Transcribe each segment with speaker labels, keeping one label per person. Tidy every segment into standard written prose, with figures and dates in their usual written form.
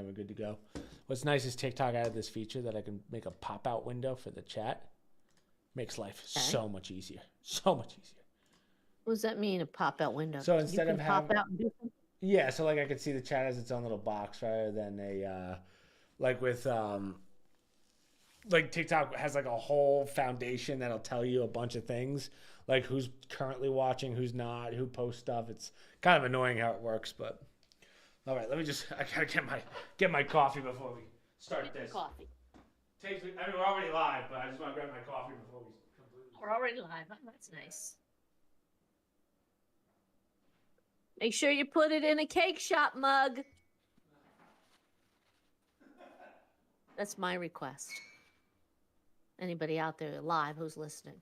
Speaker 1: then we're good to go. What's nice is TikTok added this feature that I can make a pop-out window for the chat. Makes life so much easier. So much easier.
Speaker 2: What does that mean, a pop-out window?
Speaker 1: So instead of having...
Speaker 2: pop out and do something?
Speaker 1: Yeah, so like I could see the chat as its own little box rather than a... like with... like TikTok has like a whole foundation that'll tell you a bunch of things. Like who's currently watching, who's not, who posts stuff. It's kind of annoying how it works, but... All right, let me just... I gotta get my coffee before we start this.
Speaker 2: Coffee.
Speaker 1: I mean, we're already live, but I just want to grab my coffee before we completely...
Speaker 2: We're already live. That's nice. Make sure you put it in a cake shop mug. That's my request. Anybody out there live who's listening?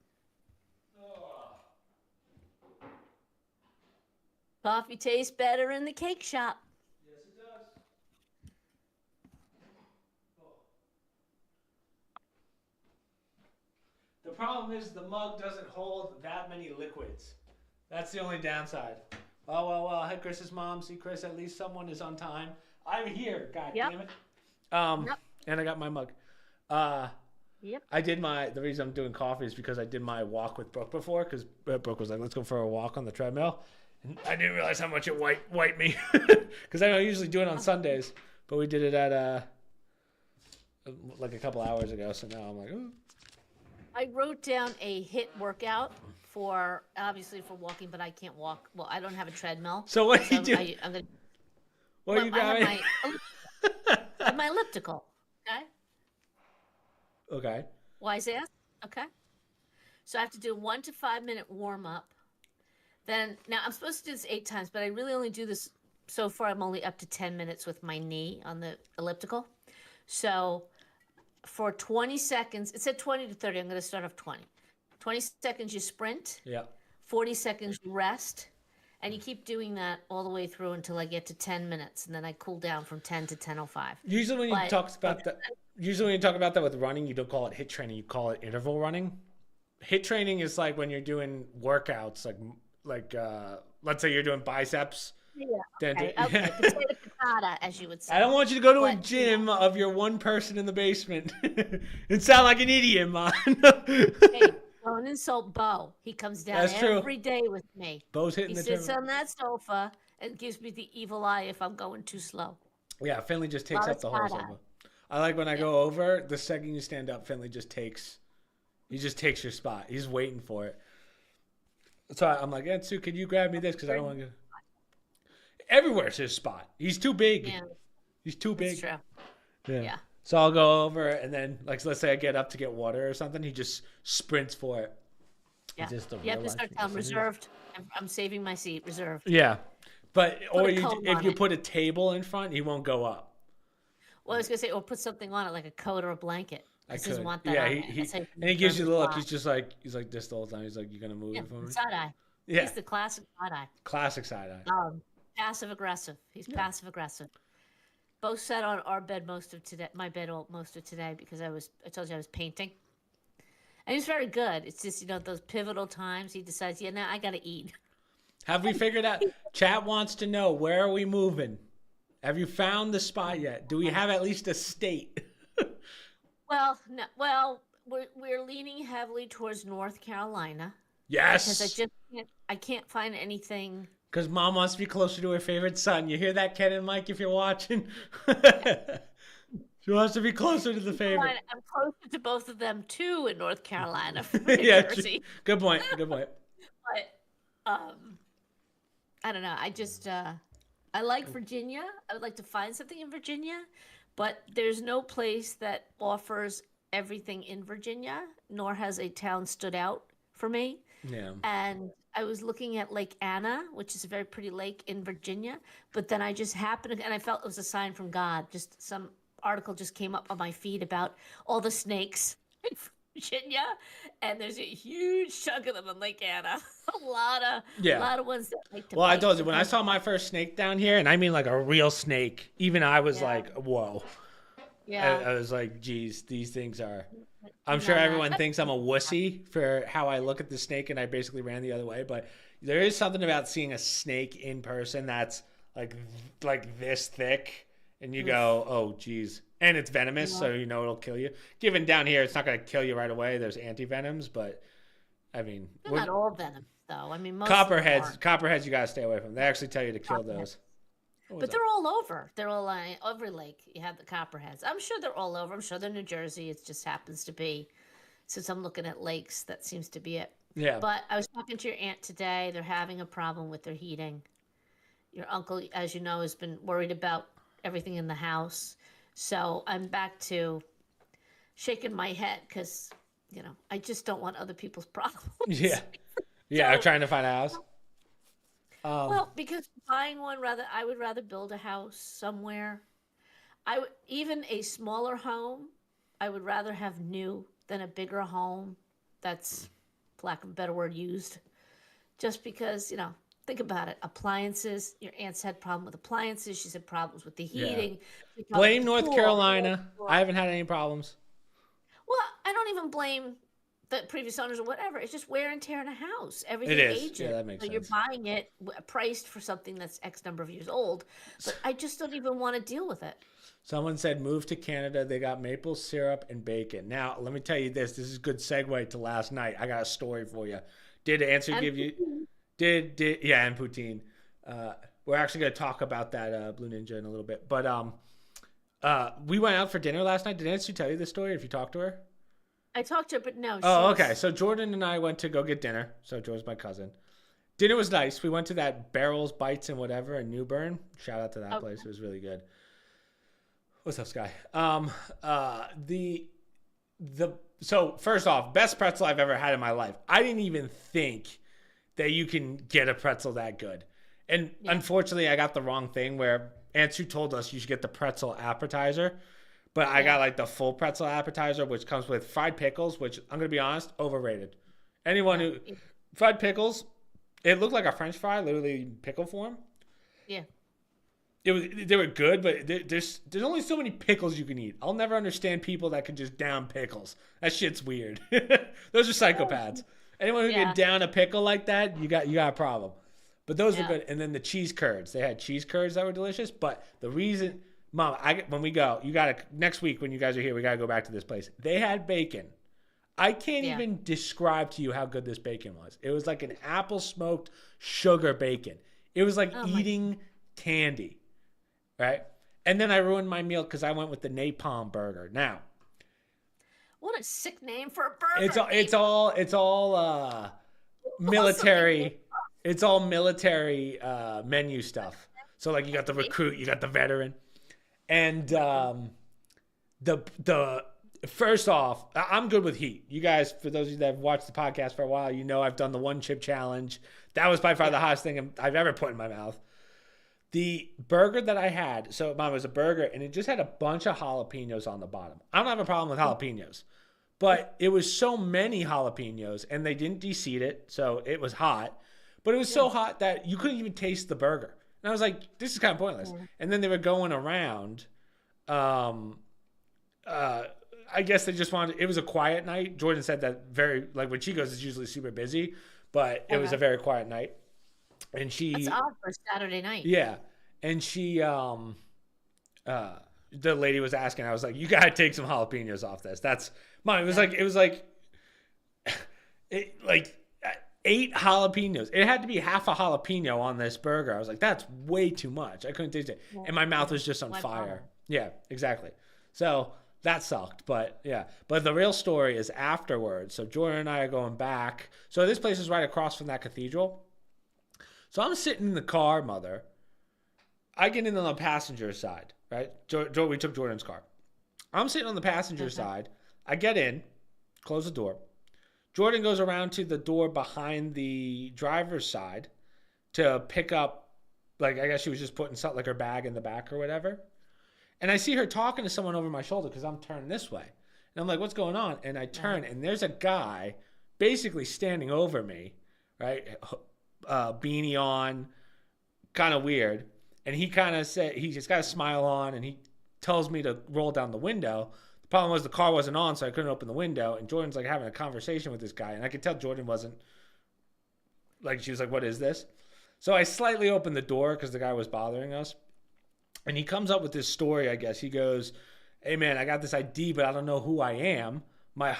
Speaker 2: Coffee tastes better in the cake shop.
Speaker 1: Yes, it does. The problem is the mug doesn't hold that many liquids. That's the only downside. Well. Hey, Chris's mom. See, Chris, at least someone is on time. I'm here. God damn it.
Speaker 2: Yep.
Speaker 1: And I got my mug.
Speaker 2: Yep.
Speaker 1: The reason I'm doing coffee is because I did my walk with Brooke before, because Brooke was like, let's go for a walk on the treadmill. And I didn't realize how much it wiped me, because I don't usually do it on Sundays, but we did it at like a couple hours ago, so now I'm like, oh.
Speaker 2: I wrote down a HIIT workout for walking, but I can't walk. Well, I don't have a treadmill.
Speaker 1: So what do you do? What are you grabbing?
Speaker 2: I have my elliptical.
Speaker 1: Okay.
Speaker 2: Wise ass. Okay. So I have to do 1 to 5 minute warm up. Then now I'm supposed to do this 8 times, but I really only do this so far. I'm only up to 10 minutes with my knee on the elliptical. So for 20 seconds, it said 20 to 30. I'm going to start off 20. 20 seconds you sprint.
Speaker 1: Yeah.
Speaker 2: 40 seconds you rest. And you keep doing that all the way through until I get to 10 minutes. And then I cool down from 10 to 10:05.
Speaker 1: Usually when you talk about that with running, you don't call it HIIT training. You call it interval running. HIIT training is like when you're doing workouts, like let's say you're doing biceps.
Speaker 2: Yeah. Okay. Potato patata, as you would say.
Speaker 1: I don't want you to go to a gym of your one person in the basement and sound like an idiot, man.
Speaker 2: Hey, don't insult Bo. He comes down every day with me.
Speaker 1: Bo's hitting the
Speaker 2: He sits on that sofa and gives me the evil eye if I'm going too slow.
Speaker 1: Yeah, Finley just takes up the whole sofa. I like when I go over, the second you stand up, Finley just takes your spot. He's waiting for it. So I'm like, Sue, can you grab me this? Because I don't want to. Everywhere's his spot. He's too big.
Speaker 2: Yeah.
Speaker 1: He's too big.
Speaker 2: That's true. Yeah.
Speaker 1: So I'll go over, and then, like, let's say I get up to get water or something, he just sprints for it.
Speaker 2: Yeah. You have to start telling him reserved. I'm saving my seat. Reserved.
Speaker 1: Yeah. But if you put a table in front, he won't go up.
Speaker 2: Well, I was gonna say, or put something on it, like a coat or a blanket.
Speaker 1: I
Speaker 2: could.
Speaker 1: Doesn't
Speaker 2: want that.
Speaker 1: Yeah, he gives you the look. He's like this the whole time. He's like, "You gonna move it for me?"
Speaker 2: Side eye.
Speaker 1: Yeah.
Speaker 2: He's the classic side eye.
Speaker 1: Classic side eye.
Speaker 2: Passive aggressive. He's passive aggressive. Both sat on our bed most of today. My bed most of today because I told you I was painting. And he's very good. It's just those pivotal times he decides, I gotta eat.
Speaker 1: Have we figured out? Chat wants to know, where are we moving? Have you found the spot yet? Do we have at least a state?
Speaker 2: Well, no. Well, we're leaning heavily towards North Carolina.
Speaker 1: Yes.
Speaker 2: Because I can't find anything.
Speaker 1: Because Mom wants to be closer to her favorite son. You hear that, Ken and Mike, if you're watching? She wants to be closer to the favorite.
Speaker 2: I'm closer to both of them, too, in North Carolina from
Speaker 1: Jersey. Good point.
Speaker 2: But, I don't know. I just, I like Virginia. I would like to find something in Virginia. But there's no place that offers everything in Virginia, nor has a town stood out for me.
Speaker 1: Yeah.
Speaker 2: And I was looking at Lake Anna, which is a very pretty lake in Virginia. But then I just happened, and I felt it was a sign from God. Just some article just came up on my feed about all the snakes in Virginia, and there's a huge chunk of them in Lake Anna. a lot of ones that like to.
Speaker 1: Well, I told you when I saw my first snake down here, and I mean like a real snake. Even I was like, "Whoa!"
Speaker 2: Yeah,
Speaker 1: I was like, "Geez, these things are." I'm sure everyone thinks I'm a wussy for how I look at the snake, and I basically ran the other way. But there is something about seeing a snake in person that's like this thick and you
Speaker 2: Oof.
Speaker 1: go, oh, geez. And it's venomous,
Speaker 2: Yeah.
Speaker 1: so you know it'll kill you. Given down here, it's not going to kill you right away. There's anti-venoms, but, I mean,
Speaker 2: They're not all venom, though. I mean, most of them
Speaker 1: copperheads,
Speaker 2: aren't.
Speaker 1: copperheads you got to stay away from. They actually tell you to kill
Speaker 2: Copperhead.
Speaker 1: those. What was
Speaker 2: But
Speaker 1: that?
Speaker 2: they're all over. They're all every lake. You have the copperheads. I'm sure they're all over. I'm sure they're New Jersey. It just happens to be, since I'm looking at lakes, that seems to be it.
Speaker 1: Yeah.
Speaker 2: But I was talking to your aunt today. They're having a problem with their heating. Your uncle, as you know, has been worried about everything in the house. So I'm back to shaking my head because, I just don't want other people's
Speaker 1: Yeah.
Speaker 2: problems.
Speaker 1: Yeah,
Speaker 2: So,
Speaker 1: trying to find a house.
Speaker 2: well, because buying one, I would rather build a house somewhere. Even a smaller home, I would rather have new than a bigger home that's, for lack of a better word, used. Just because, think about it. Appliances. Your aunt's had problem with appliances. She's had problems with the
Speaker 1: Yeah.
Speaker 2: heating. She had problems with
Speaker 1: Blame
Speaker 2: the
Speaker 1: North
Speaker 2: pool.
Speaker 1: Carolina. I haven't had any problems.
Speaker 2: Well, I don't even blame the previous owners or whatever. It's just wear and tear in a house. Everything
Speaker 1: It is.
Speaker 2: ages.
Speaker 1: Yeah, that makes
Speaker 2: So you're
Speaker 1: sense.
Speaker 2: buying it priced for something that's X number of years old. But I just don't even want to deal with it.
Speaker 1: Someone said move to Canada. They got maple syrup and bacon. Now, let me tell you this. This is a good segue to last night. I got a story for you. Did Answer
Speaker 2: And
Speaker 1: give you... Did yeah, and poutine. We're actually going to talk about that Blue Ninja in a little bit. But we went out for dinner last night. Did Nancy tell you this story if you talked to her?
Speaker 2: I talked to her, but no.
Speaker 1: Oh, okay. So Jordan and I went to go get dinner. So Jordan's my cousin. Dinner was nice. We went to that Barrels, Bites, and whatever in New Bern. Shout out to that place. It was really good. What's up, Sky? So first off, best pretzel I've ever had in my life. I didn't even think that you can get a pretzel that good. And unfortunately, I got the wrong thing where Antsu told us you should get the pretzel appetizer. But I got like the full pretzel appetizer, which comes with fried pickles, which I'm going to be honest, overrated. Anyone who... Fried pickles, it looked like a French fry, literally in pickle form.
Speaker 2: Yeah.
Speaker 1: They were good, but there's only so many pickles you can eat. I'll never understand people that can just down pickles. That shit's weird. Those are psychopaths. Anyone who can down a pickle like that, you got a problem. But those were good. And then the cheese curds. They had cheese curds that were delicious. But the reason, Mom, when we go, next week when you guys are here, we gotta go back to this place. They had bacon. I can't even describe to you how good this bacon was. It was like an apple smoked sugar bacon. It was like eating candy. Right? And then I ruined my meal because I went with the napalm burger. Now,
Speaker 2: what a sick name for a burger.
Speaker 1: it's all military. It's all military menu stuff. So like you got the recruit, you got the veteran, and the first off, I'm good with heat. You guys, for those of you that have watched the podcast for a while, you know I've done the one chip challenge. That was by far the hottest thing I've ever put in my mouth. The burger that I had, so Mom, it was a burger, and it just had a bunch of jalapenos on the bottom. I don't have a problem with jalapenos, but it was so many jalapenos, and they didn't deseed it, so it was hot. But it was so hot that you couldn't even taste the burger. And I was like, this is kind of pointless. And then they were going around. I guess they just wanted, it was a quiet night. Jordan said that like when she goes, it's usually super busy, but it was a very quiet night. And
Speaker 2: That's odd for a Saturday night.
Speaker 1: Yeah. And she, the lady was asking, I was like, you got to take some jalapenos off this. That's mine. It was like 8 jalapenos. It had to be half a jalapeno on this burger. I was like, that's way too much. I couldn't taste it. And my mouth was just on fire. Yeah, exactly. So that sucked. But yeah. But the real story is afterwards. So Jordan and I are going back. So this place is right across from that cathedral. So I'm sitting in the car, Mother. I get in on the passenger side, right? We took Jordan's car. I'm sitting on the passenger side. I get in, close the door. Jordan goes around to the door behind the driver's side to pick up, like, I guess she was just putting something like her bag in the back or whatever. And I see her talking to someone over my shoulder because I'm turned this way. And I'm like, what's going on? And I turn, and there's a guy basically standing over me, right? Beanie on, kind of weird. And he kind of said, he just got a smile on, and he tells me to roll down the window. The problem was the car wasn't on, so I couldn't open the window. And Jordan's like having a conversation with this guy. And I could tell Jordan wasn't, like, she was like, what is this? So I slightly opened the door because the guy was bothering us. And he comes up with this story, I guess. He goes, "Hey man, I got this ID, but I don't know who I am. My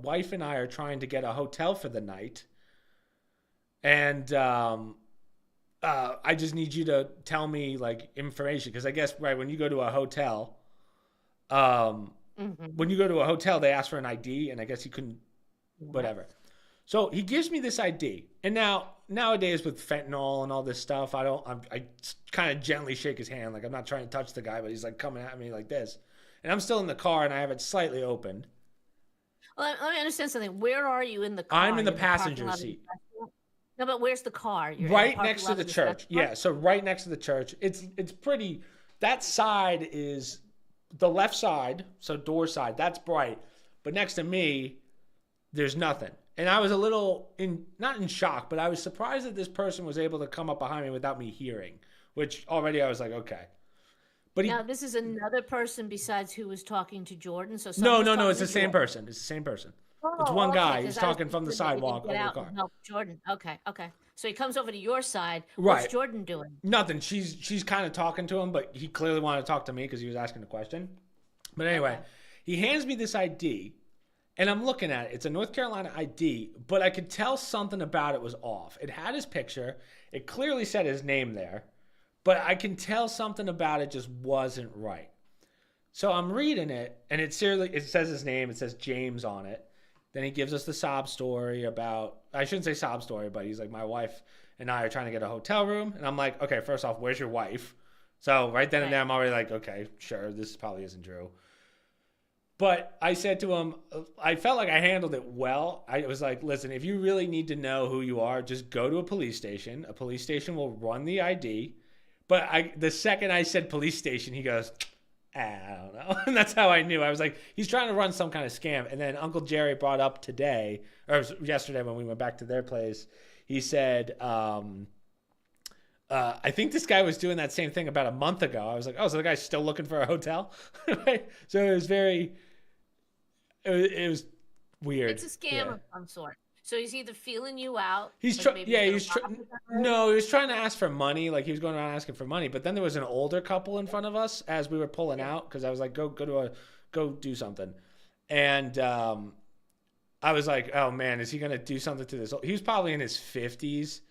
Speaker 1: wife and I are trying to get a hotel for the night, and I just need you to tell me like information because I guess right when you go to a hotel, um,
Speaker 2: Mm-hmm.
Speaker 1: they ask for an ID, and I guess he couldn't,
Speaker 2: Yeah.
Speaker 1: whatever. So he gives me this ID, and nowadays with fentanyl and all this stuff, I kind of gently shake his hand, like I'm not trying to touch the guy, but he's like coming at me like this, and I'm still in the car, and I have it slightly open.
Speaker 2: Well, let me understand something. Where are you in the
Speaker 1: I'm
Speaker 2: car?
Speaker 1: in the
Speaker 2: You're in the parking
Speaker 1: passenger
Speaker 2: lot of the
Speaker 1: seat,
Speaker 2: restaurant? No, but where's the car? You're in the
Speaker 1: right
Speaker 2: parking
Speaker 1: next to
Speaker 2: lot
Speaker 1: the
Speaker 2: of this
Speaker 1: church.
Speaker 2: restaurant?
Speaker 1: Yeah, so right next to the church. It's pretty. That side is the left side, so door side. That's bright, but next to me, there's nothing. And I was a little not in shock, but I was surprised that this person was able to come up behind me without me hearing, which already I was like, okay. But
Speaker 2: Now,
Speaker 1: he,
Speaker 2: this is another person besides who was talking to Jordan. So someone
Speaker 1: no,
Speaker 2: was
Speaker 1: no, no,
Speaker 2: talking
Speaker 1: it's
Speaker 2: to
Speaker 1: the same
Speaker 2: Jordan.
Speaker 1: person. It's the same person. It's one
Speaker 2: Oh, okay.
Speaker 1: guy. He's
Speaker 2: Because I was
Speaker 1: talking from the
Speaker 2: concerned that you didn't
Speaker 1: sidewalk
Speaker 2: get
Speaker 1: over the
Speaker 2: out and
Speaker 1: car.
Speaker 2: help Jordan. Okay, okay. So he comes over to your side. What's
Speaker 1: Right.
Speaker 2: Jordan doing?
Speaker 1: Nothing. She's kind of talking to him, but he clearly wanted to talk to me because he was asking a question. But anyway,
Speaker 2: Okay.
Speaker 1: he hands me this ID, and I'm looking at it. It's a North Carolina ID, but I could tell something about it was off. It had his picture. It clearly said his name there, but I can tell something about it just wasn't right. So I'm reading it, and it says his name. It says James on it. Then he gives us the sob story about, I shouldn't say sob story, but he's like, my wife and I are trying to get a hotel room. And I'm like, okay, first off, where's your wife? So right then and
Speaker 2: Right.
Speaker 1: there, I'm already like, okay, sure, this probably isn't true. But I said to him, I felt like I handled it well. I was like, listen, if you really need to know who you are, just go to a police station. A police station will run the ID. But the second I said police station, he goes, I don't know. And that's how I knew. I was like, he's trying to run some kind of scam. And then Uncle Jerry brought up today, or it was yesterday when we went back to their place, he said, I think this guy was doing that same thing about a month ago. I was like, oh, so the guy's still looking for a hotel? Right? So it was weird.
Speaker 2: It's a scam
Speaker 1: Yeah.
Speaker 2: of some sort. So he's either feeling you out,
Speaker 1: He's
Speaker 2: like
Speaker 1: trying.
Speaker 2: maybe he's
Speaker 1: Yeah,
Speaker 2: going to rob you.
Speaker 1: no, he was trying to ask for money. Like he was going around asking for money. But then there was an older couple in front of us as we were pulling
Speaker 2: Yeah.
Speaker 1: out because I was like, go do something. And I was like, oh man, is he gonna do something to this? He was probably in his 50s,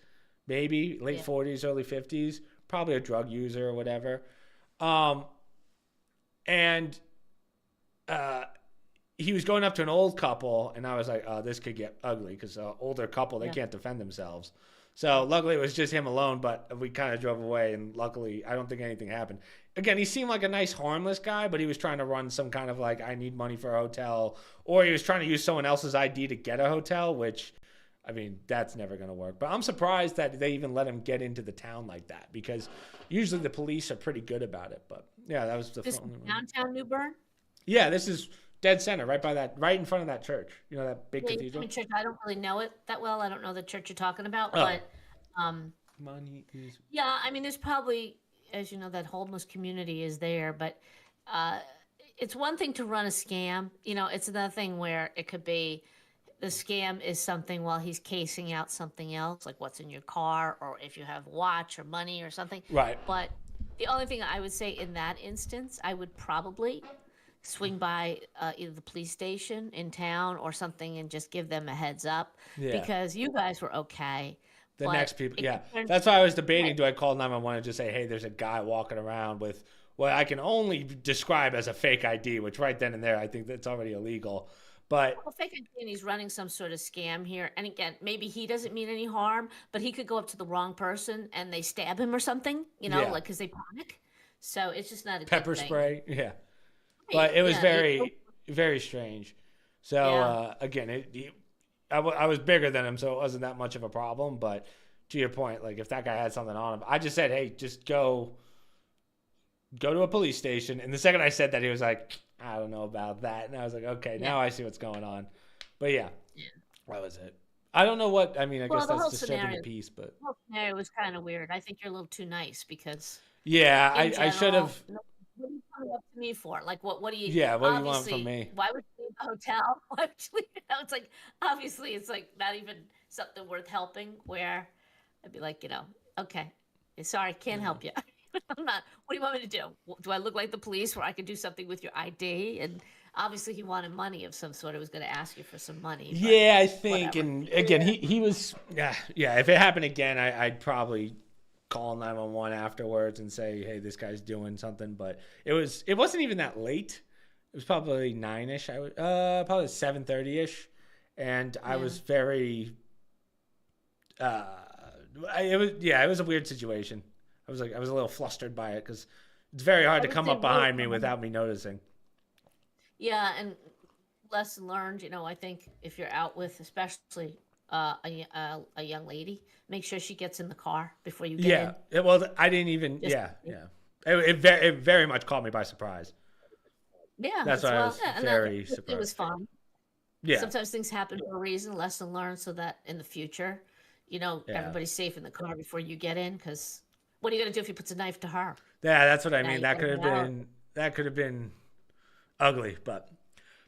Speaker 1: maybe late
Speaker 2: Yeah.
Speaker 1: 40s, early 50s, probably a drug user or whatever. Um, and uh, he was going up to an old couple, and I was like, oh, this could get ugly because older couple, they
Speaker 2: Yeah.
Speaker 1: can't defend themselves. So luckily it was just him alone, but we kind of drove away, and luckily I don't think anything happened. Again, he seemed like a nice, harmless guy, but he was trying to run some kind of like, I need money for a hotel, or he was trying to use someone else's ID to get a hotel, which, I mean, that's never going to work. But I'm surprised that they even let him get into the town like that because usually the police are pretty good about it. But yeah, that was the
Speaker 2: This is
Speaker 1: only one.
Speaker 2: downtown New Bern?
Speaker 1: Yeah, this is dead center, right in front of that church. You know that big
Speaker 2: Yeah, you
Speaker 1: cathedral.
Speaker 2: told me church. I don't really know it that well. I don't know the church you're talking about,
Speaker 1: Oh,
Speaker 2: but
Speaker 1: money is.
Speaker 2: yeah, I mean, there's probably, as you know, that homeless community is there, but uh, it's one thing to run a scam. You know, it's another thing where it could be the scam is something while he's casing out something else, like what's in your car, or if you have watch or money or something.
Speaker 1: Right.
Speaker 2: But the only thing I would say in that instance, I would probably swing by either the police station in town or something and just give them a heads up
Speaker 1: Yeah.
Speaker 2: because you guys were okay.
Speaker 1: The
Speaker 2: But
Speaker 1: next people,
Speaker 2: it
Speaker 1: yeah.
Speaker 2: could turn-
Speaker 1: That's why I was debating:
Speaker 2: right.
Speaker 1: do I call 911 and just say, "Hey, there's a guy walking around with what I can only describe as a fake ID," which right then and there, I think that's already illegal. But
Speaker 2: Well, fake ID and he's running some sort of scam here. And again, maybe he doesn't mean any harm, but he could go up to the wrong person and they stab him or something, you know,
Speaker 1: Yeah.
Speaker 2: like because they panic. So it's just not a
Speaker 1: pepper
Speaker 2: good thing.
Speaker 1: spray, yeah.
Speaker 2: Right,
Speaker 1: But it was
Speaker 2: yeah,
Speaker 1: very, very strange. So
Speaker 2: yeah.
Speaker 1: again, I was bigger than him, so it wasn't that much of a problem. But to your point, like if that guy had something on him, I just said, "Hey, just go to a police station." And the second I said that, he was like, "I don't know about that," and I was like, "Okay,
Speaker 2: Yeah.
Speaker 1: now I see what's going on." But yeah,
Speaker 2: Yeah.
Speaker 1: that was it. I don't know what I mean. I
Speaker 2: Well,
Speaker 1: guess
Speaker 2: the
Speaker 1: that's
Speaker 2: whole
Speaker 1: disturbing
Speaker 2: scenario,
Speaker 1: the peace, but
Speaker 2: the whole scenario was kind of weird. I think you're a little too nice because
Speaker 1: yeah,
Speaker 2: in
Speaker 1: I should
Speaker 2: general,
Speaker 1: have.
Speaker 2: what are you coming up to me for? Like, what do you,
Speaker 1: Yeah, what do you want from
Speaker 2: obviously,
Speaker 1: me?
Speaker 2: why would you leave the hotel? Why would you leave? It's like, obviously, it's like not even something worth helping where I'd be like, okay, sorry, can't help you. I'm not. What do you want me to do? Do I look like the police where I could do something with your ID? And obviously, he wanted money of some sort. I was going to ask you for some money, but
Speaker 1: Yeah, I think,
Speaker 2: whatever.
Speaker 1: and again, he was, yeah. If it happened again, I'd probably call 911 afterwards and say, hey, this guy's doing something. But it wasn't even that late. It was probably 9ish. I was probably 7:30ish, and I
Speaker 2: Yeah.
Speaker 1: was very, uh, it was a weird situation. I was a little flustered by it because it's very hard to come up
Speaker 2: Everything really
Speaker 1: behind me without me noticing.
Speaker 2: Yeah, and lesson learned, I think if you're out with especially a young lady, make sure she gets in the car before you get
Speaker 1: Yeah.
Speaker 2: in.
Speaker 1: Well, I didn't even.
Speaker 2: Just
Speaker 1: Yeah. Yeah. It very much caught me by surprise.
Speaker 2: yeah,
Speaker 1: That's
Speaker 2: it's
Speaker 1: why I
Speaker 2: well,
Speaker 1: was
Speaker 2: yeah, and
Speaker 1: very
Speaker 2: it was
Speaker 1: surprised.
Speaker 2: fun.
Speaker 1: Yeah.
Speaker 2: Sometimes things happen for a reason, lesson learned, so that in the future,
Speaker 1: Yeah.
Speaker 2: everybody's safe in the car before you get in. Because what are you gonna do if he puts a knife to her?
Speaker 1: Yeah. That's what I
Speaker 2: Now
Speaker 1: mean.
Speaker 2: you gotta get out.
Speaker 1: That could have been ugly. But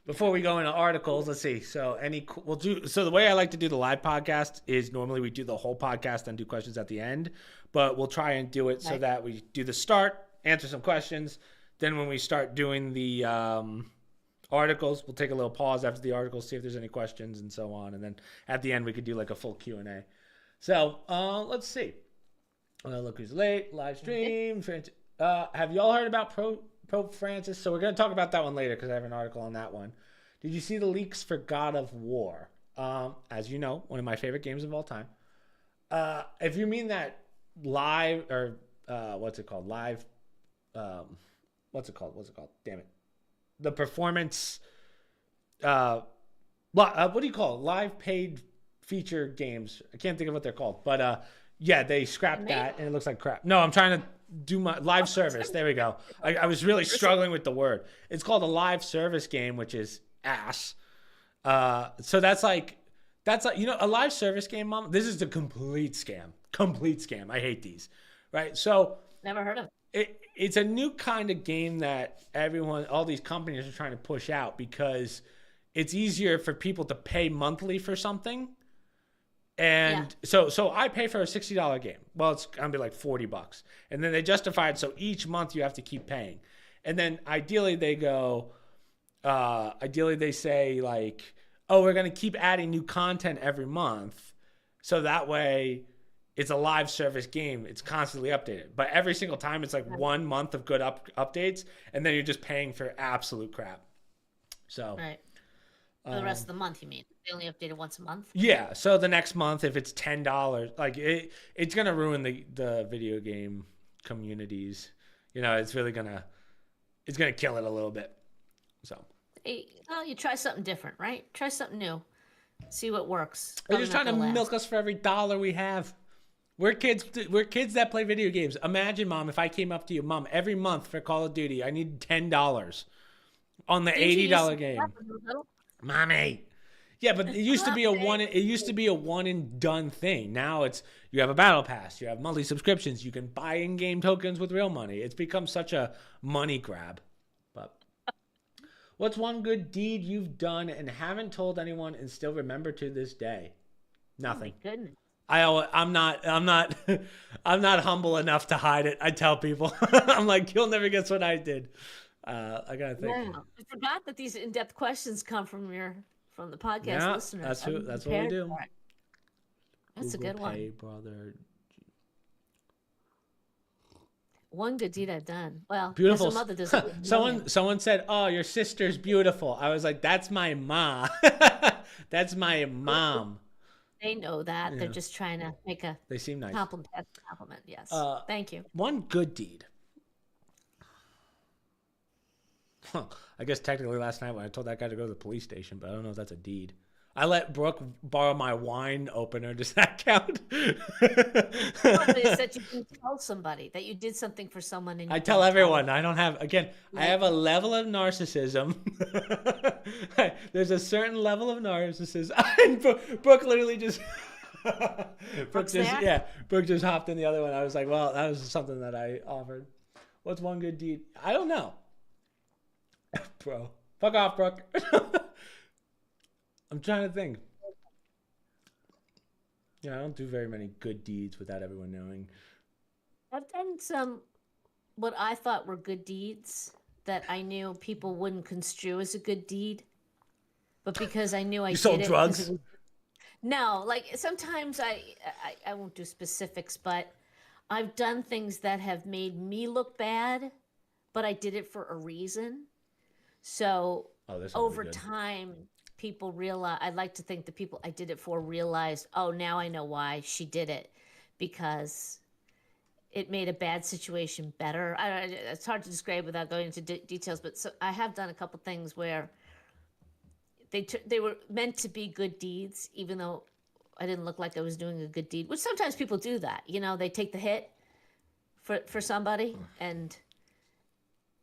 Speaker 1: before we go into articles, let's see. So we'll do. So the way I like to do the live podcast is normally we do the whole podcast and do questions at the end. But we'll try and do it so
Speaker 2: Right.
Speaker 1: that we do the start, answer some questions. Then when we start doing the articles, we'll take a little pause after the articles, see if there's any questions and so on. And then at the end, we could do like a full Q&A. So let's see. Look who's late. Live stream. Have y'all heard about Pope Francis? So we're going to talk about that one later because I have an article on that one. Did you see the leaks for God of War? As you know, one of my favorite games of all time. If you mean that live or what's it called? Live. What's it called? Damn it. The performance. What do you call it? Live paid feature games. I can't think of what they're called, but yeah, they scrapped that and it looks like crap. No, I'm trying to do my live service. There we go. I was really struggling with the word. It's called a live service game, which is ass. So that's like a live service game, Mom. This is a complete scam. Complete scam. I hate these. Right. So
Speaker 2: Never heard of it.
Speaker 1: it's a new kind of game that all these companies are trying to push out because it's easier for people to pay monthly for something. And so I pay for a $60 game. Well, it's gonna be like $40, and then they justify it so each month you have to keep paying. And then ideally they say like, oh, we're gonna keep adding new content every month, so that way it's a live service game. It's constantly updated, but every single time it's like 1 month of good updates, and then you're just paying for absolute crap. So
Speaker 2: Right. For the rest of the month, you mean? They only update it once a month?
Speaker 1: yeah, so the next month if it's $10, like it's gonna ruin the video game communities. It's gonna kill it a little bit. So
Speaker 2: Hey, well, you try something different, right? Try something new. See what works.
Speaker 1: they're
Speaker 2: Probably
Speaker 1: just
Speaker 2: not
Speaker 1: trying to
Speaker 2: gonna
Speaker 1: milk
Speaker 2: last.
Speaker 1: us for every dollar we have. We're kids that play video games. Imagine, Mom, if I came up to you, Mom, every month for Call of Duty, I need $10 on the
Speaker 2: Didn't you used
Speaker 1: $80
Speaker 2: to do that
Speaker 1: game.
Speaker 2: when you were little?
Speaker 1: Mommy. Yeah, but it used to be a one and done thing. Now you have a battle pass, you have monthly subscriptions, you can buy in-game tokens with real money. It's become such a money grab. But what's one good deed you've done and haven't told anyone and still remember to this day? Nothing.
Speaker 2: Oh my goodness.
Speaker 1: I'm not I'm not humble enough to hide it. I tell people. I'm like, you'll never guess what I did. I gotta think.
Speaker 2: Wow. I forgot that these in-depth questions come from the podcast
Speaker 1: Yeah,
Speaker 2: listeners.
Speaker 1: that's
Speaker 2: I'm
Speaker 1: what we
Speaker 2: prepared
Speaker 1: do.
Speaker 2: for it. That's
Speaker 1: Google
Speaker 2: a good
Speaker 1: Pay,
Speaker 2: one.
Speaker 1: brother.
Speaker 2: One good deed I've done. Well,
Speaker 1: Beautiful.
Speaker 2: as a mother, there's a good million.
Speaker 1: Someone said, "Oh, your sister's beautiful." I was like, "That's my mom. That's my mom."
Speaker 2: They know that. They're
Speaker 1: Yeah,
Speaker 2: just trying to make a
Speaker 1: they seem nice.
Speaker 2: compliment. Compliment. Yes. Thank you.
Speaker 1: One good deed. Huh. I guess technically last night when I told that guy to go to the police station, but I don't know if that's a deed. I let Brooke borrow my wine opener. Does that count?
Speaker 2: No, but it's that you can tell somebody that you did something for someone and
Speaker 1: I
Speaker 2: you
Speaker 1: tell
Speaker 2: don't tell
Speaker 1: everyone.
Speaker 2: them.
Speaker 1: I don't have, again, I have a level of narcissism. There's a certain level of narcissism. And Brooke literally just,
Speaker 2: Brooke's there?
Speaker 1: Brooke just hopped in the other one. I was like, well, that was something that I offered. What's one good deed? I don't know. Bro. Fuck off, Brooke. I'm trying to think. Yeah, I don't do very many good deeds without everyone knowing.
Speaker 2: I've done some what I thought were good deeds that I knew people wouldn't construe as a good deed, but because I knew I
Speaker 1: You
Speaker 2: did
Speaker 1: sold
Speaker 2: it because
Speaker 1: drugs?
Speaker 2: no, like sometimes I won't do specifics, but I've done things that have made me look bad, but I did it for a reason. So
Speaker 1: Oh, this one will be
Speaker 2: over
Speaker 1: good.
Speaker 2: time, people realize, I'd like to think the people I did it for realized, oh, now I know why she did it because it made a bad situation better. It's hard to describe without going into details, but so I have done a couple things where they were meant to be good deeds, even though I didn't look like I was doing a good deed. Which sometimes people do that. You know, they take the hit for somebody, and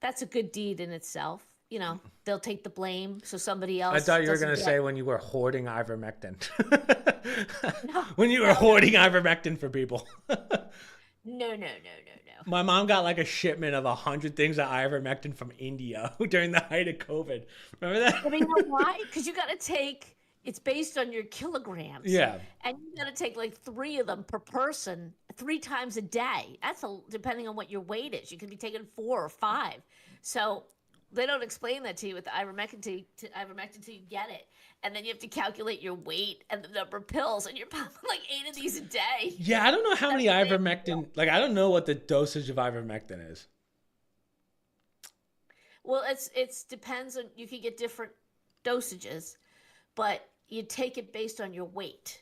Speaker 2: that's a good deed in itself. You know, they'll take the blame so somebody
Speaker 1: I
Speaker 2: else
Speaker 1: thought you were
Speaker 2: doesn't
Speaker 1: gonna
Speaker 2: get.
Speaker 1: say when you were hoarding ivermectin.
Speaker 2: No,
Speaker 1: When you were
Speaker 2: no, no,
Speaker 1: hoarding ivermectin for people.
Speaker 2: no, no, no, no,
Speaker 1: My mom got like a shipment of 100 things of ivermectin from India during the height of COVID. Remember
Speaker 2: no. But you
Speaker 1: that?
Speaker 2: know why? Because you got to take. It's based on your kilograms,
Speaker 1: Yeah.
Speaker 2: and you got to take like 3 of them per person, 3 times a day. That's depending on what your weight is. You could be taking 4 or 5. So they don't explain that to you with the ivermectin ivermectin till you get it, and then you have to calculate your weight and the number of pills, and you're popping like 8 of these a day.
Speaker 1: Yeah, I don't know how many
Speaker 2: That's big.
Speaker 1: ivermectin, like, I don't know what the dosage of ivermectin is.
Speaker 2: Well, it's depends on you can get different dosages, but you take it based on your weight.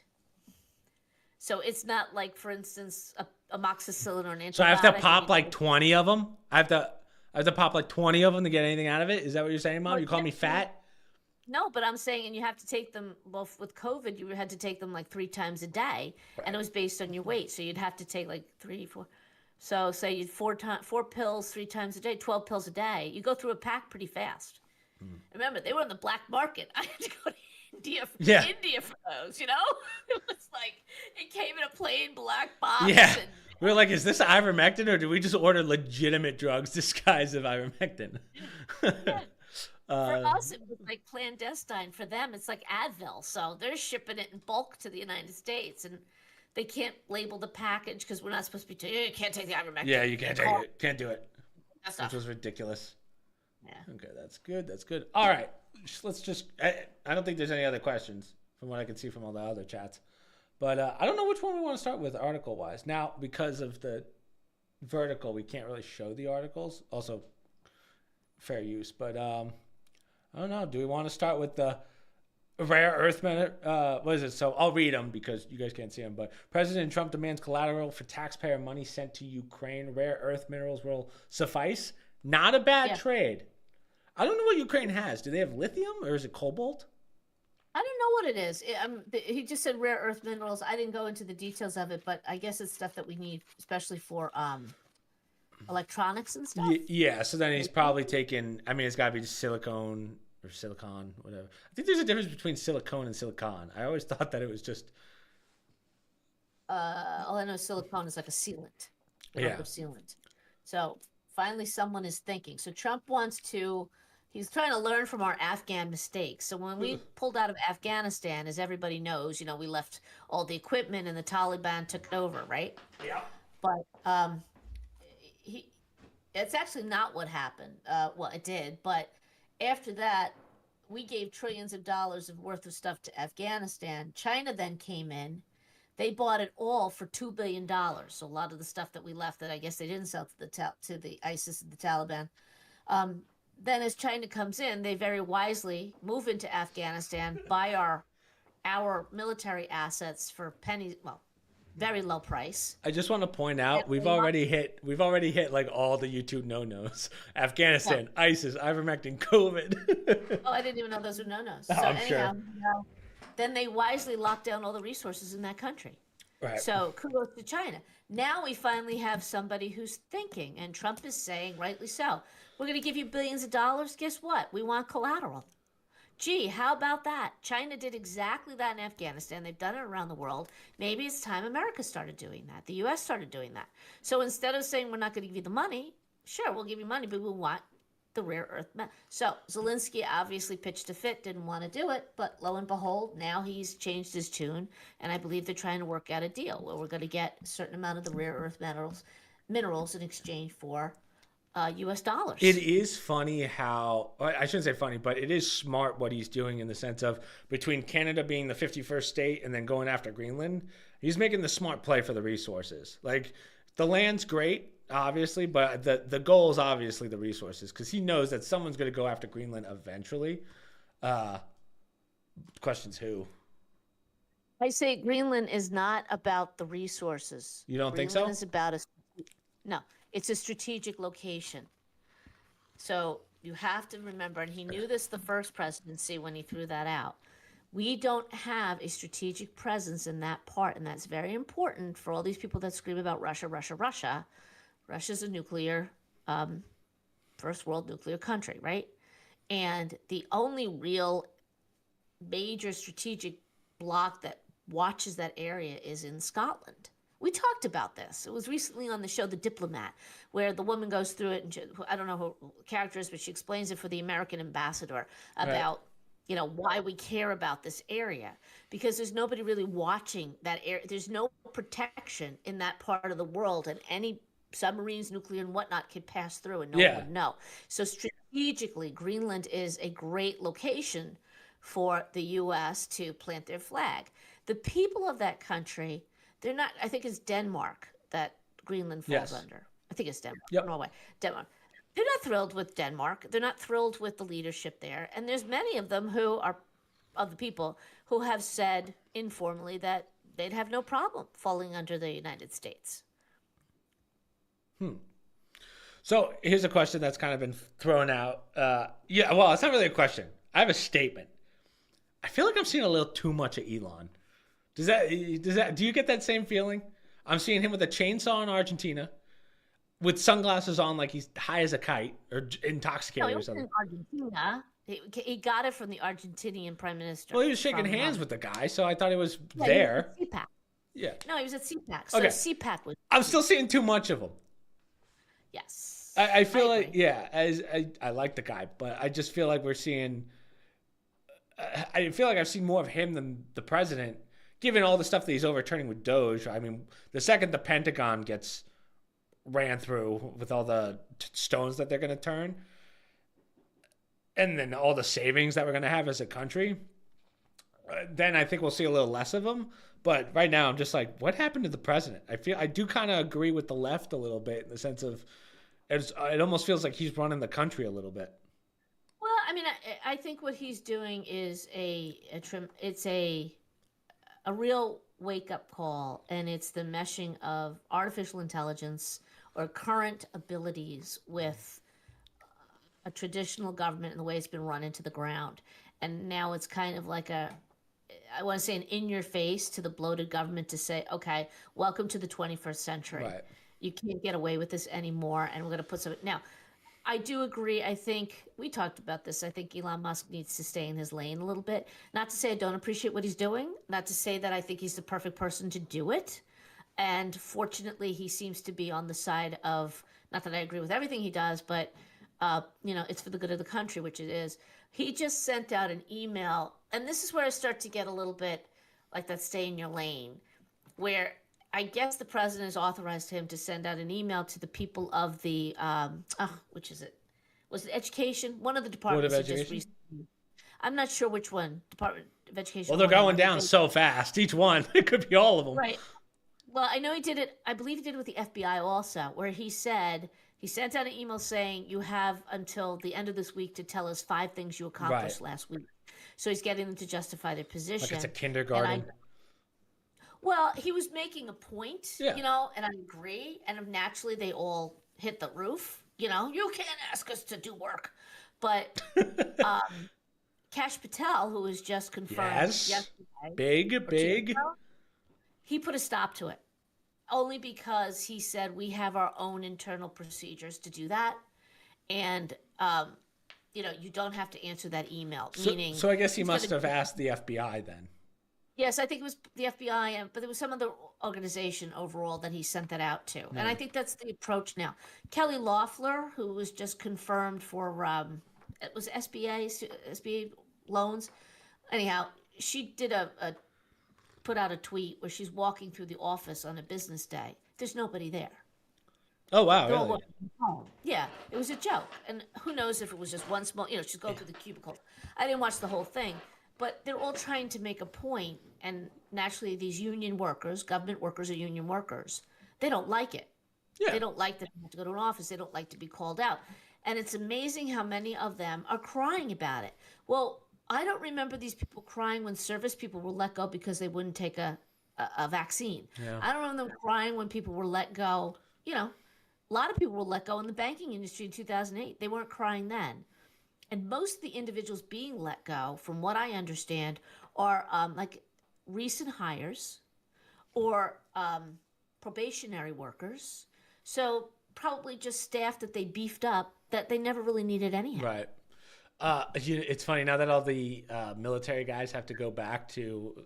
Speaker 2: So it's not like, for instance, amoxicillin or an
Speaker 1: So I have to
Speaker 2: antibiotic, and
Speaker 1: pop like 20 of them? I have to pop like 20 of them to get anything out of it? Is that what you're saying, Mom?
Speaker 2: well,
Speaker 1: You call
Speaker 2: yeah,
Speaker 1: me fat?
Speaker 2: no, but I'm saying, and you have to take them. Well, with COVID, you had to take them like 3 times a day, and it
Speaker 1: Right.
Speaker 2: was based on your weight. So you'd have to take like 3, 4. So say you 4 pills 3 times a day, 12 pills a day. You go through a pack pretty fast. Remember, they were in the black market. I had to go to
Speaker 1: Yeah.
Speaker 2: India for those. You know, it was like it came in a plain black
Speaker 1: Yeah.
Speaker 2: box, and
Speaker 1: We were like, is this ivermectin or did we just order legitimate drugs disguised as ivermectin?
Speaker 2: yeah, for
Speaker 1: uh,
Speaker 2: us, it was like clandestine. For them, it's like Advil. So they're shipping it in bulk to the United States, and they can't label the package because we're not supposed to be. You can't take the
Speaker 1: yeah,
Speaker 2: ivermectin.
Speaker 1: you can't take
Speaker 2: Oh,
Speaker 1: it. Can't do it.
Speaker 2: that
Speaker 1: Which
Speaker 2: stuff.
Speaker 1: was ridiculous.
Speaker 2: Yeah.
Speaker 1: Okay, that's good. That's good. All right. Let's just. I don't think there's any other questions from what I can see from all the other chats. But I don't know which one we want to start with article wise. Now, because of the vertical, we can't really show the articles. Also, fair use. But I don't know. Do we want to start with the rare earth matter? What is it? So I'll read them because you guys can't see them. But President Trump demands collateral for taxpayer money sent to Ukraine. Rare earth minerals will suffice. Not a bad
Speaker 2: Yeah.
Speaker 1: trade. I don't know what Ukraine has. Do they have lithium or is it cobalt?
Speaker 2: I don't know what it is. He just said rare earth minerals. I didn't go into the details of it, but I guess it's stuff that we need, especially for electronics and stuff.
Speaker 1: Yeah. So then he's probably taken. I mean, it's got to be just silicone or silicon, whatever. I think there's a difference between silicone and silicon. I always thought that it was just.
Speaker 2: All I know is silicone is like a sealant,
Speaker 1: Yeah.
Speaker 2: rubber sealant. So finally, someone is thinking. So Trump wants to. He's trying to learn from our Afghan mistakes. So when we pulled out of Afghanistan, as everybody knows, we left all the equipment and the Taliban took it over, right?
Speaker 1: Yeah.
Speaker 2: But he, it's actually not what happened. Well, it did, but after that, we gave trillions of dollars of worth of stuff to Afghanistan. China then came in. They bought it all for $2 billion. So a lot of the stuff that we left, that I guess they didn't sell to the ISIS and the Taliban. Then as China comes in, they very wisely move into Afghanistan, buy our military assets for pennies, well, very low price.
Speaker 1: I just want to point
Speaker 2: And
Speaker 1: out we've
Speaker 2: they want-
Speaker 1: already hit like all the YouTube no-nos. Afghanistan,
Speaker 2: Yeah.
Speaker 1: ISIS, ivermectin, COVID.
Speaker 2: Oh, I didn't even know those were no-nos. So
Speaker 1: I'm
Speaker 2: anyhow, then they wisely locked down all the resources in that country.
Speaker 1: Right.
Speaker 2: So kudos to China. Now we finally have somebody who's thinking, and Trump is saying, rightly so, we're going to give you billions of dollars. Guess what? We want collateral. Gee, how about that? China did exactly that in Afghanistan. They've done it around the world. Maybe it's time America started doing that. The U.S. started doing that. So instead of saying we're not going to give you the money, sure, we'll give you money, but we want the rare earth metal. So Zelensky obviously pitched a fit, didn't want to do it, but lo and behold, now he's changed his tune, and I believe they're trying to work out a deal where we're going to get a certain amount of the rare earth minerals in exchange for U.S.
Speaker 1: It
Speaker 2: dollars.
Speaker 1: is funny how, I shouldn't say funny, but it is smart what he's doing in the sense of between Canada being the 51st state and then going after Greenland, he's making the smart play for the resources. Like the land's great, obviously, but the goal is obviously the resources because he knows that someone's going to go after Greenland eventually. Uh, question's who?
Speaker 2: I say Greenland is not about the resources.
Speaker 1: You don't think
Speaker 2: Greenland
Speaker 1: so?
Speaker 2: is about no, it's a strategic location. So you have to remember, and he knew this the first presidency when he threw that out. We don't have a strategic presence in that part, and that's very important for all these people that scream about Russia, Russia, Russia. Russia's a nuclear, first world nuclear country, right? And the only real major strategic block that watches that area is in Scotland. We talked about this. It was recently on the show The Diplomat, where the woman goes through it, and I don't know who the character is, but she explains it for the American ambassador about, why we care about this area. Because there's nobody really watching that area. There's no protection in that part of the world, and any submarines, nuclear, and whatnot could pass through, and no one would know. So strategically, Greenland is a great location for the U.S. to plant their flag. The people of that country, they're not, I think it's Denmark that Greenland falls under. I think it's Denmark, Norway, Denmark. They're not thrilled with Denmark. They're not thrilled with the leadership there. And there's many of them who are, of the people, who have said informally that they'd have no problem falling under the United States.
Speaker 1: So here's a question that's kind of been thrown out. Well, it's not really a question. I have a statement. I feel like I'm seeing a little too much of Elon. Do you get that same feeling? I'm seeing him with a chainsaw in Argentina, with sunglasses on, like he's high as a kite or intoxicated or something.
Speaker 2: In Argentina, he got it from the Argentinian prime minister.
Speaker 1: Well, he was shaking hands with the guy, so I thought he was there.
Speaker 2: He was at CPAC.
Speaker 1: Yeah.
Speaker 2: No, he was at CPAC. So
Speaker 1: Okay.
Speaker 2: CPAC was.
Speaker 1: I'm still seeing too much of him.
Speaker 2: Yes.
Speaker 1: I feel like, I like the guy, but I just feel like we're seeing. I feel like I've seen more of him than the president, given all the stuff that he's overturning with Doge. I mean, the second the Pentagon gets ran through with all the stones that they're going to turn, and then all the savings that we're going to have as a country, then I think we'll see a little less of him. But right now, I'm just like, what happened to the president? I do kind of agree with the left a little bit in the sense of it almost feels like he's running the country a little bit.
Speaker 2: Well, I mean, I think what he's doing is it's a real wake up call, and it's the meshing of artificial intelligence or current abilities with a traditional government and the way it's been run into the ground. And now it's kind of like I want to say an in your face to the bloated government to say, okay, welcome to the 21st century.
Speaker 1: Right.
Speaker 2: You can't get away with this anymore, and we're going to put some. Now, I do agree. I think we talked about this. I think Elon Musk needs to stay in his lane a little bit. Not to say I don't appreciate what he's doing. Not to say that I think he's the perfect person to do it. And fortunately, he seems to be on the side of, not that I agree with everything he does, but, it's for the good of the country, which it is. He just sent out an email, and this is where I start to get a little bit like that stay in your lane, where I guess the president has authorized him to send out an email to the people of the, which is it? Was it education? One of the departments.
Speaker 1: Board of Education?
Speaker 2: I'm not sure which one. Department of Education.
Speaker 1: Well, they're going down so fast. Each one. It could be all of them.
Speaker 2: Right. Well, I know he did it. I believe he did it with the FBI also, where he said he sent out an email saying you have until the end of this week to tell us 5 things you accomplished last week. So he's getting them to justify their position.
Speaker 1: Like it's a kindergarten.
Speaker 2: Well, he was making a point,
Speaker 1: Yeah.
Speaker 2: And I agree. And naturally, they all hit the roof. You can't ask us to do work. But Kash Patel, who was just confirmed yesterday,
Speaker 1: big,
Speaker 2: he put a stop to it. Only because he said we have our own internal procedures to do that. And, you don't have to answer that email.
Speaker 1: So I guess he must have asked the FBI then.
Speaker 2: Yes, I think it was the FBI, but there was some other organization overall that he sent that out to. And I think that's the approach now. Kelly Loeffler, who was just confirmed for, it was SBA loans. Anyhow, she did put out a tweet where she's walking through the office on a business day. There's nobody there.
Speaker 1: Oh wow,
Speaker 2: They're all
Speaker 1: really?
Speaker 2: working from home. Yeah, it was a joke. And who knows if it was just one small, she's going through the cubicles. I didn't watch the whole thing, but they're all trying to make a point, and naturally, these union workers, government workers are union workers, they don't like it.
Speaker 1: Yeah.
Speaker 2: They don't like that they have to go to an office. They don't like to be called out. And it's amazing how many of them are crying about it. Well, I don't remember these people crying when service people were let go because they wouldn't take a vaccine.
Speaker 1: Yeah.
Speaker 2: I don't remember them crying when people were let go. A lot of people were let go in the banking industry in 2008. They weren't crying then. And most of the individuals being let go, from what I understand, are like recent hires or probationary workers. So probably just staff that they beefed up that they never really needed anyhow.
Speaker 1: Right. It's funny now that all the military guys have to go back to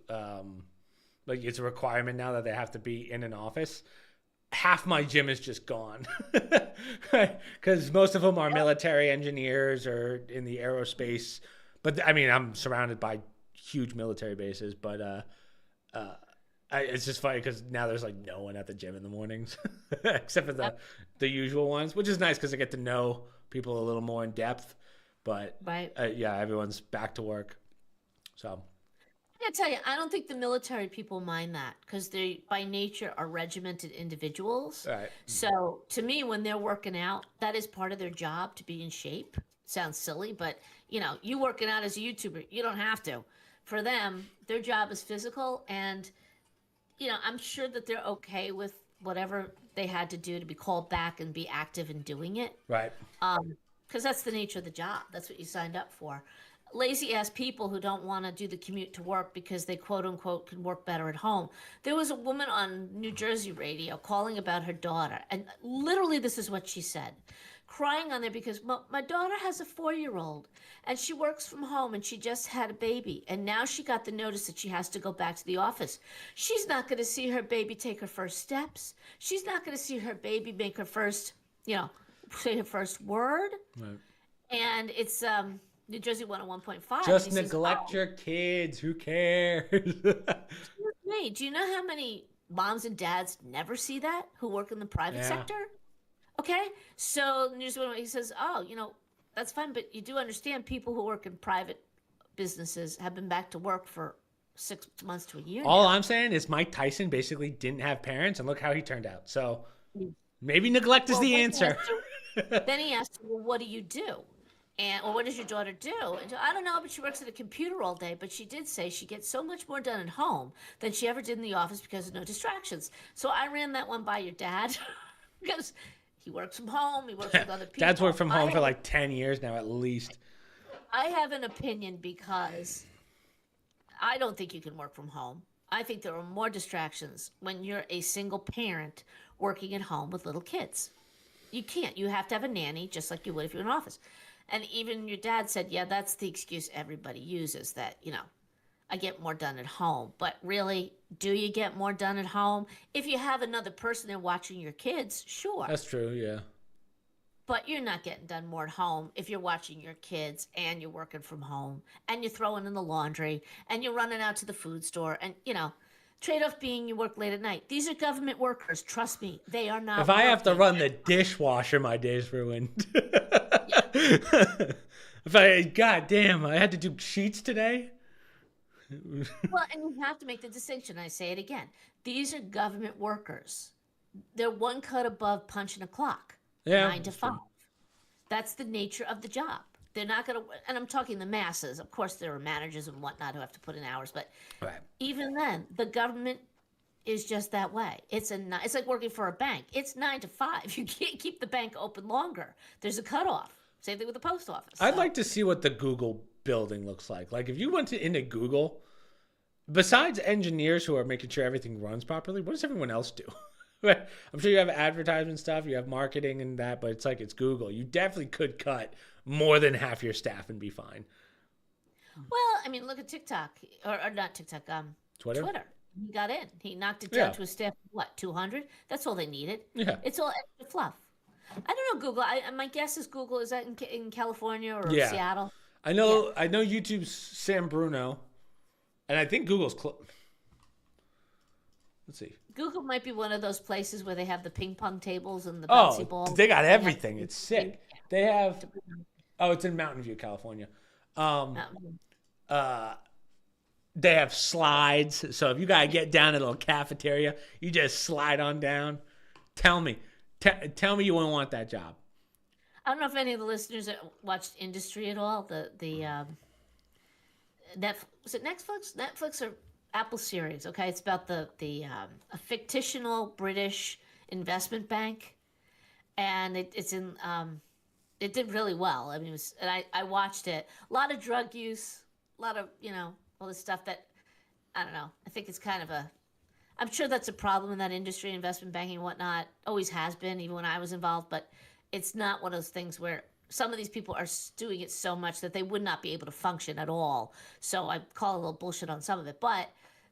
Speaker 1: like it's a requirement now that they have to be in an office. Half my gym is just gone because most of them are military engineers or in the aerospace. But I mean, I'm surrounded by huge military bases, but it's just funny because now there's like no one at the gym in the mornings except for the usual ones, which is nice because I get to know people a little more in depth. But
Speaker 2: Right.
Speaker 1: yeah, everyone's back to work. So
Speaker 2: I gotta tell you, I don't think the military people mind that because they, by nature, are regimented individuals.
Speaker 1: all right,
Speaker 2: So to me, when they're working out, that is part of their job to be in shape. Sounds silly, but you working out as a YouTuber, you don't have to. For them, their job is physical, and I'm sure that they're okay with whatever they had to do to be called back and be active in doing it.
Speaker 1: right.
Speaker 2: Because that's the nature of the job. That's what you signed up for. Lazy ass people who don't want to do the commute to work because they quote unquote can work better at home. There was a woman on New Jersey radio calling about her daughter, and literally this is what she said, crying on there because my daughter has a 4-year-old and she works from home and she just had a baby and now she got the notice that she has to go back to the office. She's not going to see her baby take her first steps. She's not going to see her baby make her first, say her first word.
Speaker 1: Right.
Speaker 2: And it's New Jersey 101.5.
Speaker 1: Just neglect your kids. Who cares?
Speaker 2: Hey, do you know how many moms and dads never see that who work in the private
Speaker 1: Yeah.
Speaker 2: sector? Okay, so New Jersey 101, he says, oh, that's fine, but you do understand people who work in private businesses have been back to work for 6 months to a year
Speaker 1: All
Speaker 2: now.
Speaker 1: I'm saying is Mike Tyson basically didn't have parents, and look how he turned out. So maybe neglect is
Speaker 2: Well,
Speaker 1: the
Speaker 2: then he
Speaker 1: answer.
Speaker 2: then he asked, well, what do you do? Or what does your daughter do? And I don't know, but she works at a computer all day. But she did say she gets so much more done at home than she ever did in the office because of no distractions. So I ran that one by your dad because he works from home. He works with other people.
Speaker 1: Dad's worked from home for like 10 years now, at least.
Speaker 2: I have an opinion because I don't think you can work from home. I think there are more distractions when you're a single parent working at home with little kids. You can't. You have to have a nanny just like you would if you're in an office. And even your dad said, yeah, that's the excuse everybody uses that, I get more done at home. But really, do you get more done at home? If you have another person there watching your kids, sure.
Speaker 1: That's true, yeah.
Speaker 2: But you're not getting done more at home if you're watching your kids and you're working from home and you're throwing in the laundry and you're running out to the food store and, trade-off being you work late at night. These are government workers. Trust me, they are not
Speaker 1: If I have to
Speaker 2: working.
Speaker 1: run the dishwasher, my day's ruined. God damn, I had to do sheets today.
Speaker 2: Well, and you have to make the distinction. I say it again. These are government workers. They're one cut above punching a clock,
Speaker 1: Yeah,
Speaker 2: 9 to 5. That's the nature of the job. They're not going to, and I'm talking the masses. Of course, there are managers and whatnot who have to put in hours, but
Speaker 1: right.
Speaker 2: even then, the government is just that way. It's like working for a bank. It's 9 to 5. You can't keep the bank open longer. There's a cutoff. Same thing with the post office.
Speaker 1: I'd like to see what the Google building looks like. Like if you went into Google, besides engineers who are making sure everything runs properly, what does everyone else do? I'm sure you have advertisement stuff, you have marketing and that, but it's Google. You definitely could cut more than half your staff and be fine.
Speaker 2: Well, I mean, look at TikTok, or not TikTok,
Speaker 1: Twitter?
Speaker 2: He got in. He knocked it down to a staff of what, 200? That's all they needed.
Speaker 1: Yeah.
Speaker 2: It's all extra fluff. I don't know Google. My guess is Google. Is that in California or
Speaker 1: Yeah.
Speaker 2: Seattle?
Speaker 1: I know YouTube's San Bruno, and I think Google's Let's see.
Speaker 2: Google might be one of those places where they have the ping pong tables and the
Speaker 1: Oh,
Speaker 2: bouncy balls.
Speaker 1: they got
Speaker 2: They have
Speaker 1: everything. It's sick. They have. Oh, it's in Mountain View, California. Um, uh, they have slides. So if you gotta get down to the little cafeteria, you just slide on down. Tell me, tell me you wouldn't want that job.
Speaker 2: I don't know if any of the listeners that watched Industry at all. The was it Netflix? Netflix or Apple series? Okay, it's about a fictional British investment bank, and it's in it did really well. I mean, and I watched it. A lot of drug use, a lot of all this stuff that I don't know. I think it's kind of a. I'm sure that's a problem in that industry, investment banking and whatnot. Always has been, even when I was involved. But it's not one of those things where some of these people are doing it so much that they would not be able to function at all. So I call a little bullshit on some of it. But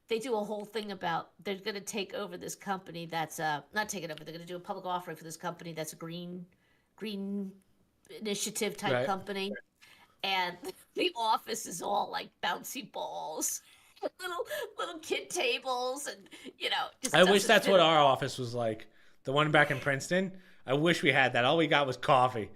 Speaker 2: they do a whole thing about they're going to take over this company that's not take it over. They're going to do a public offering for this company that's a green initiative type company, and the office is all like bouncy balls, little kid tables, and just
Speaker 1: I wish that's what our office was like. The one back in Princeton. I wish we had that. All we got was coffee.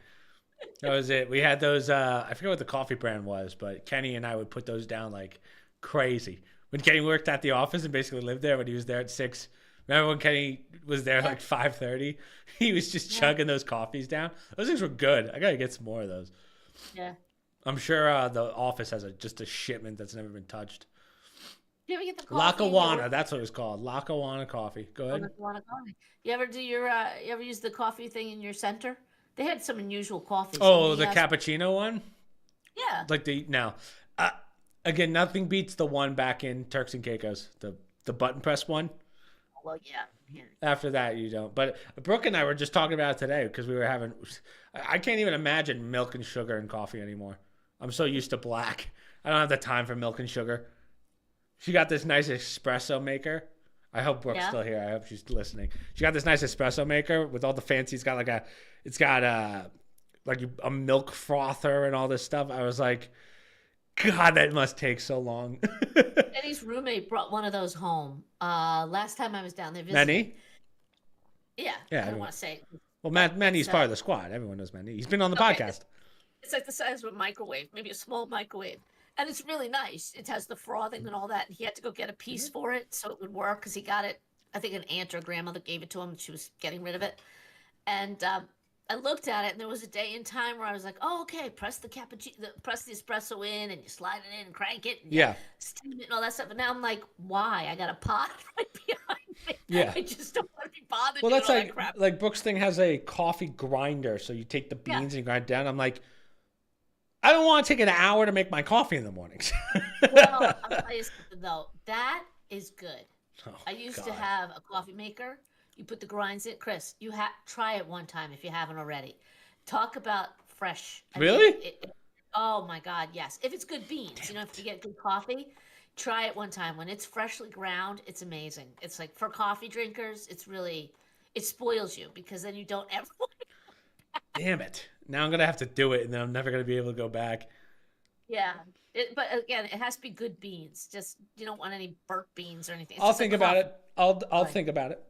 Speaker 1: That was it. We had those. I forget what the coffee brand was, but Kenny and I would put those down like crazy. When Kenny worked at the office and basically lived there, when he was there at 6. Remember when Kenny was there like 5:30? He was just chugging those coffees down. Those things were good. I gotta get some more of those.
Speaker 2: Yeah.
Speaker 1: I'm sure the office has just a shipment that's never been touched.
Speaker 2: You ever get the coffee?
Speaker 1: Lackawanna, that's what it was called. Lackawanna coffee. Go ahead.
Speaker 2: Lackawanna coffee. You ever do you ever use the coffee thing in your center? They had some unusual coffees.
Speaker 1: Oh, the cappuccino one?
Speaker 2: Yeah.
Speaker 1: Like again, nothing beats the one back in Turks and Caicos, the button press one.
Speaker 2: Well, yeah.
Speaker 1: After that, you don't. But Brooke and I were just talking about it today because we were having. I can't even imagine milk and sugar in coffee anymore. I'm so used to black. I don't have the time for milk and sugar. She got this nice espresso maker. I hope Brooke's still here. I hope she's listening. She got this nice espresso maker with all the fancy. It's got a milk frother and all this stuff. I was like, God, that must take so long.
Speaker 2: Eddie's roommate brought one of those home. Last time I was down there visiting.
Speaker 1: Manny?
Speaker 2: Yeah. I don't want to say.
Speaker 1: Well, Manny's part of the squad. Everyone knows Manny. He's been on the podcast.
Speaker 2: It's like the size of a microwave, maybe a small microwave. And it's really nice. It has the frothing and all that. And he had to go get a piece for it so it would work because he got it. I think an aunt or grandmother gave it to him. She was getting rid of it. And I looked at it, and there was a day in time where I was like, "Oh, okay, press the espresso in, and you slide it in and crank it, and steam it and all that stuff." And now I'm like, "Why? I got a pot right behind me.
Speaker 1: Yeah,
Speaker 2: I just don't want to be bothered."
Speaker 1: Well, that's
Speaker 2: doing all that crap.
Speaker 1: like Brooks' thing has a coffee grinder, so you take the beans and you grind it down. I'm like, I don't want to take an hour to make my coffee in the mornings.
Speaker 2: Well, I'll tell you something though, that is good.
Speaker 1: Oh,
Speaker 2: I used to have a coffee maker. You put the grinds in. Chris, try it one time if you haven't already. Talk about fresh.
Speaker 1: Really?
Speaker 2: Oh my God, yes. If it's good beans, if you get good coffee, try it one time. When it's freshly ground, it's amazing. It's like for coffee drinkers, it spoils you because then you don't ever want to.
Speaker 1: Damn it. Now I'm going to have to do it and then I'm never going to be able to go back.
Speaker 2: Yeah. But again, it has to be good beans. Just, you don't want any burnt beans or anything.
Speaker 1: I'll think about it. I'll think about it.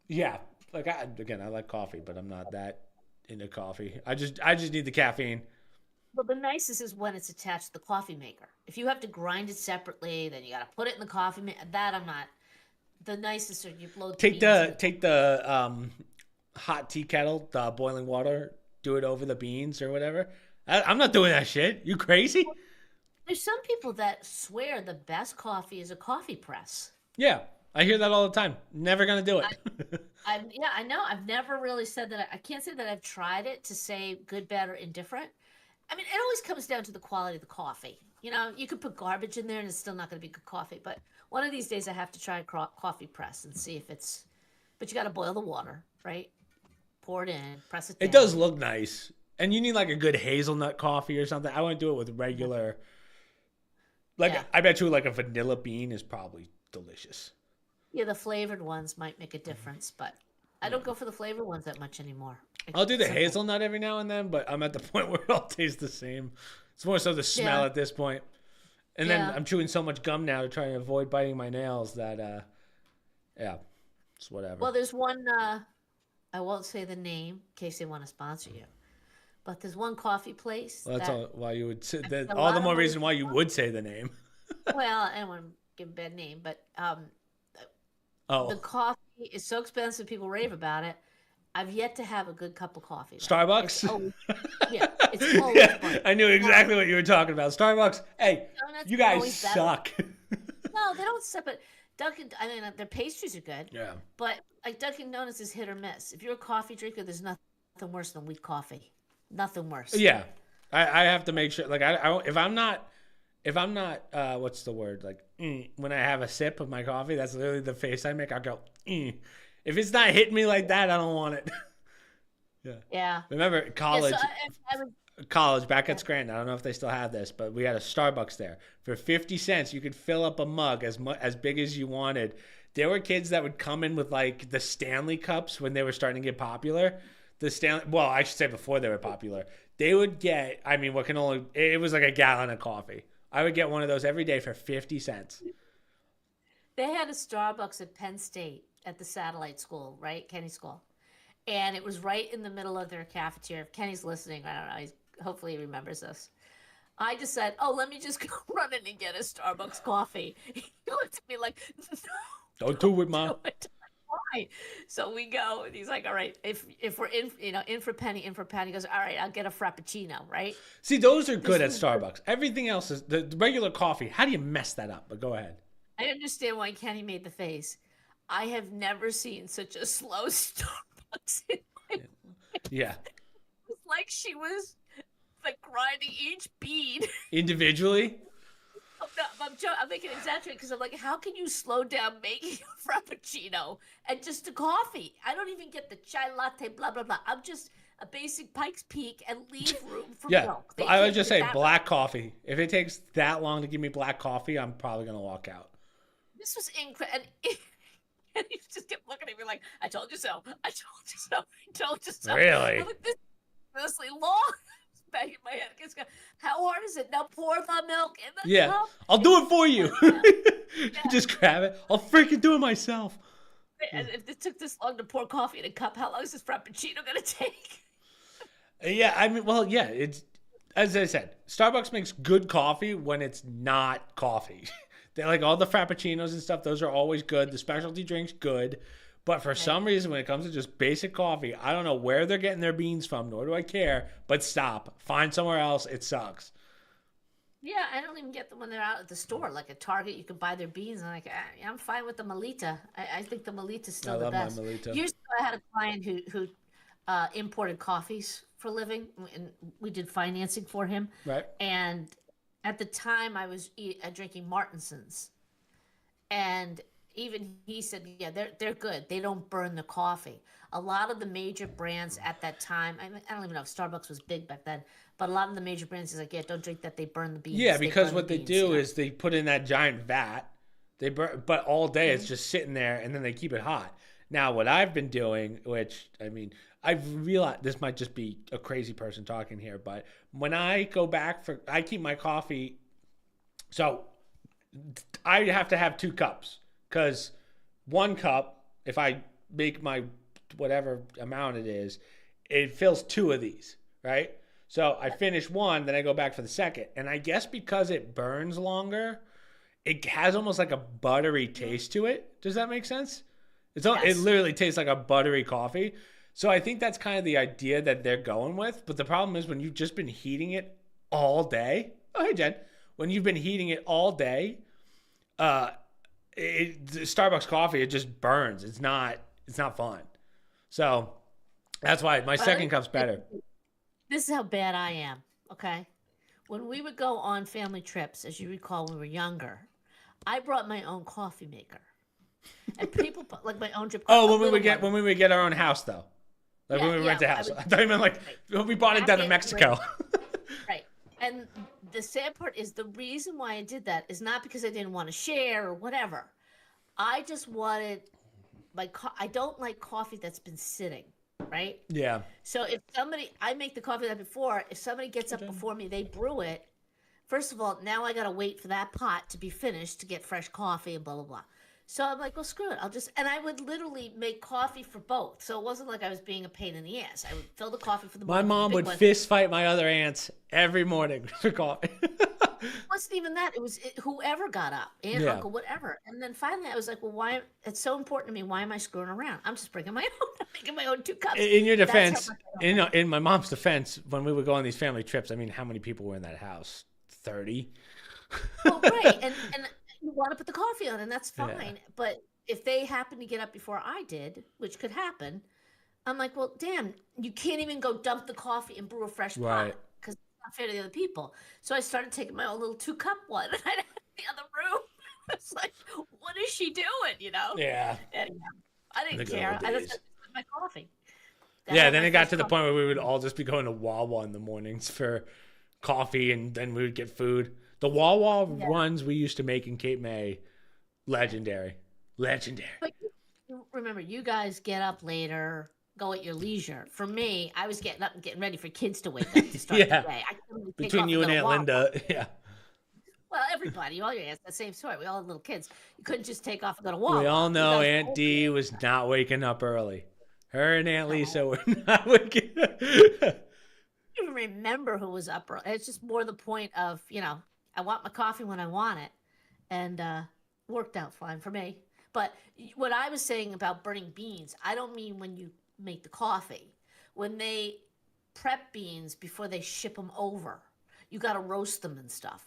Speaker 1: Yeah. Like I like coffee, but I'm not that into coffee. I just need the caffeine.
Speaker 2: Well, the nicest is when it's attached to the coffee maker. If you have to grind it separately, then you got to put it in the coffee maker. That I'm not. The nicest are you blow the
Speaker 1: take the hot tea kettle, the boiling water, do it over the beans or whatever. I'm not doing that shit. You crazy?
Speaker 2: There's some people that swear the best coffee is a coffee press.
Speaker 1: Yeah, I hear that all the time. Never gonna do it.
Speaker 2: I know. I've never really said that. I can't say that I've tried it to say good, bad, or indifferent. I mean, it always comes down to the quality of the coffee. You could put garbage in there and it's still not going to be good coffee. But one of these days I have to try a coffee press and see if it's. But you got to boil the water, right? Pour it in, press it down.
Speaker 1: It does look nice. And you need like a good hazelnut coffee or something. I wouldn't do it with regular. I bet you like a vanilla bean is probably delicious.
Speaker 2: Yeah, the flavored ones might make a difference, but I don't go for the flavored ones that much anymore.
Speaker 1: I'll do the hazelnut every now and then, but I'm at the point where it all tastes the same. It's more so the smell at this point. And then I'm chewing so much gum now to try and avoid biting my nails that Yeah, it's whatever.
Speaker 2: Well, there's one. I won't say the name in case they want to sponsor you, but there's one coffee place
Speaker 1: Well, that's
Speaker 2: that
Speaker 1: all why you would say
Speaker 2: I
Speaker 1: that.
Speaker 2: pay a
Speaker 1: All the
Speaker 2: lot of
Speaker 1: more
Speaker 2: money
Speaker 1: reason why you
Speaker 2: for.
Speaker 1: would say the name.
Speaker 2: Well, I don't want to give a bad name, but the
Speaker 1: Oh,
Speaker 2: coffee is so expensive. People rave about it. I've yet to have a good cup of coffee though. It's
Speaker 1: Starbucks.
Speaker 2: always, yeah, it's always
Speaker 1: Yeah,
Speaker 2: fun.
Speaker 1: I knew
Speaker 2: Now,
Speaker 1: exactly what you were talking about. Starbucks. Hey,
Speaker 2: donuts
Speaker 1: you
Speaker 2: are
Speaker 1: guys
Speaker 2: always better.
Speaker 1: suck.
Speaker 2: No, they don't sip it. Dunkin', I mean, their pastries are good,
Speaker 1: Yeah.
Speaker 2: but like Dunkin' Donuts is hit or miss. If you're a coffee drinker, there's nothing worse than weak coffee. Nothing worse.
Speaker 1: Yeah. I have to make sure. Like if I'm not what's the word, like when I have a sip of my coffee, that's literally the face I make. I go if it's not hitting me like that, I don't want it. Yeah.
Speaker 2: Yeah.
Speaker 1: Remember
Speaker 2: Yeah. So
Speaker 1: college?
Speaker 2: I was.
Speaker 1: College back at Scranton. I don't know if they still have this, but we had a Starbucks there. For 50 cents, you could fill up a mug as big as you wanted. There were kids that would come in with like the Stanley cups when they were starting to get popular. Well, I should say before they were popular. They would get, I mean, it was like a gallon of coffee. I would get one of those every day for 50 cents.
Speaker 2: They had a Starbucks at Penn State at the satellite school, right? Kenny School. And it was right in the middle of their cafeteria. If Kenny's listening, I don't know. Hopefully he remembers this. I just said, "Oh, let me just go run in and get a Starbucks coffee." He looked at me like, "No,
Speaker 1: Don't do it,
Speaker 2: do
Speaker 1: Ma.
Speaker 2: it." Why? So we go, and he's like, "All right, if we're in, in for penny, in for penny." He goes, "All right, I'll get a frappuccino." Right?
Speaker 1: See, those are
Speaker 2: This
Speaker 1: good at
Speaker 2: was the
Speaker 1: Starbucks. Everything else is the regular coffee. How do you mess that up? But go ahead.
Speaker 2: I understand why Kenny made the face. I have never seen such a slow Starbucks in my life.
Speaker 1: Yeah.
Speaker 2: It's like she was like grinding each bead.
Speaker 1: Individually?
Speaker 2: I'm making an exaggeration because I'm like, how can you slow down making a frappuccino and just a coffee? I don't even get the chai latte, blah blah blah. I'm just a basic Pikes Peak and leave room for
Speaker 1: Yeah.
Speaker 2: milk. They
Speaker 1: I would
Speaker 2: can't
Speaker 1: just
Speaker 2: get
Speaker 1: say
Speaker 2: that right.
Speaker 1: black coffee. If it takes that long to give me black coffee, I'm probably going to walk out.
Speaker 2: This was incredible. And he just kept looking at me like, I told you so. I told you so. I told you so.
Speaker 1: Really?
Speaker 2: I'm like, this is honestly long. Banging my head against God. How hard is it? Now pour the milk in the
Speaker 1: Yeah.
Speaker 2: cup.
Speaker 1: I'll do it for you.
Speaker 2: Yeah.
Speaker 1: Just grab it. I'll freaking do it myself.
Speaker 2: And if it took this long to pour coffee in a cup, how long is this frappuccino gonna take?
Speaker 1: Yeah, I mean, well, yeah, it's as I said, Starbucks makes good coffee when it's not coffee. They like all the frappuccinos and stuff, those are always good. The specialty drinks good. But for some reason when it comes to just basic coffee, I don't know where they're getting their beans from, nor do I care, but stop. Find somewhere else. It sucks.
Speaker 2: Yeah, I don't even get them when they're out at the store. Like at Target, you can buy their beans. And I'm fine with the Melita. I think the Melita's
Speaker 1: I
Speaker 2: still the
Speaker 1: love my
Speaker 2: best.
Speaker 1: Melita.
Speaker 2: Years ago, I had a client who imported coffees for a living, and we did financing for him.
Speaker 1: Right?
Speaker 2: And at the time, I was drinking Martinsons, and even he said, "Yeah, they're good. They don't burn the coffee." A lot of the major brands at that time, I don't even know if Starbucks was big back then, but a lot of the major brands is like, "Yeah, don't drink that. They burn the beans."
Speaker 1: Yeah,
Speaker 2: They
Speaker 1: because
Speaker 2: burn
Speaker 1: what
Speaker 2: the
Speaker 1: they
Speaker 2: beans,
Speaker 1: do is they put in that giant vat. They burn, but all day it's just sitting there, and then they keep it hot. Now, what I've been doing, which I mean, I've realized this might just be a crazy person talking here, but when I go back I keep my coffee. So I have to have 2 cups because 1 cup, if I make my whatever amount it is, it fills 2 of these, right? So I finish one, then I go back for the second. And I guess because it burns longer, it has almost like a buttery taste to it. Does that make sense? It
Speaker 2: Yes.
Speaker 1: literally tastes like a buttery coffee. So I think that's kind of the idea that they're going with. But the problem is when you've just been heating it all day. Oh, hey, Jen. When you've been heating it all day, Starbucks coffee, it just burns. It's not fun. So that's why my second cup's better.
Speaker 2: This is how bad I am. Okay, when we would go on family trips, as you recall, when we were younger, I brought my own coffee maker, and people like my own drip.
Speaker 1: Oh, when we would get our own house though, like when we rent a house. I thought you meant like when we bought it down in Mexico.
Speaker 2: Right. And the sad part is the reason why I did that is not because I didn't want to share or whatever. I just wanted I don't like coffee that's been sitting, right?
Speaker 1: Yeah.
Speaker 2: So if I make the coffee that before, if somebody gets up before me, they brew it. First of all, now I got to wait for that pot to be finished to get fresh coffee and blah, blah, blah. So I'm like, well, screw it. And I would literally make coffee for both. So it wasn't like I was being a pain in the ass. I would fill the coffee for the
Speaker 1: My
Speaker 2: morning, for the
Speaker 1: mom
Speaker 2: big
Speaker 1: would
Speaker 2: one.
Speaker 1: fist fight my other aunts every morning for coffee.
Speaker 2: It wasn't even that. It was whoever got up, aunt,
Speaker 1: Yeah.
Speaker 2: uncle, whatever. And then finally I was like, well, why? It's so important to me. Why am I screwing around? I'm just bringing my own. I'm making my own 2 cups.
Speaker 1: In your
Speaker 2: That's how
Speaker 1: defense,
Speaker 2: much I don't like
Speaker 1: in my mom's defense, when we would go on these family trips, I mean, how many people were in that house? 30?
Speaker 2: Well, right. And you want to put the coffee on, and that's
Speaker 1: Yeah.
Speaker 2: fine. But if they happen to get up before I did, which could happen, I'm like, well, damn, you can't even go dump the coffee and brew a fresh
Speaker 1: Right.
Speaker 2: pot because it's not fair to the other people. So I started taking my own little 2 cup one, and I'd have it in the other room. It's like, what is she doing? You know?
Speaker 1: Yeah.
Speaker 2: Anyhow, I
Speaker 1: The
Speaker 2: didn't
Speaker 1: good
Speaker 2: care.
Speaker 1: old
Speaker 2: I just
Speaker 1: days.
Speaker 2: had my coffee.
Speaker 1: Yeah,
Speaker 2: Had
Speaker 1: then
Speaker 2: my
Speaker 1: it got
Speaker 2: fresh
Speaker 1: to the
Speaker 2: coffee.
Speaker 1: point where we would all just be going to Wawa in the mornings for coffee, and then we would get food. The Wawa
Speaker 2: Yeah.
Speaker 1: runs we used to make in Cape May, legendary. Legendary.
Speaker 2: But remember, you guys get up later, go at your leisure. For me, I was getting up and getting ready for kids to wake up to start
Speaker 1: Yeah.
Speaker 2: the day. I couldn't really take
Speaker 1: Between
Speaker 2: off
Speaker 1: you and
Speaker 2: go to
Speaker 1: Aunt
Speaker 2: Wawa.
Speaker 1: Linda. Yeah.
Speaker 2: Well, everybody, all your aunts, the same story. We all had little kids. You couldn't just take off and go to Wawa.
Speaker 1: We all
Speaker 2: You
Speaker 1: know
Speaker 2: guys
Speaker 1: Aunt
Speaker 2: were
Speaker 1: Dee was not waking up early. Her and Aunt
Speaker 2: No.
Speaker 1: Lisa were not waking up.
Speaker 2: I don't even remember who was up early. It's just more the point of, I want my coffee when I want it. And worked out fine for me. But what I was saying about burning beans, I don't mean when you make the coffee. When they prep beans before they ship them over, you got to roast them and stuff.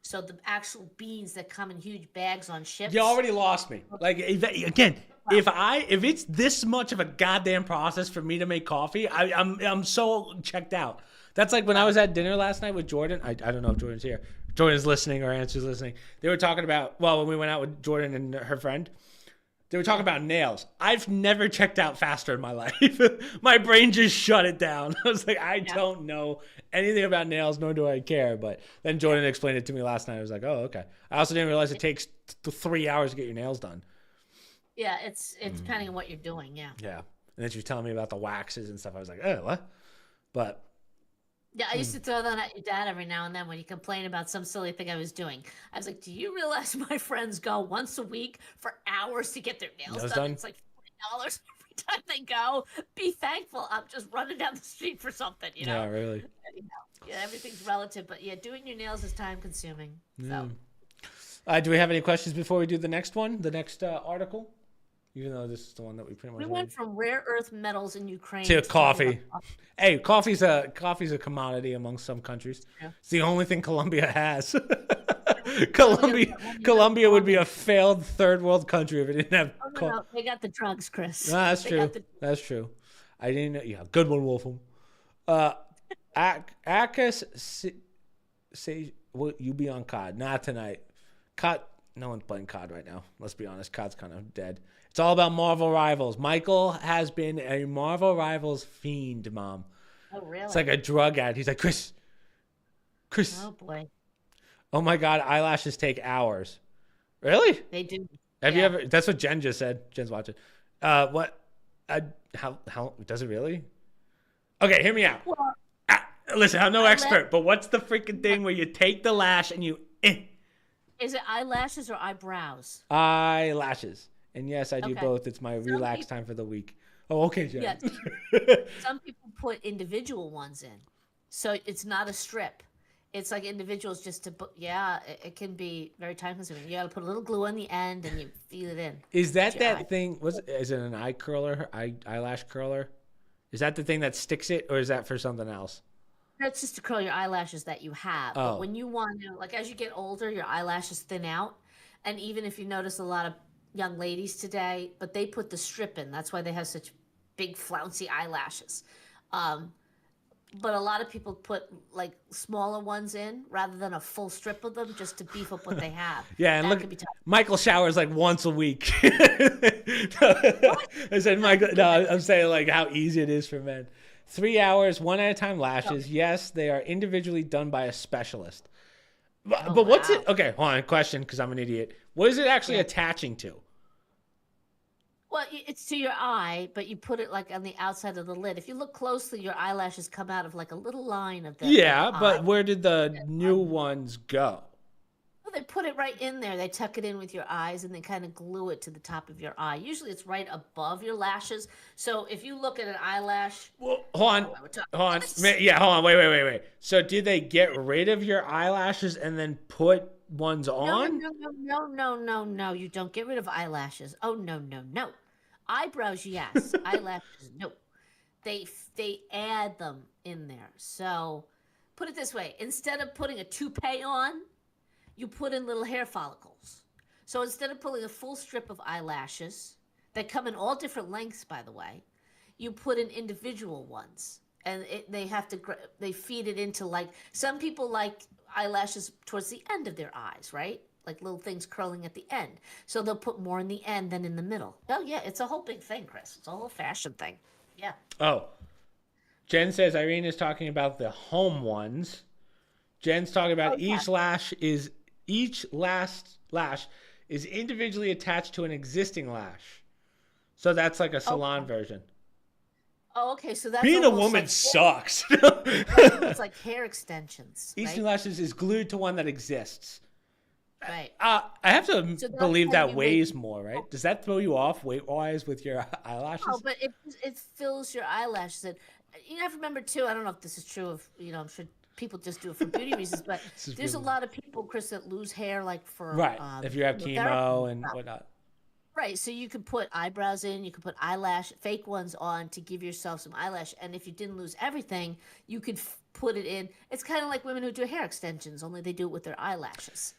Speaker 2: So the actual beans that come in huge bags on ships.
Speaker 1: You already lost me. Like, again, if it's this much of a goddamn process for me to make coffee, I'm so checked out. That's like when I was at dinner last night with Jordan. I don't know if Jordan's here. Jordan's listening or Answer's listening. They were talking about, when we went out with Jordan and her friend, they were talking about nails. I've never checked out faster in my life. My brain just shut it down. I was like, I don't know anything about nails, nor do I care. But then Jordan explained it to me last night. I was like, oh, okay. I also didn't realize it takes 3 hours to get your nails done.
Speaker 2: Yeah, it's depending on what you're doing, yeah.
Speaker 1: Yeah. And then she was telling me about the waxes and stuff. I was like, oh, what? But
Speaker 2: Yeah, I used to throw that at your dad every now and then when he complained about some silly thing I was doing. I was like, do you realize my friends go once a week for hours to get their nails done? It's like $40 every time they go. Be thankful I'm just running down the street for something,
Speaker 1: Yeah, really.
Speaker 2: Yeah, everything's relative, but yeah, doing your nails is time consuming. So
Speaker 1: Do we have any questions before we do the next one, the next article? Even though this is the one that we pretty much
Speaker 2: we went from rare earth metals in Ukraine
Speaker 1: to coffee.
Speaker 2: talking about coffee.
Speaker 1: Hey, coffee's a commodity among some countries.
Speaker 2: Yeah.
Speaker 1: It's the only thing Colombia has. Colombia would be a failed third world country if it didn't have
Speaker 2: No, they got the drugs, Chris.
Speaker 1: No, that's
Speaker 2: They
Speaker 1: true.
Speaker 2: got the-
Speaker 1: That's true. I didn't know. Yeah, good one, Wolfram. Akis, say, will you be on COD? Not tonight. COD, no one's playing COD right now. Let's be honest. COD's kind of dead. It's all about Marvel Rivals. Michael has been a Marvel Rivals fiend, Mom.
Speaker 2: Oh, really?
Speaker 1: It's like a drug addict. He's like, Chris.
Speaker 2: Oh, boy.
Speaker 1: Oh, my God. Eyelashes take hours. Really?
Speaker 2: They do.
Speaker 1: Have you ever? That's what Jen just said. Jen's watching. What? How does it really? Okay, hear me out.
Speaker 2: Well,
Speaker 1: Listen, I'm no expert, but what's the freaking thing where you take the lash and you
Speaker 2: is it eyelashes or eyebrows?
Speaker 1: eyelashes? And yes, I do
Speaker 2: Okay.
Speaker 1: both. It's my relax
Speaker 2: people-
Speaker 1: time for the week. Oh, okay, Jen.
Speaker 2: Yeah. Some people put individual ones in, so it's not a strip. It's like individuals just to put. Yeah, it can be very time consuming. You got to put a little glue on the end and you feel it in.
Speaker 1: Is that
Speaker 2: Your eye.
Speaker 1: that thing? Is it an eye curler? Eyelash curler? Is that the thing that sticks it, or is that for something else?
Speaker 2: That's just to curl your eyelashes that you have.
Speaker 1: Oh.
Speaker 2: But when you want to, like as you get older, your eyelashes thin out. And even if you notice a lot of young ladies today, but they put the strip in. That's why they have such big flouncy eyelashes. But a lot of people put like smaller ones in rather than a full strip of them just to beef up what they have.
Speaker 1: Yeah, and
Speaker 2: That
Speaker 1: look,
Speaker 2: can be tough.
Speaker 1: Michael showers like once a week. I said, Michael. No, I'm saying like how easy it is for men. 3 hours, one at a time lashes. Yes, they are individually done by a specialist. But what's
Speaker 2: wow.
Speaker 1: it? Okay, hold on. Question, because I'm an idiot. What is it actually attaching to?
Speaker 2: Well, it's to your eye, but you put it like on the outside of the lid. If you look closely, your eyelashes come out of like a little line of the
Speaker 1: Yeah,
Speaker 2: eye.
Speaker 1: but where did the new ones go?
Speaker 2: Well, they put it right in there. They tuck it in with your eyes and they kind of glue it to the top of your eye. Usually it's right above your lashes. So if you look at an eyelash,
Speaker 1: Well, hold on.
Speaker 2: oh, we're talking
Speaker 1: Hold on.
Speaker 2: this.
Speaker 1: Yeah, hold on. Wait. So did they get rid of your eyelashes and then put ones
Speaker 2: No,
Speaker 1: on?
Speaker 2: no. You don't get rid of eyelashes. Oh, no. Eyebrows, yes. Eyelashes, no. They add them in there. So put it this way: instead of putting a toupee on, you put in little hair follicles. So instead of pulling a full strip of eyelashes that come in all different lengths, by the way, you put in individual ones, and they feed it into, like, some people like eyelashes towards the end of their eyes, right? Like little things curling at the end. So they'll put more in the end than in the middle. Oh yeah, it's a whole big thing, Chris. It's a whole fashion thing. Yeah.
Speaker 1: Oh, Jen says Irene is talking about the home ones. Jen's talking about
Speaker 2: Oh yeah.
Speaker 1: each last lash is individually attached to an existing lash. So that's like a salon version.
Speaker 2: Oh, okay. So that's
Speaker 1: Being a
Speaker 2: almost
Speaker 1: woman
Speaker 2: like
Speaker 1: sucks.
Speaker 2: right. It's like hair extensions.
Speaker 1: Each
Speaker 2: Right?
Speaker 1: new lashes is glued to one that exists.
Speaker 2: Right.
Speaker 1: I have to
Speaker 2: So that's
Speaker 1: believe
Speaker 2: how
Speaker 1: that
Speaker 2: you
Speaker 1: weighs more, right? Does that throw you off weight-wise with your eyelashes?
Speaker 2: Oh, but it fills your eyelashes. And you have to remember too. I don't know if this is true of I'm sure people just do it for beauty reasons, but there's a lot of people, Chris, that lose hair like for
Speaker 1: Right. If you have
Speaker 2: chemotherapy
Speaker 1: chemo and
Speaker 2: stuff.
Speaker 1: whatnot.
Speaker 2: Right. So you could put eyebrows in, you could put fake ones on to give yourself some eyelash. And if you didn't lose everything, you could put it in. It's kind of like women who do hair extensions, only they do it with their eyelashes.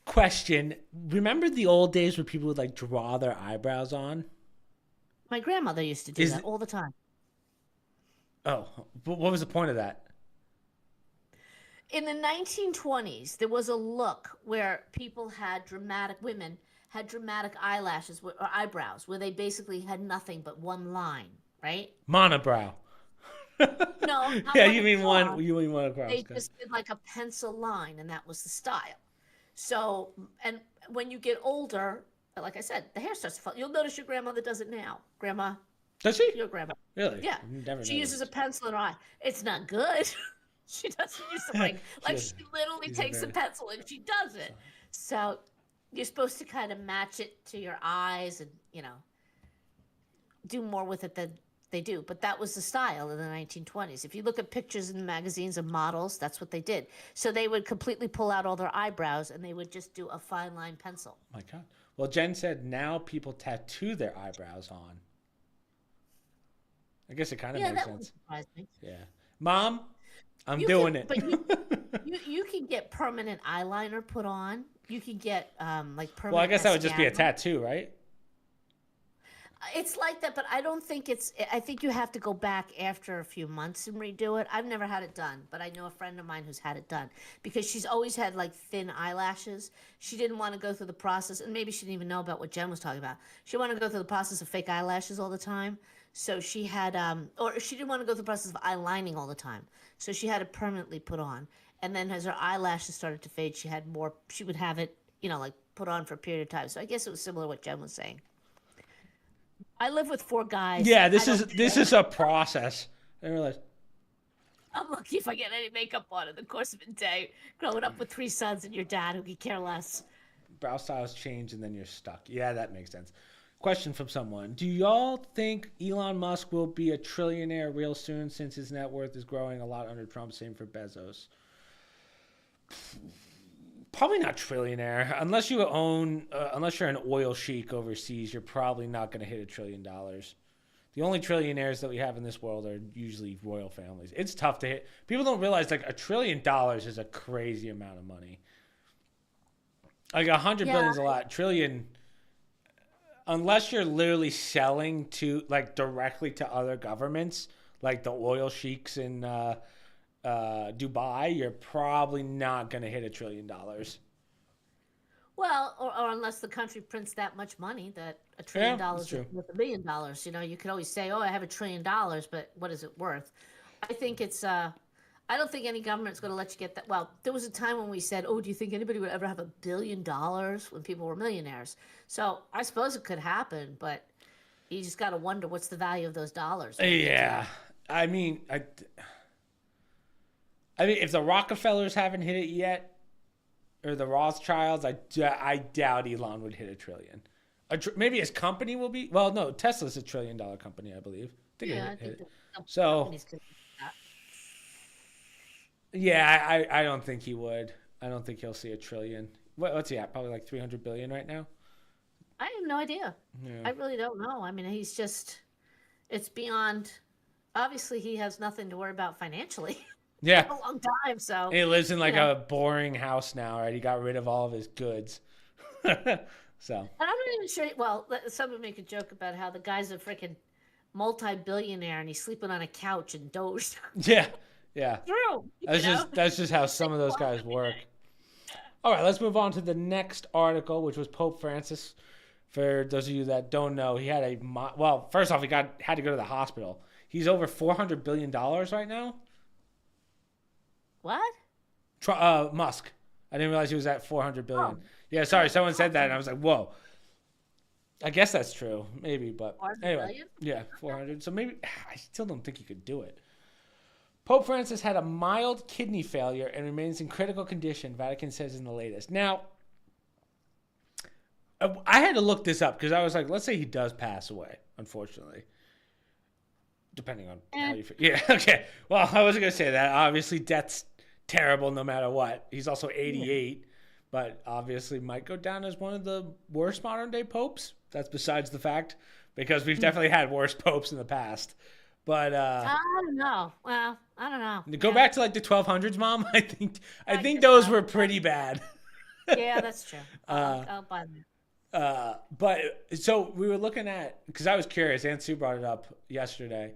Speaker 1: Question. Remember the old days where people would like draw their eyebrows on?
Speaker 2: My grandmother used to do that all the time.
Speaker 1: Oh, but what was the point of that?
Speaker 2: In the 1920s, there was a look where women had dramatic eyelashes or eyebrows, where they basically had nothing but one line, right?
Speaker 1: Monobrow.
Speaker 2: No, not
Speaker 1: Yeah,
Speaker 2: one
Speaker 1: you mean
Speaker 2: across.
Speaker 1: one. You mean one across.
Speaker 2: They just did like a pencil line, and that was the style. So, and when you get older, like I said, the hair starts to fall. You'll notice your grandmother does it now. Grandma,
Speaker 1: Does she?
Speaker 2: your grandma.
Speaker 1: Really?
Speaker 2: Yeah.
Speaker 1: Never
Speaker 2: She uses a
Speaker 1: noticed.
Speaker 2: pencil in her eye. It's not good. She doesn't use the like
Speaker 1: She
Speaker 2: she literally
Speaker 1: she's a
Speaker 2: takes the
Speaker 1: very-
Speaker 2: pencil and she does it. So you're supposed to kind of match it to your eyes and, do more with it than they do. But that was the style in the 1920s. If you look at pictures in the magazines of models, that's what they did. So they would completely pull out all their eyebrows and they would just do a fine line pencil.
Speaker 1: My God. Well, Jen said now people tattoo their eyebrows on. I guess it kind of
Speaker 2: Yeah,
Speaker 1: makes
Speaker 2: that would
Speaker 1: sense.
Speaker 2: surprise me.
Speaker 1: Yeah. Mom, I'm
Speaker 2: You
Speaker 1: doing
Speaker 2: can-
Speaker 1: it.
Speaker 2: but you can get permanent eyeliner put on. You can get like permanent.
Speaker 1: Well, I guess that would just be a
Speaker 2: mascara.
Speaker 1: tattoo, right?
Speaker 2: It's like that, but I don't think I think you have to go back after a few months and redo it. I've never had it done, but I know a friend of mine who's had it done because she's always had like thin eyelashes. She didn't want to go through the process, and maybe she didn't even know about what Jen was talking about. She wanted to go through the process of fake eyelashes all the time. So she had, or she didn't want to go through the process of eyelining all the time. So she had it permanently put on. And then as her eyelashes started to fade, she would have it, like put on for a period of time. So I guess it was similar to what Jen was saying. I live with 4 guys.
Speaker 1: Yeah, this is a process. I realize.
Speaker 2: I'm lucky if I get any makeup on in the course of a day. Growing up with 3 sons and your dad who could care less.
Speaker 1: Brow styles change and then you're stuck. Yeah, that makes sense. Question from someone. Do y'all think Elon Musk will be a trillionaire real soon since his net worth is growing a lot under Trump? Same for Bezos. Probably not trillionaire. Unless you're an oil sheik overseas, you're probably not going to hit $1 trillion. The only trillionaires that we have in this world are usually royal families. It's tough to hit. People don't realize like $1 trillion is a crazy amount of money. Like 100 billion is a lot. Trillion, unless you're literally selling to like directly to other governments, like the oil sheiks in Dubai, you're probably not going to hit $1 trillion.
Speaker 2: Well, or unless the country prints that much money that $1 trillion
Speaker 1: that's
Speaker 2: is
Speaker 1: true.
Speaker 2: worth $1 billion. You could always say, "Oh, I have $1 trillion," but what is it worth? I think it's. I don't think any government's going to let you get that. Well, there was a time when we said, "Oh, do you think anybody would ever have $1 billion?" when people were millionaires? So I suppose it could happen, but you just got to wonder what's the value of those dollars.
Speaker 1: Yeah, I mean, if the Rockefellers haven't hit it yet, or the Rothschilds, I doubt Elon would hit $1 trillion. Maybe his company will be. Well, no, Tesla's $1 trillion company, I believe. I think
Speaker 2: Yeah,
Speaker 1: it
Speaker 2: I think
Speaker 1: hit.
Speaker 2: the
Speaker 1: So
Speaker 2: companies could do that.
Speaker 1: yeah, I don't think he would. I don't think he'll see $1 trillion. What's he at? Probably like 300 billion right now.
Speaker 2: I have no idea.
Speaker 1: Yeah.
Speaker 2: I really don't know. I mean, it's beyond, obviously, he has nothing to worry about financially for
Speaker 1: Yeah.
Speaker 2: a long time. So,
Speaker 1: And he lives in
Speaker 2: you
Speaker 1: like
Speaker 2: know,
Speaker 1: a boring house now, right? He got rid of all of his goods. So
Speaker 2: and I'm not even sure. Well, someone make a joke about how the guy's a freaking multi-billionaire and he's sleeping on a couch in Doge.
Speaker 1: yeah, yeah.
Speaker 2: True.
Speaker 1: That's just how some of those guys work. All right, let's move on to the next article, which was Pope Francis. For those of you that don't know, he had well. First off, had to go to the hospital. He's over $400 billion right now.
Speaker 2: What?
Speaker 1: Musk. I didn't realize he was at 400 billion.
Speaker 2: Oh.
Speaker 1: Yeah, sorry, someone said that, and I was like, whoa. I guess that's true, maybe, but
Speaker 2: 400
Speaker 1: anyway,
Speaker 2: billion?
Speaker 1: yeah, 400. So maybe I still don't think he could do it. Pope Francis had a mild kidney failure and remains in critical condition, Vatican says in the latest. Now, I had to look this up because I was like, let's say he does pass away, unfortunately. Depending on how you feel. Yeah, okay. Well, I wasn't going to say that. Obviously, death's terrible no matter what. He's also 88, but obviously might go down as one of the worst modern-day popes. That's besides the fact, because we've definitely had worse popes in the past. But
Speaker 2: I don't know. Well, I don't know.
Speaker 1: go back to like the 1200s, Mom. I think those were pretty bad.
Speaker 2: Yeah, that's true. I'll buy that.
Speaker 1: But so we were looking at, because I was curious, Aunt Sue brought it up yesterday.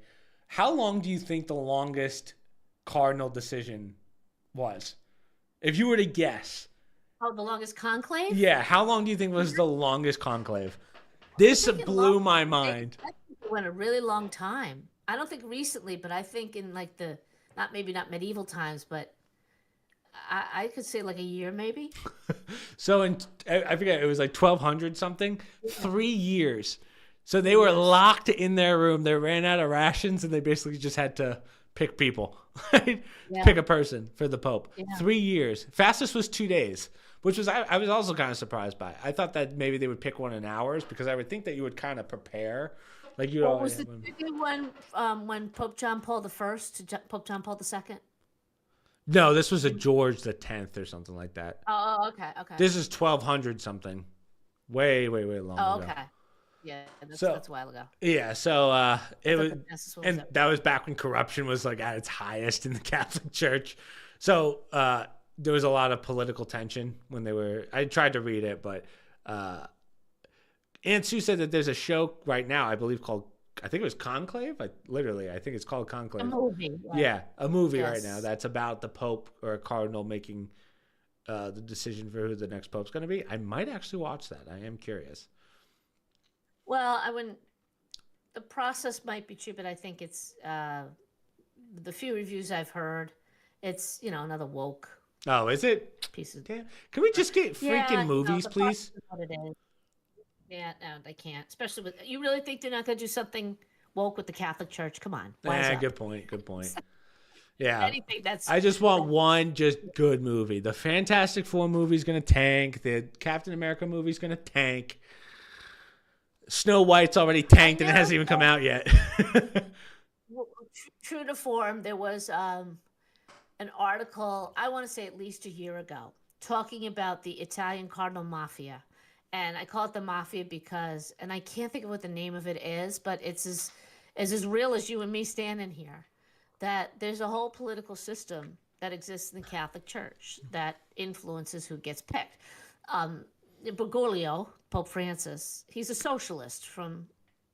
Speaker 1: How long do you think the longest cardinal decision was? If you were to guess.
Speaker 2: Oh, the longest conclave?
Speaker 1: Yeah, how long do you think was the longest conclave? This blew my mind.
Speaker 2: I think it went a really long time. I don't think recently, but I think in like not medieval times, but I could say like a year maybe.
Speaker 1: So I forget, it was like 1200 something, 3 years. So they were locked in their room. They ran out of rations and they basically just had to pick people, right?
Speaker 2: Yeah.
Speaker 1: Pick a person for the Pope.
Speaker 2: Yeah.
Speaker 1: 3 years. Fastest was 2 days, which was I was also kind of surprised by. I thought that maybe they would pick one in hours because I would think that you would kind of prepare. Like you.
Speaker 2: What was the big one when Pope John Paul I to Pope John Paul II?
Speaker 1: No, this was a George the 10th or something like that.
Speaker 2: Oh, okay.
Speaker 1: This is 1200 something. Way long ago.
Speaker 2: Oh, okay. Yeah, that's a while ago.
Speaker 1: Yeah, so it was, and
Speaker 2: ever.
Speaker 1: that was back when corruption was like at its highest in the Catholic Church. So there was a lot of political tension when they were. I tried to read it, but Aunt Sue said that there's a show right now, I believe called, I think it was Conclave. I think it's called Conclave.
Speaker 2: A movie. Right?
Speaker 1: Yeah, a movie
Speaker 2: Yes.
Speaker 1: right now that's about the Pope or a cardinal making the decision for who the next Pope's going to be. I might actually watch that. I am curious.
Speaker 2: Well, I wouldn't. The process might be true, but I think it's the few reviews I've heard. It's another woke
Speaker 1: Oh, is it?
Speaker 2: piece of.
Speaker 1: Damn. Can we just get freaking movies,
Speaker 2: the
Speaker 1: please?
Speaker 2: process is what it is. Yeah, no, they can't. Especially with you. Really think they're not going to do something woke with the Catholic Church? Come on.
Speaker 1: Good point. Yeah.
Speaker 2: Anything that's.
Speaker 1: I just want one just good movie. The Fantastic Four movie's going to tank. The Captain America movie's going to tank. Snow White's already tanked and it hasn't even come out yet.
Speaker 2: True to form, there was an article, I want to say at least a year ago, talking about the Italian Cardinal Mafia. And I call it the Mafia because, and I can't think of what the name of it is, but it's as real as you and me standing here, that there's a whole political system that exists in the Catholic Church that influences who gets picked. Bergoglio, Pope Francis, he's a socialist from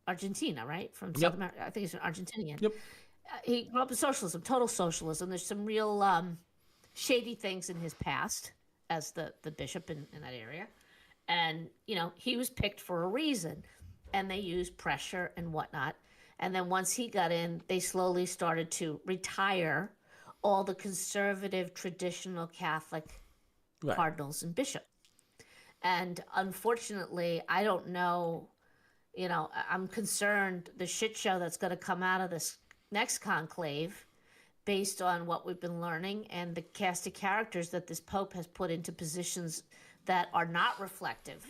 Speaker 2: Argentina, right? From South America. I think he's an Argentinian.
Speaker 1: Yep.
Speaker 2: He grew up in socialism, total socialism. There's some real shady things in his past as the bishop in that area. And, he was picked for a reason. And they used pressure and whatnot. And then once he got in, they slowly started to retire all the conservative, traditional Catholic cardinals and bishops. And unfortunately, I don't know, I'm concerned the shit show that's going to come out of this next conclave based on what we've been learning and the cast of characters that this Pope has put into positions that are not reflective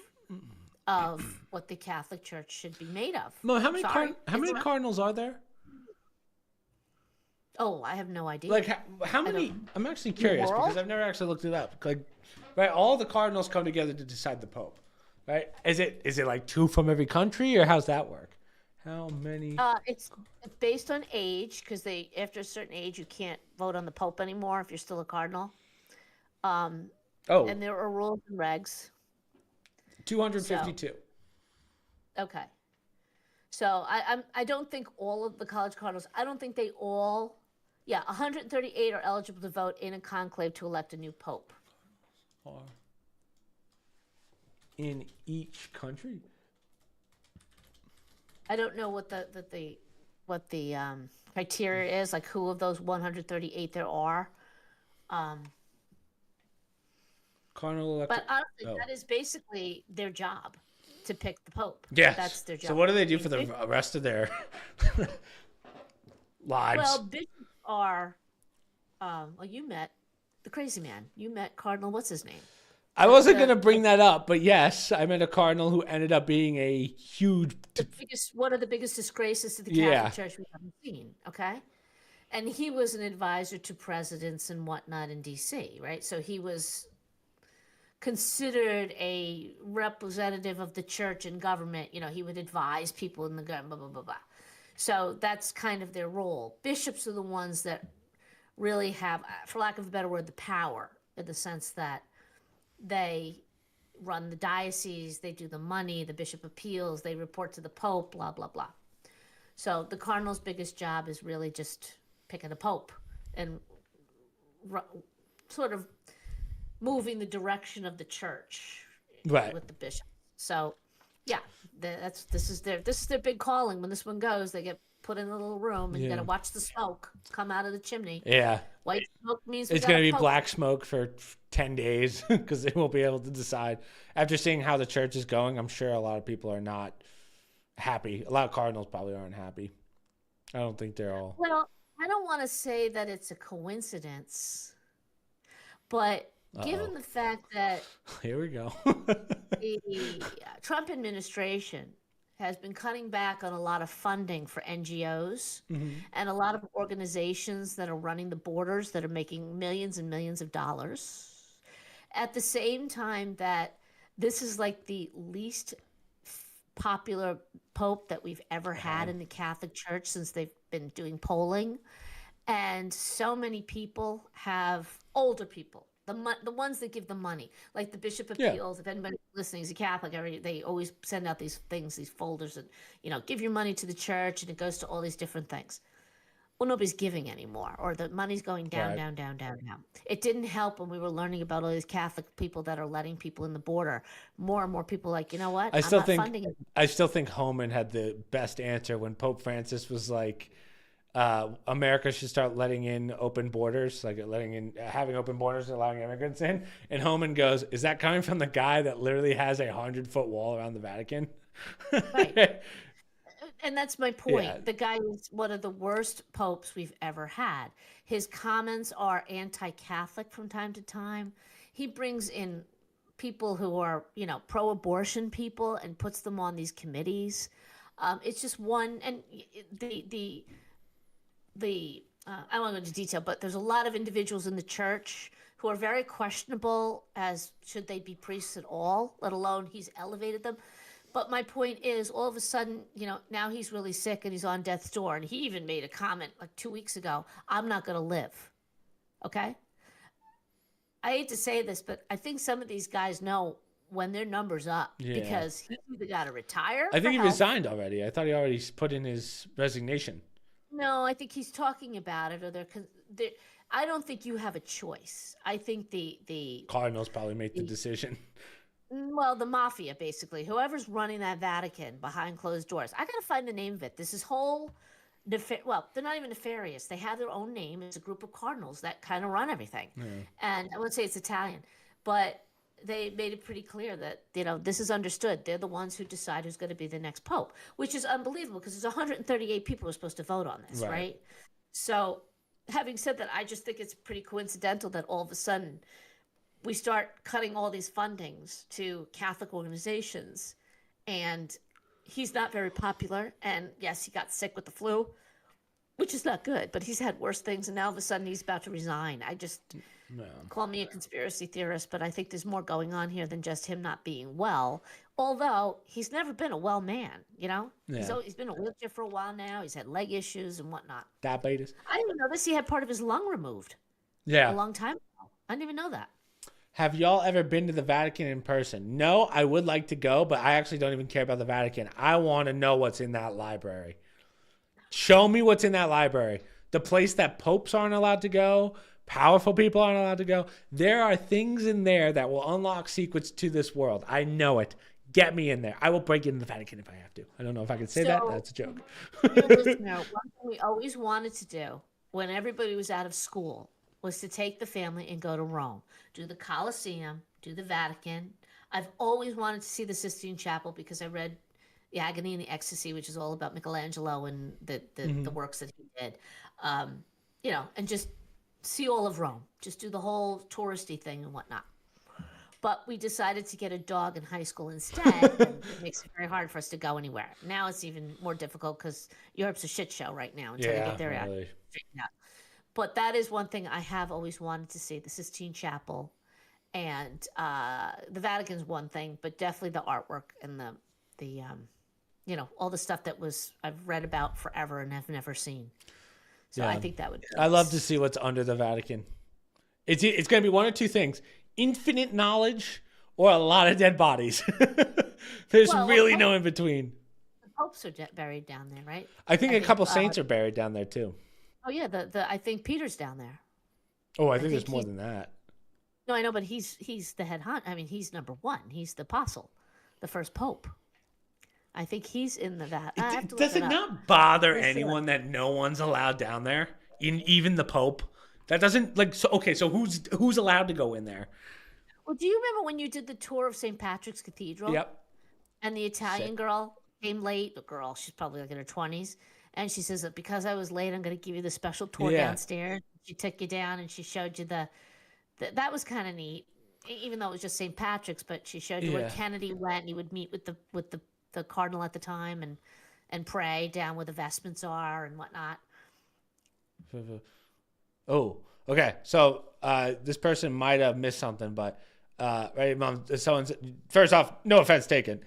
Speaker 2: of what the Catholic Church should be made of.
Speaker 1: Mo, how many
Speaker 2: Not-
Speaker 1: cardinals are there?
Speaker 2: Oh, I have no idea.
Speaker 1: Like how many? I'm actually curious
Speaker 2: world?
Speaker 1: because I've never actually looked it up. Like, right, all the cardinals come together to decide the Pope, right? Is it like 2 from every country, or how's that work? How many?
Speaker 2: It's based on age because they after a certain age you can't vote on the Pope anymore if you're still a cardinal. And there are rules and regs.
Speaker 1: 252.
Speaker 2: Okay. So I don't think all of the college cardinals. I don't think they all. Yeah, 138 are eligible to vote in a conclave to elect a new pope.
Speaker 1: Are in each country.
Speaker 2: I don't know what the criteria is, like who of those 138 there are.
Speaker 1: Cardinal elected.
Speaker 2: But honestly, that is basically their job, to pick the pope.
Speaker 1: Yes.
Speaker 2: That's their job.
Speaker 1: So what do they do for the rest of their lives?
Speaker 2: Well, bishops are. Well, you met the crazy man. You met Cardinal. What's his name?
Speaker 1: I wasn't going to bring that up, but yes, I met a cardinal who ended up being a huge.
Speaker 2: One of the biggest disgraces to the Catholic Church we haven't seen. Okay, and he was an advisor to presidents and whatnot in D.C. Right, so he was considered a representative of the church and government. You know, he would advise people in the government. Blah blah blah blah. So that's kind of their role. Bishops are the ones that really have, for lack of a better word, the power, in the sense that they run the diocese, they do the money, the bishop appeals, they report to the pope, blah, blah, blah. So the cardinal's biggest job is really just picking a pope and sort of moving the direction of the church with the bishop. So, yeah, this is their big calling. When this one goes, they get put in a little room, and you got to watch the smoke come out of the chimney.
Speaker 1: Yeah.
Speaker 2: White smoke means
Speaker 1: it's going to be black smoke for 10 days because they won't be able to decide. After seeing how the church is going, I'm sure a lot of people are not happy. A lot of cardinals probably aren't happy. I don't think they're all.
Speaker 2: Well, I don't want to say that it's a coincidence, but given the fact that
Speaker 1: here we go,
Speaker 2: the Trump administration has been cutting back on a lot of funding for NGOs and a lot of organizations that are running the borders that are making millions and millions of dollars. At the same time that this is like the least popular pope that we've ever had in the Catholic Church since they've been doing polling. And so many people have, older people, the ones that give the money, like the bishop appeals. If anybody listening is a Catholic, they always send out these things, these folders, and give your money to the church, and it goes to all these different things. Well, nobody's giving anymore, or the money's going down, down, down, down, down. It didn't help when we were learning about all these Catholic people that are letting people in the border. More and more people like, you know what?
Speaker 1: I still think Homan had the best answer when Pope Francis was like, America should start letting in open borders, like having open borders and allowing immigrants in. And Homan goes, is that coming from the guy that literally has 100-foot wall around the Vatican?
Speaker 2: Right. And that's my point.
Speaker 1: Yeah.
Speaker 2: The guy is one of the worst popes we've ever had. His comments are anti-Catholic from time to time. He brings in people who are, pro-abortion people and puts them on these committees. It's just one, and I don't want to go into detail, but there's a lot of individuals in the church who are very questionable as should they be priests at all, let alone he's elevated them. But my point is, all of a sudden, now he's really sick and he's on death's door. And he even made a comment like 2 weeks ago, I'm not going to live. Okay? I hate to say this, but I think some of these guys know when their number's up because he's either got to retire.
Speaker 1: I think he resigned already. I thought he already put in his resignation.
Speaker 2: No, I think he's talking about it, or I don't think you have a choice. I think the
Speaker 1: Cardinals probably make the decision.
Speaker 2: Well, the mafia, basically, whoever's running that Vatican behind closed doors. I got to find the name of it. This is whole, well, they're not even nefarious. They have their own name. It's a group of cardinals that kind of run everything. Yeah. And I wouldn't say it's Italian, but they made it pretty clear that, this is understood. They're the ones who decide who's going to be the next pope, which is unbelievable because there's 138 people who are supposed to vote on this, right? So having said that, I just think it's pretty coincidental that all of a sudden we start cutting all these fundings to Catholic organizations, and he's not very popular. And yes, he got sick with the flu, which is not good, but he's had worse things, and now all of a sudden he's about to resign. I just
Speaker 1: No.
Speaker 2: call me a conspiracy theorist, but I think there's more going on here than just him not being well. Although he's never been a well man, you know?
Speaker 1: Yeah.
Speaker 2: He's been in a wheelchair for a while now. He's had leg issues and whatnot.
Speaker 1: Diabetes.
Speaker 2: I didn't even know this. He had part of his lung removed a
Speaker 1: Yeah.
Speaker 2: long time ago. I didn't even know that.
Speaker 1: Have y'all ever been to the Vatican in person? No, I would like to go, but I actually don't even care about the Vatican. I want to know what's in that library. Show me what's in that library. The place that popes aren't allowed to go, powerful people aren't allowed to go. There are things in there that will unlock secrets to this world. I know it. Get me in there. I will break into the Vatican if I have to. I don't know if I can say that. That's a joke.
Speaker 2: Dear listener, one thing we always wanted to do when everybody was out of school was to take the family and go to Rome, do the Colosseum, do the Vatican. I've always wanted to see the Sistine Chapel because I read The Agony and the Ecstasy, which is all about Michelangelo and the works that he did. You know, and just see all of Rome. Just do the whole touristy thing and whatnot. But we decided to get a dog in high school instead, and it makes it very hard for us to go anywhere. Now it's even more difficult because Europe's a shit show right now until they get their act straightened out. But that is one thing I have always wanted to see, the Sistine Chapel. And the Vatican's one thing, but definitely the artwork and the you know, all the stuff that I've read about forever and have never seen. So I think that would be nice.
Speaker 1: I love to see what's under the Vatican. It's going to be one or two things. Infinite knowledge or a lot of dead bodies. There's really no in between.
Speaker 2: The popes are buried down there, right?
Speaker 1: I think a couple saints are buried down there too.
Speaker 2: Oh yeah, I think Peter's down there.
Speaker 1: Oh, I think there's more than that.
Speaker 2: No, I know, but he's the head I mean, he's number one. He's the apostle, the first pope. I think he's in the Vatican.
Speaker 1: Does it not bother anyone that no one's allowed down there? Even the Pope? That doesn't so who's allowed to go in there?
Speaker 2: Well, do you remember when you did the tour of St. Patrick's Cathedral?
Speaker 1: Yep.
Speaker 2: And the Italian girl came late. The girl, she's probably like in her 20s. And she says that because I was late, I'm going to give you the special tour downstairs. She took you down and she showed you that was kind of neat, even though it was just St. Patrick's. But she showed you where Kennedy went, and he would meet with the cardinal at the time and pray down where the vestments are and whatnot.
Speaker 1: Oh, okay. So this person might have missed something, but right, Mom. First off, no offense taken.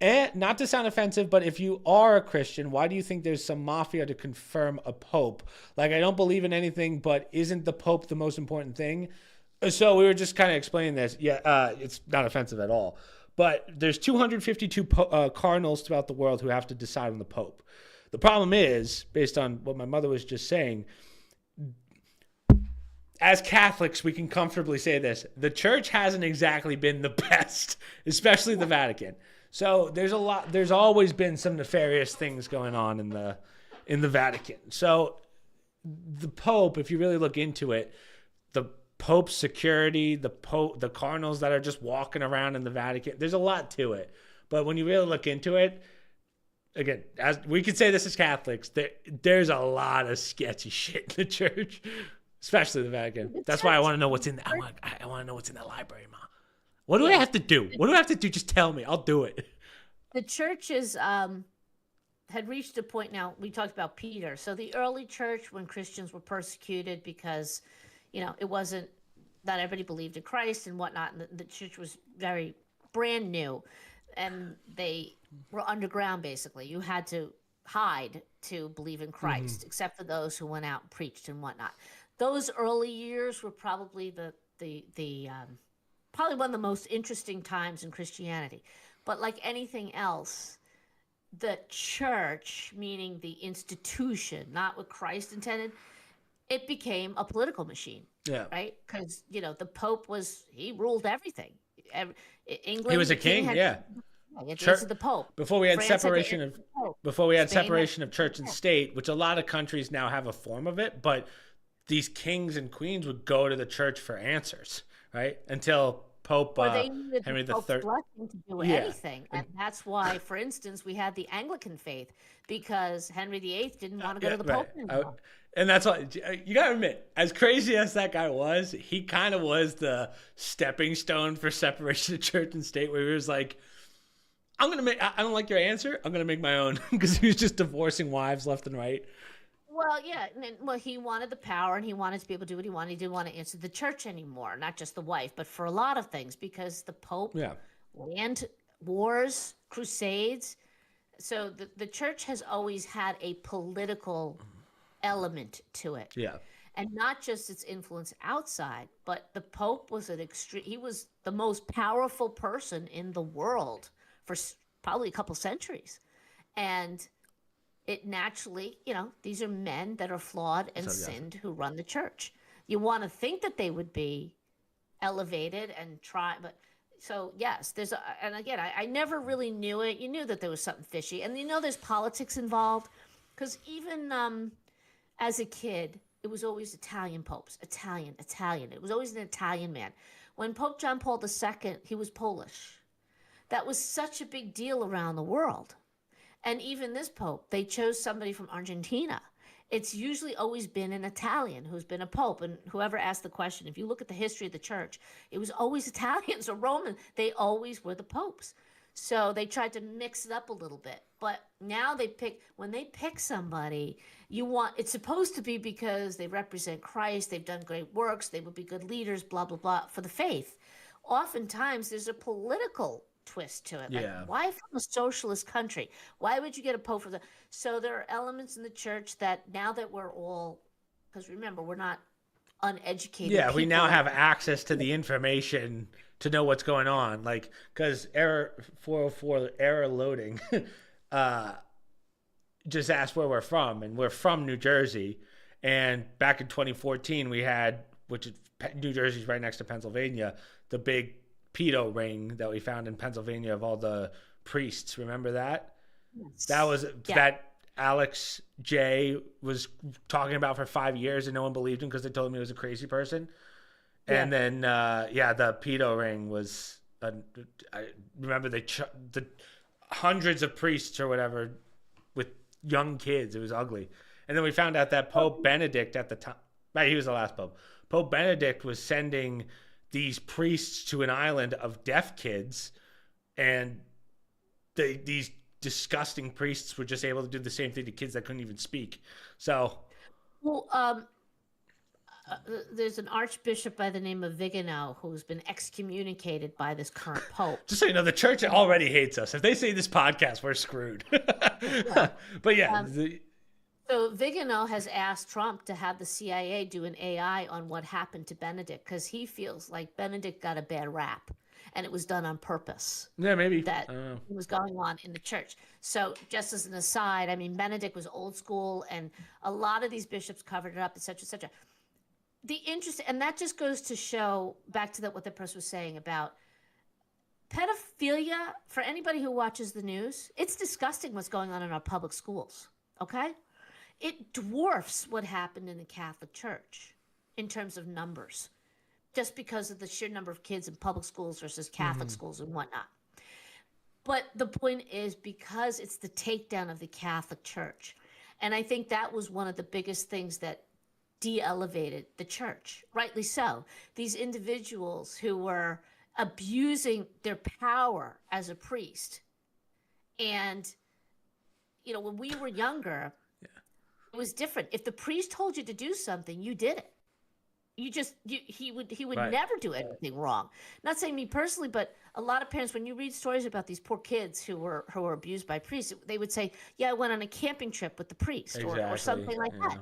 Speaker 1: And not to sound offensive, but if you are a Christian, why do you think there's some mafia to confirm a pope? Like, I don't believe in anything, but isn't the pope the most important thing? So we were just kind of explaining this. Yeah, it's not offensive at all. But there's 252 cardinals throughout the world who have to decide on the pope. The problem is, based on what my mother was just saying, as Catholics, we can comfortably say this. The church hasn't exactly been the best, especially the Vatican. So there's always been some nefarious things going on in the Vatican. So the Pope, if you really look into it, the Pope's security, the cardinals that are just walking around in the Vatican, there's a lot to it. But when you really look into it, again, as we could say this as Catholics, there's a lot of sketchy shit in the church, especially the Vatican. That's why I want to know what's in I want to know what's in that library, Mom. What do I have to do? What do I have to do? Just tell me. I'll do it.
Speaker 2: The churches had reached a point now. We talked about Peter. So the early church, when Christians were persecuted because, you know, it wasn't that everybody believed in Christ and whatnot. And the church was very brand new. And they were underground, basically. You had to hide to believe in Christ, except for those who went out and preached and whatnot. Those early years were probably probably one of the most interesting times in Christianity. But like anything else, the church, meaning the institution, not what Christ intended, it became a political machine. Yeah. Right? Because, you know, the Pope he ruled everything. England,
Speaker 1: he was a king,
Speaker 2: This is the Pope.
Speaker 1: Before we had separation of church and state, which a lot of countries now have a form of it, but these kings and queens would go to the church for answers, right? Until Pope
Speaker 2: Or they needed the
Speaker 1: Henry the
Speaker 2: Pope's
Speaker 1: Third.
Speaker 2: blessing to do
Speaker 1: Yeah,
Speaker 2: anything. And that's why, for instance, we had the Anglican faith because Henry VIII didn't want to go
Speaker 1: yeah,
Speaker 2: to the
Speaker 1: right.
Speaker 2: Pope anymore.
Speaker 1: And that's why you gotta admit, as crazy as that guy was, he kind of was the stepping stone for separation of church and state, where he was like, I'm gonna make. I don't like your answer. I'm gonna make my own, because he was just divorcing wives left and right.
Speaker 2: Well, yeah. Well, he wanted the power and he wanted to be able to do what he wanted. He didn't want to answer the church anymore, not just the wife, but for a lot of things, because the Pope,
Speaker 1: Yeah,
Speaker 2: land wars, crusades. So the church has always had a political element to it.
Speaker 1: yeah,
Speaker 2: And not just its influence outside, but the Pope was an extreme, he was the most powerful person in the world for probably a couple centuries. And it naturally, these are men that are flawed and
Speaker 1: so, yeah.
Speaker 2: sinned who run the church. You want to think that they would be elevated and try, but so yes, and again, I never really knew it. You knew that there was something fishy, and there's politics involved, because even as a kid, it was always Italian popes, Italian. It was always an Italian man. When Pope John Paul II, he was Polish. That was such a big deal around the world. And even this Pope, they chose somebody from Argentina. It's usually always been an Italian who's been a Pope. And whoever asked the question, if you look at the history of the church, it was always Italians or Roman. They always were the popes. So they tried to mix it up a little bit. But now when they pick somebody, it's supposed to be because they represent Christ, they've done great works, they would be good leaders, blah, blah, blah, for the faith. Oftentimes there's a political twist to it.
Speaker 1: Yeah.
Speaker 2: Like, why from a socialist country? Why would you get a Pope for So there are elements in the church that now that we're all, because remember, we're not uneducated
Speaker 1: yeah. We now
Speaker 2: people.
Speaker 1: have access to the information to know what's going on. Like, because error 404 error loading just asked where we're from, and we're from New Jersey. And back in 2014, we had, which is New Jersey's right next to Pennsylvania, the big pedo ring that we found in Pennsylvania of all the priests. Remember that?
Speaker 2: Yes.
Speaker 1: That was
Speaker 2: Yeah.
Speaker 1: that Alex J was talking about for 5 years, and no one believed him because they told him he was a crazy person.
Speaker 2: Yeah.
Speaker 1: And then, the pedo ring was. I remember the hundreds of priests or whatever with young kids. It was ugly. And then we found out that Pope Benedict at the time, right, he was the last pope. Pope Benedict was sending these priests to an island of deaf kids, and these disgusting priests were just able to do the same thing to kids that couldn't even speak. So,
Speaker 2: Well, there's an archbishop by the name of Vigano who's been excommunicated by this current pope.
Speaker 1: just so you know, the church already hates us. If they see this podcast, we're screwed. But yeah.
Speaker 2: So Vigano has asked Trump to have the CIA do an AI on what happened to Benedict, because he feels like Benedict got a bad rap and it was done on purpose.
Speaker 1: Yeah, maybe.
Speaker 2: That was going on in the church. So just as an aside, I mean, Benedict was old school and a lot of these bishops covered it up, et cetera, et cetera. The interest, and that just goes to show back to what the person was saying about pedophilia. For anybody who watches the news, it's disgusting what's going on in our public schools. Okay? It dwarfs what happened in the Catholic Church in terms of numbers, just because of the sheer number of kids in public schools versus Catholic schools and whatnot. But the point is, because it's the takedown of the Catholic Church. And I think that was one of the biggest things that de-elevated the church, rightly so. These individuals who were abusing their power as a priest. And, when we were younger, it was different. If the priest told you to do something, you did it. He would
Speaker 1: Right.
Speaker 2: never do anything wrong. Not saying me personally, but a lot of parents, when you read stories about these poor kids who were abused by priests, they would say, "Yeah, I went on a camping trip with the priest," or
Speaker 1: Exactly,
Speaker 2: something like
Speaker 1: yeah.
Speaker 2: that.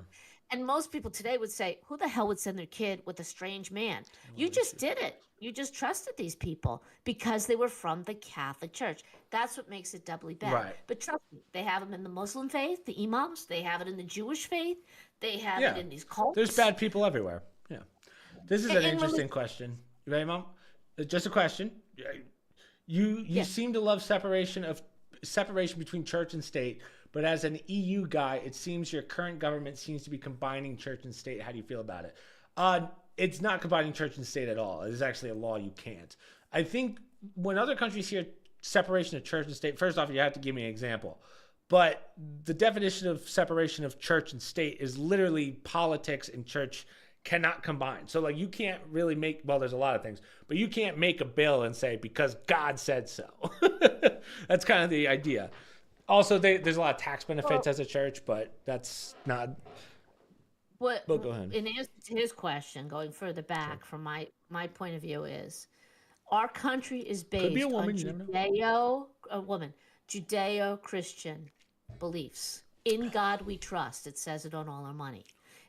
Speaker 2: And most people today would say, "Who the hell would send their kid with a strange man?" You just did it. You just trusted these people because they were from the Catholic Church. That's what makes it doubly bad.
Speaker 1: Right.
Speaker 2: But trust me, they have them in the Muslim faith, the imams. They have it in the Jewish faith. They have
Speaker 1: Yeah.
Speaker 2: it in these cults.
Speaker 1: There's bad people everywhere. Yeah. This is an
Speaker 2: And
Speaker 1: interesting question. You ready, Mom? Just a question. You seem to love separation between church and state, but as an EU guy, it seems your current government seems to be combining church and state. How do you feel about it? it's not combining church and state at all. It is actually a law you can't. I think when other countries hear separation of church and state, first off, you have to give me an example. But the definition of separation of church and state is literally politics and church cannot combine. So like you can't really make, well, there's a lot of things, but you can't make a bill and say because God said so. That's kind of the idea. Also, there's a lot of tax benefits as a church, but that's not.
Speaker 2: What?
Speaker 1: But go ahead.
Speaker 2: In answer to his question, going further back from my point of view is, our country is based on Judeo-Christian beliefs. In God we trust. It says it on all our money.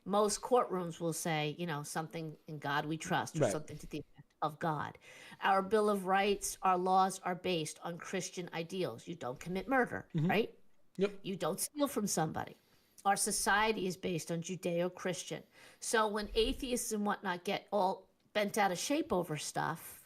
Speaker 2: Most courtrooms will say, something in God we trust, or something to the effect of God. Our Bill of Rights, our laws are based on Christian ideals. You don't commit murder, right?
Speaker 1: Yep.
Speaker 2: You don't steal from somebody. Our society is based on Judeo-Christian. So when atheists and whatnot get all bent out of shape over stuff,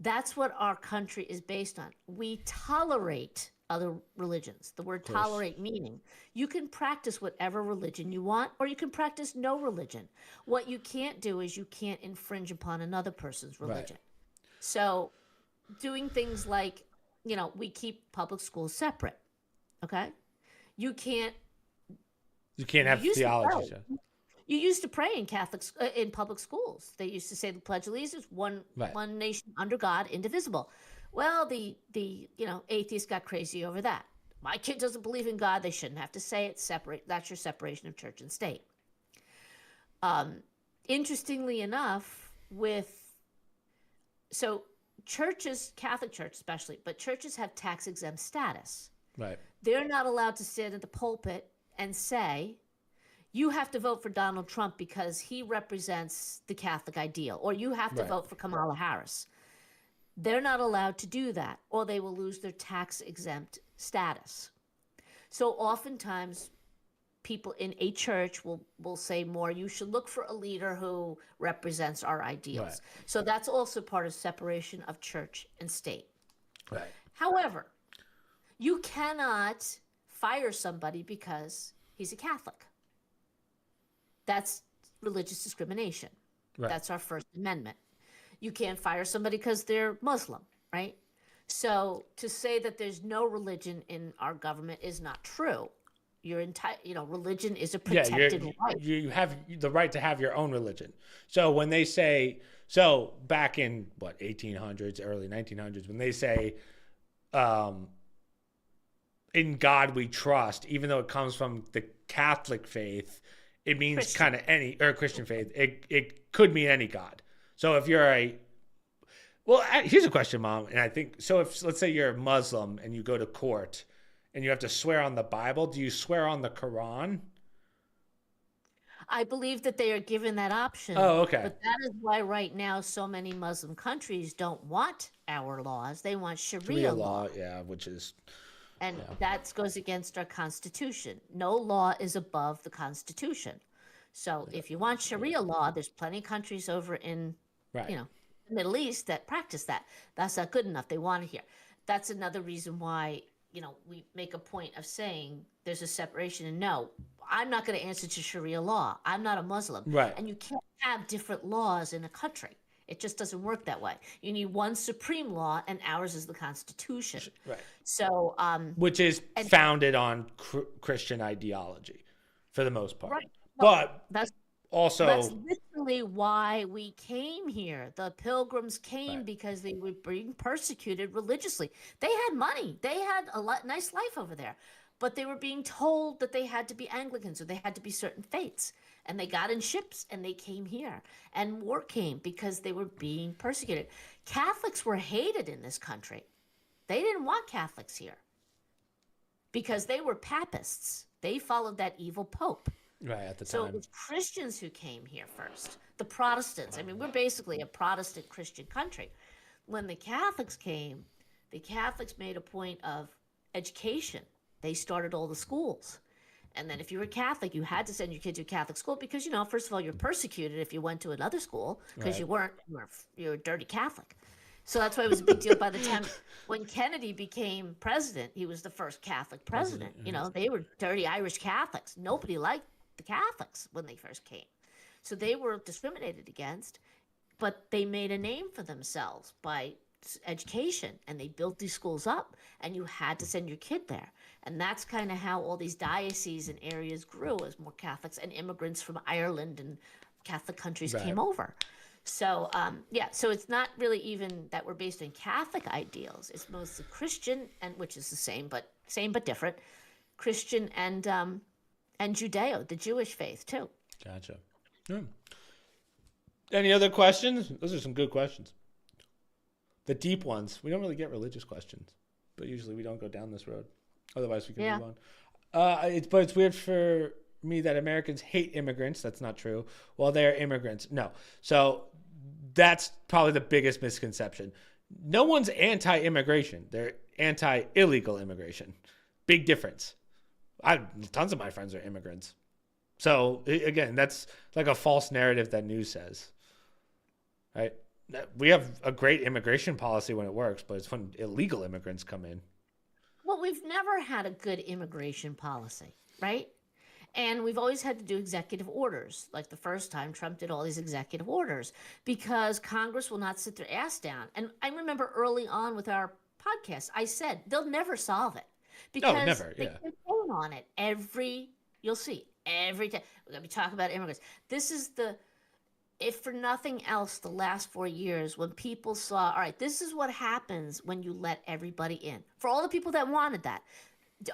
Speaker 2: that's what our country is based on. We tolerate other religions. The word tolerate meaning you can practice whatever religion you want, or you can practice no religion. What you can't do is you can't infringe upon another person's religion. Right. So doing things like, we keep public schools separate. Okay. You can't
Speaker 1: have theology.
Speaker 2: You used to pray in Catholics in public schools. They used to say the Pledge of Allegiance, one nation under God, indivisible. Well, the atheists got crazy over that. My kid doesn't believe in God. They shouldn't have to say it. Separate. That's your separation of church and state. Interestingly enough, churches, Catholic Church especially, but churches have tax exempt status. Right. They're not allowed to sit at the pulpit and say, you have to vote for Donald Trump because he represents the Catholic ideal, or you have to vote for Kamala Harris. They're not allowed to do that, or they will lose their tax-exempt status. So oftentimes, people in a church will say more, you should look for a leader who represents our ideals. Right. So that's also part of separation of church and state. Right. However, you cannot fire somebody because he's a Catholic. That's religious discrimination. Right. That's our First Amendment. You can't fire somebody because they're Muslim, right? So to say that there's no religion in our government is not true. Religion is a protected right.
Speaker 1: You have the right to have your own religion. So when they say, back in 1800s, early 1900s, when they say, in God we trust, even though it comes from the Catholic faith, it means kind of Christian faith. It could mean any God. So if you're here's a question, Mom. And I think, so if, let's say you're a Muslim and you go to court and you have to swear on the Bible, do you swear on the Quran?
Speaker 2: I believe that they are given that option.
Speaker 1: Oh, okay.
Speaker 2: But that is why right now so many Muslim countries don't want our laws. They want Sharia law.
Speaker 1: Yeah, which is...
Speaker 2: And that goes against our Constitution. No law is above the Constitution. So if you want Sharia law, there's plenty of countries over in, the Middle East that practice that. That's not good enough. They want it here. That's another reason why, we make a point of saying there's a separation. And no, I'm not going to answer to Sharia law. I'm not a Muslim. Right. And you can't have different laws in a country. It just doesn't work that way. You need one supreme law, and ours is the Constitution. Right. So,
Speaker 1: which is founded on Christian ideology, for the most part. Right.
Speaker 2: But
Speaker 1: that's
Speaker 2: literally why we came here. The Pilgrims came because they were being persecuted religiously. They had money. They had a nice life over there, but they were being told that they had to be Anglicans or they had to be certain faiths. And they got in ships and they came here. And more came because they were being persecuted. Catholics were hated in this country. They didn't want Catholics here because they were papists. They followed that evil pope.
Speaker 1: Right, at the time.
Speaker 2: So it was Christians who came here first. The Protestants. I mean, we're basically a Protestant Christian country. When the Catholics came, the Catholics made a point of education. They started all the schools. And then if you were Catholic, you had to send your kid to a Catholic school because, first of all, you're persecuted if you went to another school because you're a dirty Catholic. So that's why it was a big deal. By the time when Kennedy became president, he was the first Catholic president. They were dirty Irish Catholics. Nobody liked the Catholics when they first came. So they were discriminated against, but they made a name for themselves by education, and they built these schools up, and you had to send your kid there. And that's kind of how all these dioceses and areas grew, as more Catholics and immigrants from Ireland and Catholic countries
Speaker 1: Right.
Speaker 2: came over. So yeah, so it's not really even that we're based on Catholic ideals. It's mostly Christian, and which is the same but different, Christian and Judeo, the Jewish faith too.
Speaker 1: Gotcha. Hmm. Any other questions? Those are some good questions. The deep ones. We don't really get religious questions, but usually we don't go down this road. Otherwise, we can move on. But it's weird for me that Americans hate immigrants. That's not true. Well, they're immigrants. No. So that's probably the biggest misconception. No one's anti-immigration. They're anti-illegal immigration. Big difference. Tons of my friends are immigrants. So again, that's like a false narrative that news says. Right? We have a great immigration policy when it works, but it's when illegal immigrants come in.
Speaker 2: Well, we've never had a good immigration policy, right? And we've always had to do executive orders. Like the first time Trump did all these executive orders because Congress will not sit their ass down. And I remember early on with our podcast, I said they'll never solve it because
Speaker 1: never,
Speaker 2: they keep going on it you'll see every time. We're going to be talking about immigrants. This is if for nothing else, the last 4 years when people saw, all right, this is what happens when you let everybody in. For all the people that wanted that,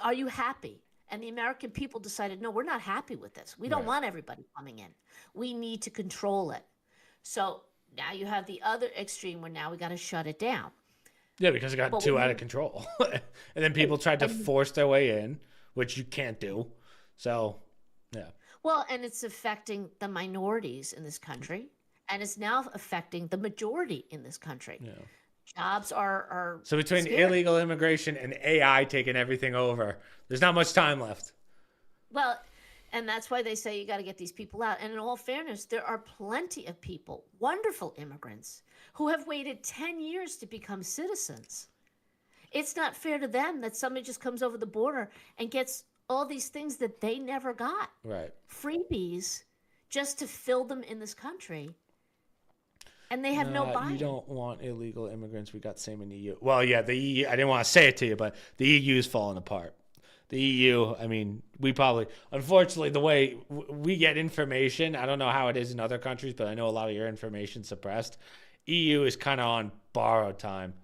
Speaker 2: are you happy? And the American people decided, no, we're not happy with this. We don't want everybody coming in. We need to control it. So now you have the other extreme where now we got to shut it down.
Speaker 1: Yeah, because it got too out of control. And then people tried to force their way in, which you can't do. So, yeah.
Speaker 2: Well, and it's affecting the minorities in this country, and it's now affecting the majority in this country.
Speaker 1: Yeah.
Speaker 2: Jobs are
Speaker 1: so between
Speaker 2: scary.
Speaker 1: illegal immigration and AI taking everything over, there's not much time left.
Speaker 2: Well, and that's why they say you got to get these people out. And in all fairness, there are plenty of people, wonderful immigrants, who have waited 10 years to become citizens. It's not fair to them that somebody just comes over the border and gets all these things that they never got.
Speaker 1: Right.
Speaker 2: Freebies just to fill them in this country. And they have no buy-in.
Speaker 1: You don't want illegal immigrants. We got same in the EU. Well, yeah, the EU, I didn't want to say it to you, but the EU is falling apart. The EU, I mean, we probably, unfortunately, the way we get information, I don't know how it is in other countries, but I know a lot of your information's suppressed. EU is kind of on borrowed time.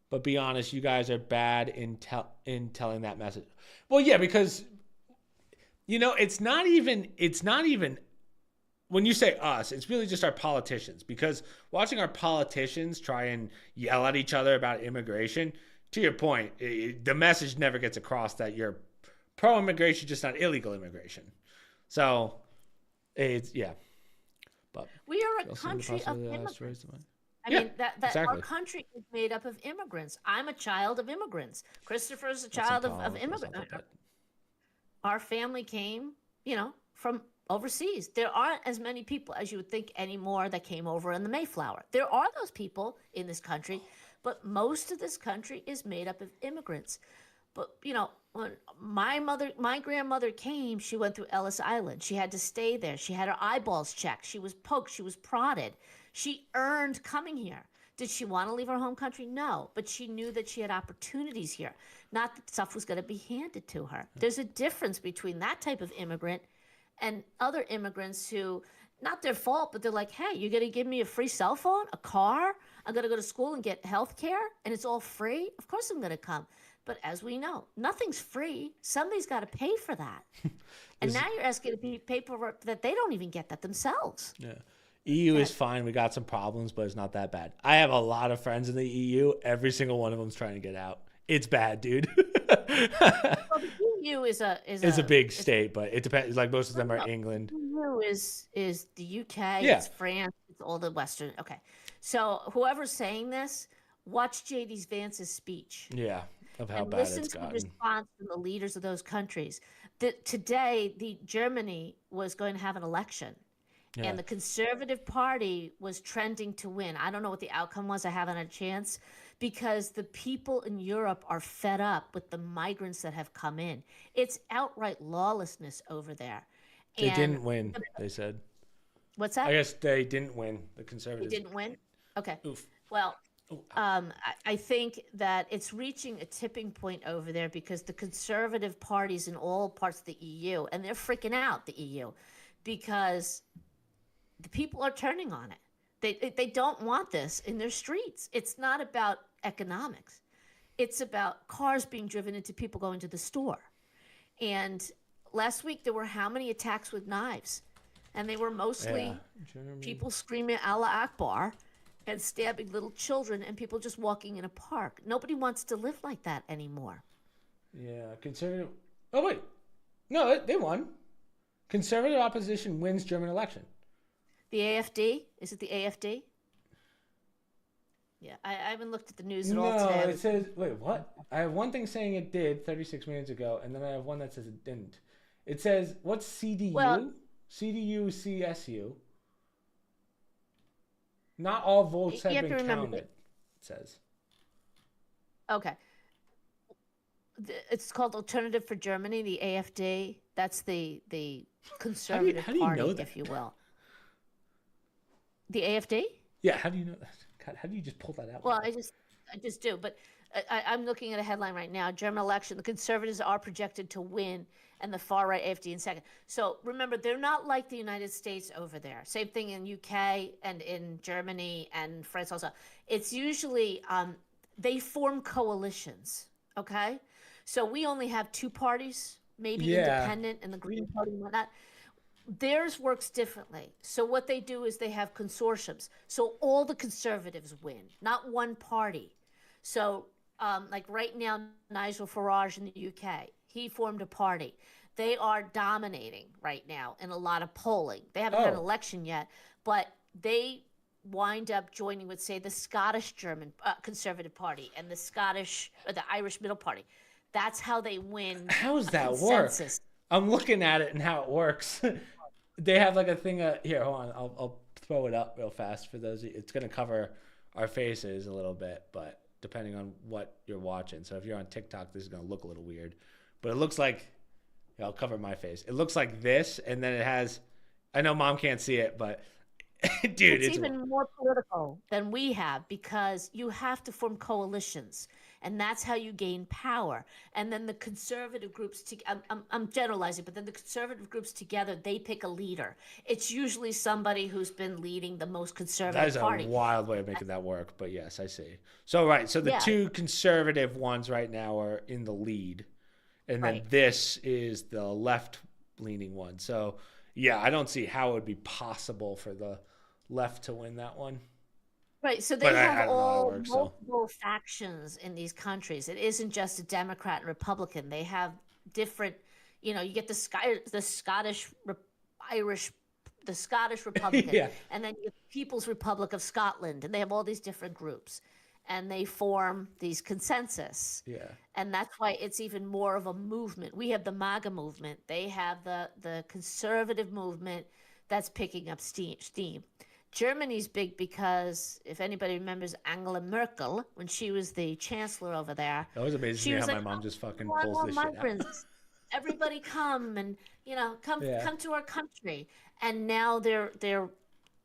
Speaker 1: But be honest, you guys are bad in telling that message. Well, yeah, because, it's not even when you say us, it's really just our politicians, because watching our politicians try and yell at each other about immigration, to your point, the message never gets across that you're pro-immigration, just not illegal immigration. So, But
Speaker 2: we are a country of immigrants. I mean, that exactly. Our country is made up of immigrants. I'm a child of immigrants. Christopher is a child of immigrants. Our family came, from overseas. There aren't as many people as you would think anymore that came over in the Mayflower. There are those people in this country, but most of this country is made up of immigrants. But, when my grandmother came, she went through Ellis Island. She had to stay there. She had her eyeballs checked. She was poked. She was prodded. She earned coming here. Did she want to leave her home country? No, but she knew that she had opportunities here. Not that stuff was going to be handed to her. There's a difference between that type of immigrant and other immigrants who, not their fault, but they're like, hey, you're going to give me a free cell phone, a car? I'm going to go to school and get health care, and it's all free? Of course I'm going to come. But as we know, nothing's free. Somebody's got to pay for that. And now you're asking to pay for that they don't even get that themselves.
Speaker 1: Yeah. EU is fine. We got some problems, but it's not that bad. I have a lot of friends in the EU. Every single one of them's trying to get out. It's bad, dude.
Speaker 2: Well, the EU is a
Speaker 1: big state, but it depends. Like most of them are England.
Speaker 2: The EU is the UK.
Speaker 1: Yeah.
Speaker 2: It's France. It's all the Western. Okay, so whoever's saying this, watch JD Vance's speech.
Speaker 1: Yeah, of how
Speaker 2: and
Speaker 1: bad
Speaker 2: listen
Speaker 1: it's
Speaker 2: to
Speaker 1: gotten.
Speaker 2: the response from the leaders of those countries. Today, Germany was going to have an election. Yeah. And the Conservative Party was trending to win. I don't know what the outcome was. I haven't had a chance because the people in Europe are fed up with the migrants that have come in. It's outright lawlessness over there.
Speaker 1: They didn't win, they said.
Speaker 2: What's
Speaker 1: I
Speaker 2: that?
Speaker 1: guess they didn't win. The
Speaker 2: He
Speaker 1: Conservatives.
Speaker 2: didn't win? Okay.
Speaker 1: Oof.
Speaker 2: Well,
Speaker 1: Oh, ow.
Speaker 2: I think that it's reaching a tipping point over there because the conservative parties in all parts of the EU, and they're freaking out, the EU, because the people are turning on it. They don't want this in their streets. It's not about economics. It's about cars being driven into people going to the store. And last week there were how many attacks with knives? And they were
Speaker 1: Yeah.
Speaker 2: mostly
Speaker 1: Germany.
Speaker 2: people screaming Allah Akbar and stabbing little children and people just walking in a park. Nobody wants to live like that anymore.
Speaker 1: Yeah. Conservative. Oh wait. No, they won. Conservative opposition wins German election.
Speaker 2: The AFD? Is it the AFD? Yeah, I haven't looked at the news at all
Speaker 1: No,
Speaker 2: today.
Speaker 1: it says. Wait, what? I have one thing saying it did 36 minutes ago, and then I have one that says it didn't. It says what's CDU?
Speaker 2: Well,
Speaker 1: CDU CSU. Not all votes
Speaker 2: you
Speaker 1: have
Speaker 2: have to
Speaker 1: been
Speaker 2: remember
Speaker 1: counted.
Speaker 2: that.
Speaker 1: It says.
Speaker 2: Okay. It's called Alternative for Germany, the AFD. That's the conservative
Speaker 1: How do you know
Speaker 2: party,
Speaker 1: that?
Speaker 2: if you will. The AFD?
Speaker 1: Yeah, how do you know that? God, how do you just pull that out?
Speaker 2: Well, I just do. But I'm looking at a headline right now. German election: the conservatives are projected to win, and the far right AFD in second. So remember, they're not like the United States over there. Same thing in UK and in Germany and France also. It's usually they form coalitions. Okay, so we only have two parties, maybe
Speaker 1: Yeah.
Speaker 2: independent and the Green Party and whatnot. Theirs works differently. So what they do is they have consortiums. So all the conservatives win, not one party. So like right now, Nigel Farage in the UK, he formed a party. They are dominating right now in a lot of polling. They haven't had an
Speaker 1: Oh.
Speaker 2: election yet, but they wind up joining with, say, the Scottish German Conservative Party and the Scottish or the Irish Middle Party. That's how they win
Speaker 1: How does
Speaker 2: a
Speaker 1: that work?
Speaker 2: consensus.
Speaker 1: I'm looking at it and how it works. They have like a thing. Here, hold on. I'll throw it up real fast for those. It's gonna cover our faces a little bit, but depending on what you're watching. So if you're on TikTok, this is gonna look a little weird, but it looks like I'll cover my face. It looks like this, and then it has. I know mom can't see it, but dude,
Speaker 2: It's
Speaker 1: it's
Speaker 2: even more political than we have because you have to form coalitions, and that's how you gain power. And then the conservative groups, I'm generalizing, but then the conservative groups together, they pick a leader. It's usually somebody who's been leading the most
Speaker 1: that is
Speaker 2: conservative
Speaker 1: a
Speaker 2: party.
Speaker 1: wild way of making that work. But yes, I see. So right, so the
Speaker 2: Yeah,
Speaker 1: two conservative ones right now are in the lead, and then
Speaker 2: right.
Speaker 1: this is the left leaning one. So yeah, I don't see how it would be possible for the left to win that one.
Speaker 2: Right. So they
Speaker 1: But
Speaker 2: have
Speaker 1: I don't know how it
Speaker 2: all
Speaker 1: works. So
Speaker 2: multiple factions in these countries. It isn't just a Democrat and Republican. They have different, you get the Scottish, Irish, the Scottish Republican,
Speaker 1: yeah,
Speaker 2: and then you get the People's Republic of Scotland, and they have all these different groups, and they form these consensus.
Speaker 1: yeah,
Speaker 2: And that's why it's even more of a movement. We have the MAGA movement. They have the conservative movement that's picking up steam. Germany's big because if anybody remembers Angela Merkel when she was the chancellor over there,
Speaker 1: it always amazes
Speaker 2: she
Speaker 1: me
Speaker 2: was
Speaker 1: how
Speaker 2: like,
Speaker 1: my mom
Speaker 2: "Oh,
Speaker 1: just fucking
Speaker 2: more and
Speaker 1: pulls
Speaker 2: more
Speaker 1: this shit out.
Speaker 2: migrants. Everybody come and come
Speaker 1: yeah,
Speaker 2: come to our country." And now they're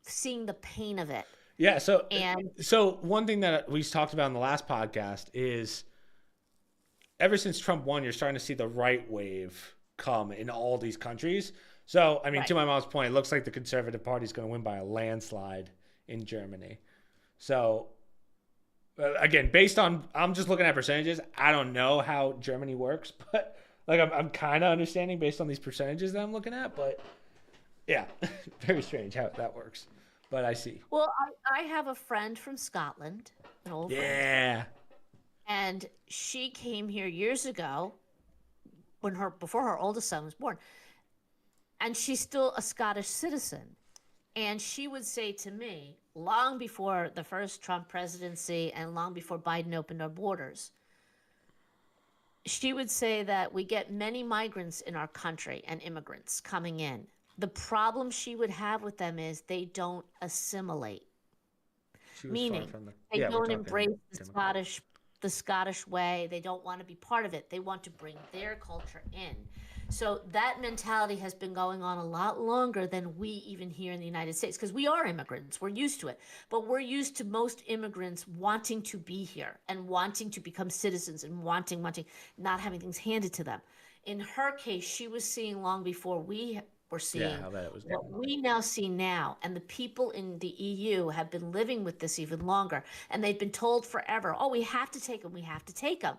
Speaker 2: seeing the pain of it.
Speaker 1: yeah. So,
Speaker 2: And
Speaker 1: so one thing that we talked about in the last podcast is ever since Trump won, you're starting to see the right wave come in all these countries. So, I mean, to
Speaker 2: right,
Speaker 1: my mom's point, it looks like the Conservative Party is going to win by a landslide in Germany. So, again, based on, I'm just looking at percentages. I don't know how Germany works, but like I'm kind of understanding based on these percentages that I'm looking at. But yeah, very strange how that works. But I see.
Speaker 2: well, I have a friend from Scotland, an old friend,
Speaker 1: Yeah.
Speaker 2: and she came here years ago before her oldest son was born, and she's still a Scottish citizen. And she would say to me, long before the first Trump presidency and long before Biden opened our borders, she would say that we get many migrants in our country and immigrants coming in. The problem she would have with them is they don't assimilate,
Speaker 1: She was far
Speaker 2: meaning
Speaker 1: from the.
Speaker 2: they
Speaker 1: Yeah, we're
Speaker 2: don't embrace
Speaker 1: talking
Speaker 2: the
Speaker 1: Democrat.
Speaker 2: Scottish way. They don't want to be part of it. They want to bring their culture in. So that mentality has been going on a lot longer than we even here in the United States, because we are immigrants. We're used to it. But we're used to most immigrants wanting to be here and wanting to become citizens and wanting, not having things handed to them. In her case, she was seeing long before we were
Speaker 1: Yeah,
Speaker 2: seeing
Speaker 1: how bad it was.
Speaker 2: what we now see now. And the people in the EU have been living with this even longer. And they've been told forever, oh, we have to take them, we have to take them.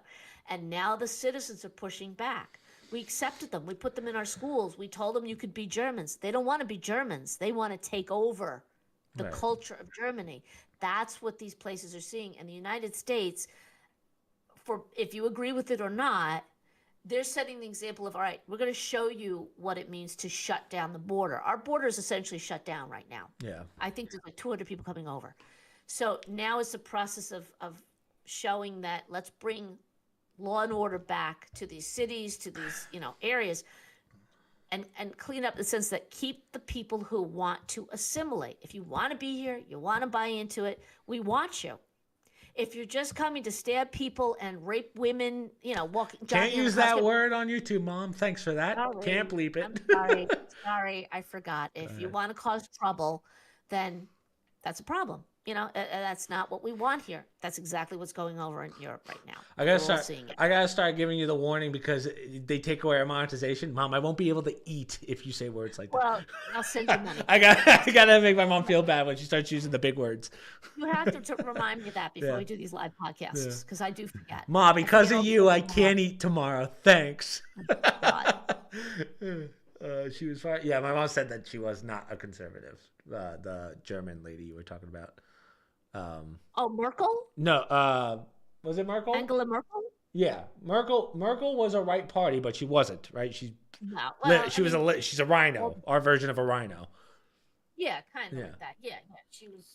Speaker 2: And now the citizens are pushing back. We accepted them. We put them in our schools. We told them you could be Germans. They don't want to be Germans. They want to take over the
Speaker 1: Right.
Speaker 2: culture of Germany. That's what these places are seeing. And the United States, for if you agree with it or not, they're setting the example of, all right, we're going to show you what it means to shut down the border. Our border is essentially shut down right now.
Speaker 1: Yeah.
Speaker 2: I think there's like 200 people coming over. So now it's a process of showing that let's bring law and order back to these cities, to these, areas, and clean up the sense that keep the people who want to assimilate. If you want to be here, you want to buy into it, we want you. If you're just coming to stab people and rape women, walking.
Speaker 1: Can't use that word on YouTube, Mom. Thanks for that.
Speaker 2: Sorry.
Speaker 1: Can't bleep it.
Speaker 2: I'm sorry, I forgot. If you want to cause trouble, then that's a problem. That's not what we want here. That's exactly what's going over in Europe right now.
Speaker 1: I gotta start giving you the warning because they take away our monetization. Mom, I won't be able to eat if you say words like that.
Speaker 2: Well, I'll send you money.
Speaker 1: I gotta make my mom feel bad when she starts using the big words.
Speaker 2: You have to remind me of that before we do these live podcasts, because I do forget.
Speaker 1: Mom, because of you, I can't eat tomorrow. Thanks. She was fine. Yeah, my mom said that she was not a conservative. The German lady you were talking about.
Speaker 2: Merkel?
Speaker 1: No, was it Merkel?
Speaker 2: Angela Merkel?
Speaker 1: Yeah, Merkel was a right party, but she wasn't, right? She's a rhino, our version of a rhino.
Speaker 2: Yeah, kind of like that. Yeah, she was.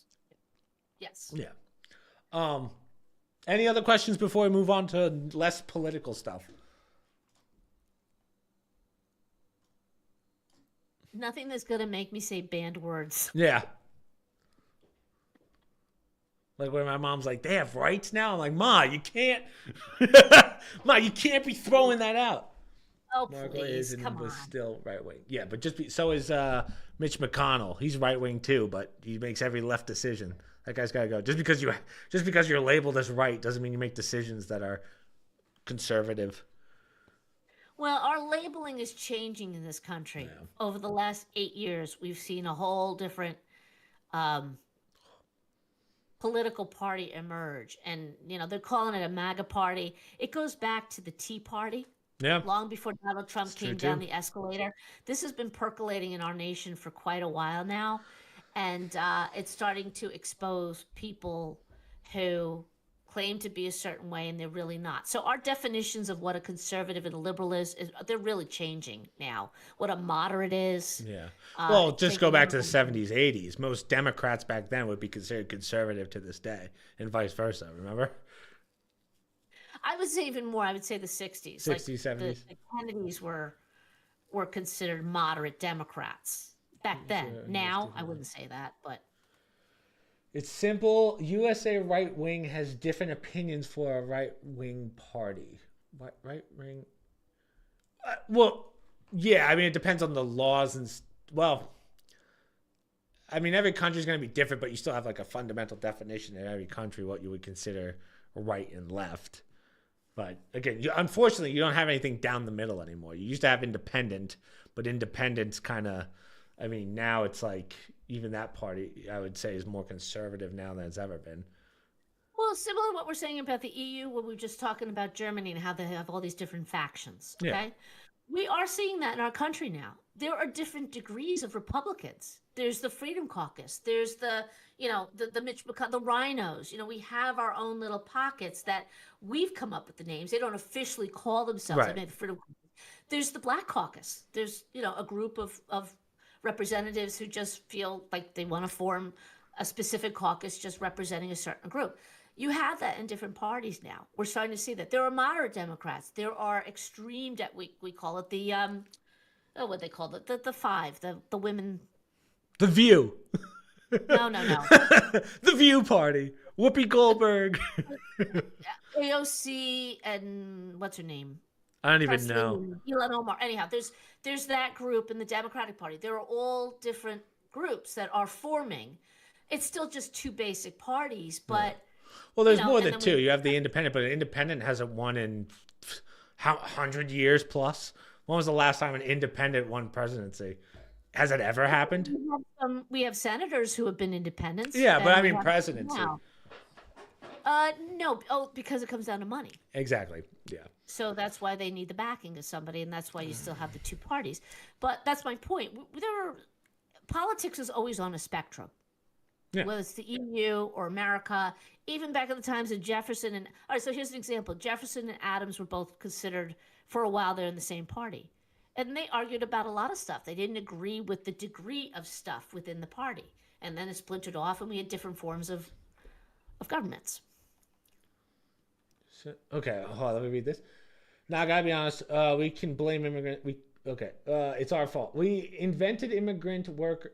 Speaker 2: Yes.
Speaker 1: Yeah. Any other questions before we move on to less political stuff?
Speaker 2: Nothing that's gonna make me say banned words.
Speaker 1: Yeah. Like when my mom's like, they have rights now? I'm like, Ma, you can't. Ma, you can't be throwing that out.
Speaker 2: Oh, please, come
Speaker 1: was
Speaker 2: on.
Speaker 1: still right wing. Yeah, but so is Mitch McConnell. He's right wing too, but he makes every left decision. That guy's got to go. Just because you're labeled as right doesn't mean you make decisions that are conservative.
Speaker 2: Well, our labeling is changing in this country. Yeah. Over the last 8 years, we've seen a whole different political party emerge. And, they're calling it a MAGA party. It goes back to the Tea Party.
Speaker 1: Yeah.
Speaker 2: Long before Donald Trump came down the escalator. This has been percolating in our nation for quite a while now. And it's starting to expose people who claim to be a certain way and they're really not. So our definitions of what a conservative and a liberal is they're really changing now. What a moderate is.
Speaker 1: Yeah. Well, just go back to the 70s, 80s. Most Democrats back then would be considered conservative to this day and vice versa, remember?
Speaker 2: I would say even more. I would say the 60s.
Speaker 1: 60s, 70s.
Speaker 2: The Kennedys were considered moderate Democrats back then. Now, I wouldn't say that, but...
Speaker 1: It's simple. USA right wing has different opinions for a right wing party. What right wing? Well, yeah. I mean, it depends on the laws and every country is going to be different, but you still have like a fundamental definition in every country what you would consider right and left. But again, unfortunately, you don't have anything down the middle anymore. You used to have independent, but independence kind of. I mean, now it's like even that party, I would say, is more conservative now than it's ever been.
Speaker 2: Well, similar to what we're saying about the EU, when we were just talking about Germany and how they have all these different factions, okay? Yeah. We are seeing that in our country now. There are different degrees of Republicans. There's the Freedom Caucus. There's the Mitch McConnell, the Rhinos. We have our own little pockets that we've come up with the names. They don't officially call themselves.
Speaker 1: Right.
Speaker 2: I mean, the Freedom Caucus. There's the Black Caucus. There's, a group of representatives who just feel like they want to form a specific caucus just representing a certain group. You have that in different parties now. We're starting to see that. There are moderate Democrats. There are extreme, we call it the, what they call it, the five, the women.
Speaker 1: The View.
Speaker 2: No.
Speaker 1: The View Party. Whoopi Goldberg.
Speaker 2: AOC and what's her name?
Speaker 1: I don't even
Speaker 2: Presley
Speaker 1: know.
Speaker 2: and Ilhan Omar. Anyhow, there's that group in the Democratic Party. There are all different groups that are forming. It's still just two basic parties,
Speaker 1: Yeah.
Speaker 2: but
Speaker 1: Well, there's more
Speaker 2: and
Speaker 1: than
Speaker 2: then
Speaker 1: two.
Speaker 2: we
Speaker 1: You have the independent, but an independent hasn't won in how 100 years plus. When was the last time an independent won presidency? Has it ever happened?
Speaker 2: we have senators who have been independents,
Speaker 1: Yeah, but
Speaker 2: and
Speaker 1: I
Speaker 2: we
Speaker 1: mean
Speaker 2: have
Speaker 1: presidency.
Speaker 2: now. No, because it comes down to money.
Speaker 1: Exactly. Yeah.
Speaker 2: So that's why they need the backing of somebody, and that's why you still have the two parties. But that's my point. Politics is always on a spectrum,
Speaker 1: Yeah.
Speaker 2: whether it's the EU or America. Even back in the times of Jefferson and all right. So here's an example: Jefferson and Adams were both considered for a while. They're in the same party, and they argued about a lot of stuff. They didn't agree with the degree of stuff within the party, and then it splintered off, and we had different forms of governments.
Speaker 1: So, okay. Hold on, let me read this. Now, I gotta be honest. We can blame immigrant. We okay. It's our fault. We invited immigrant workers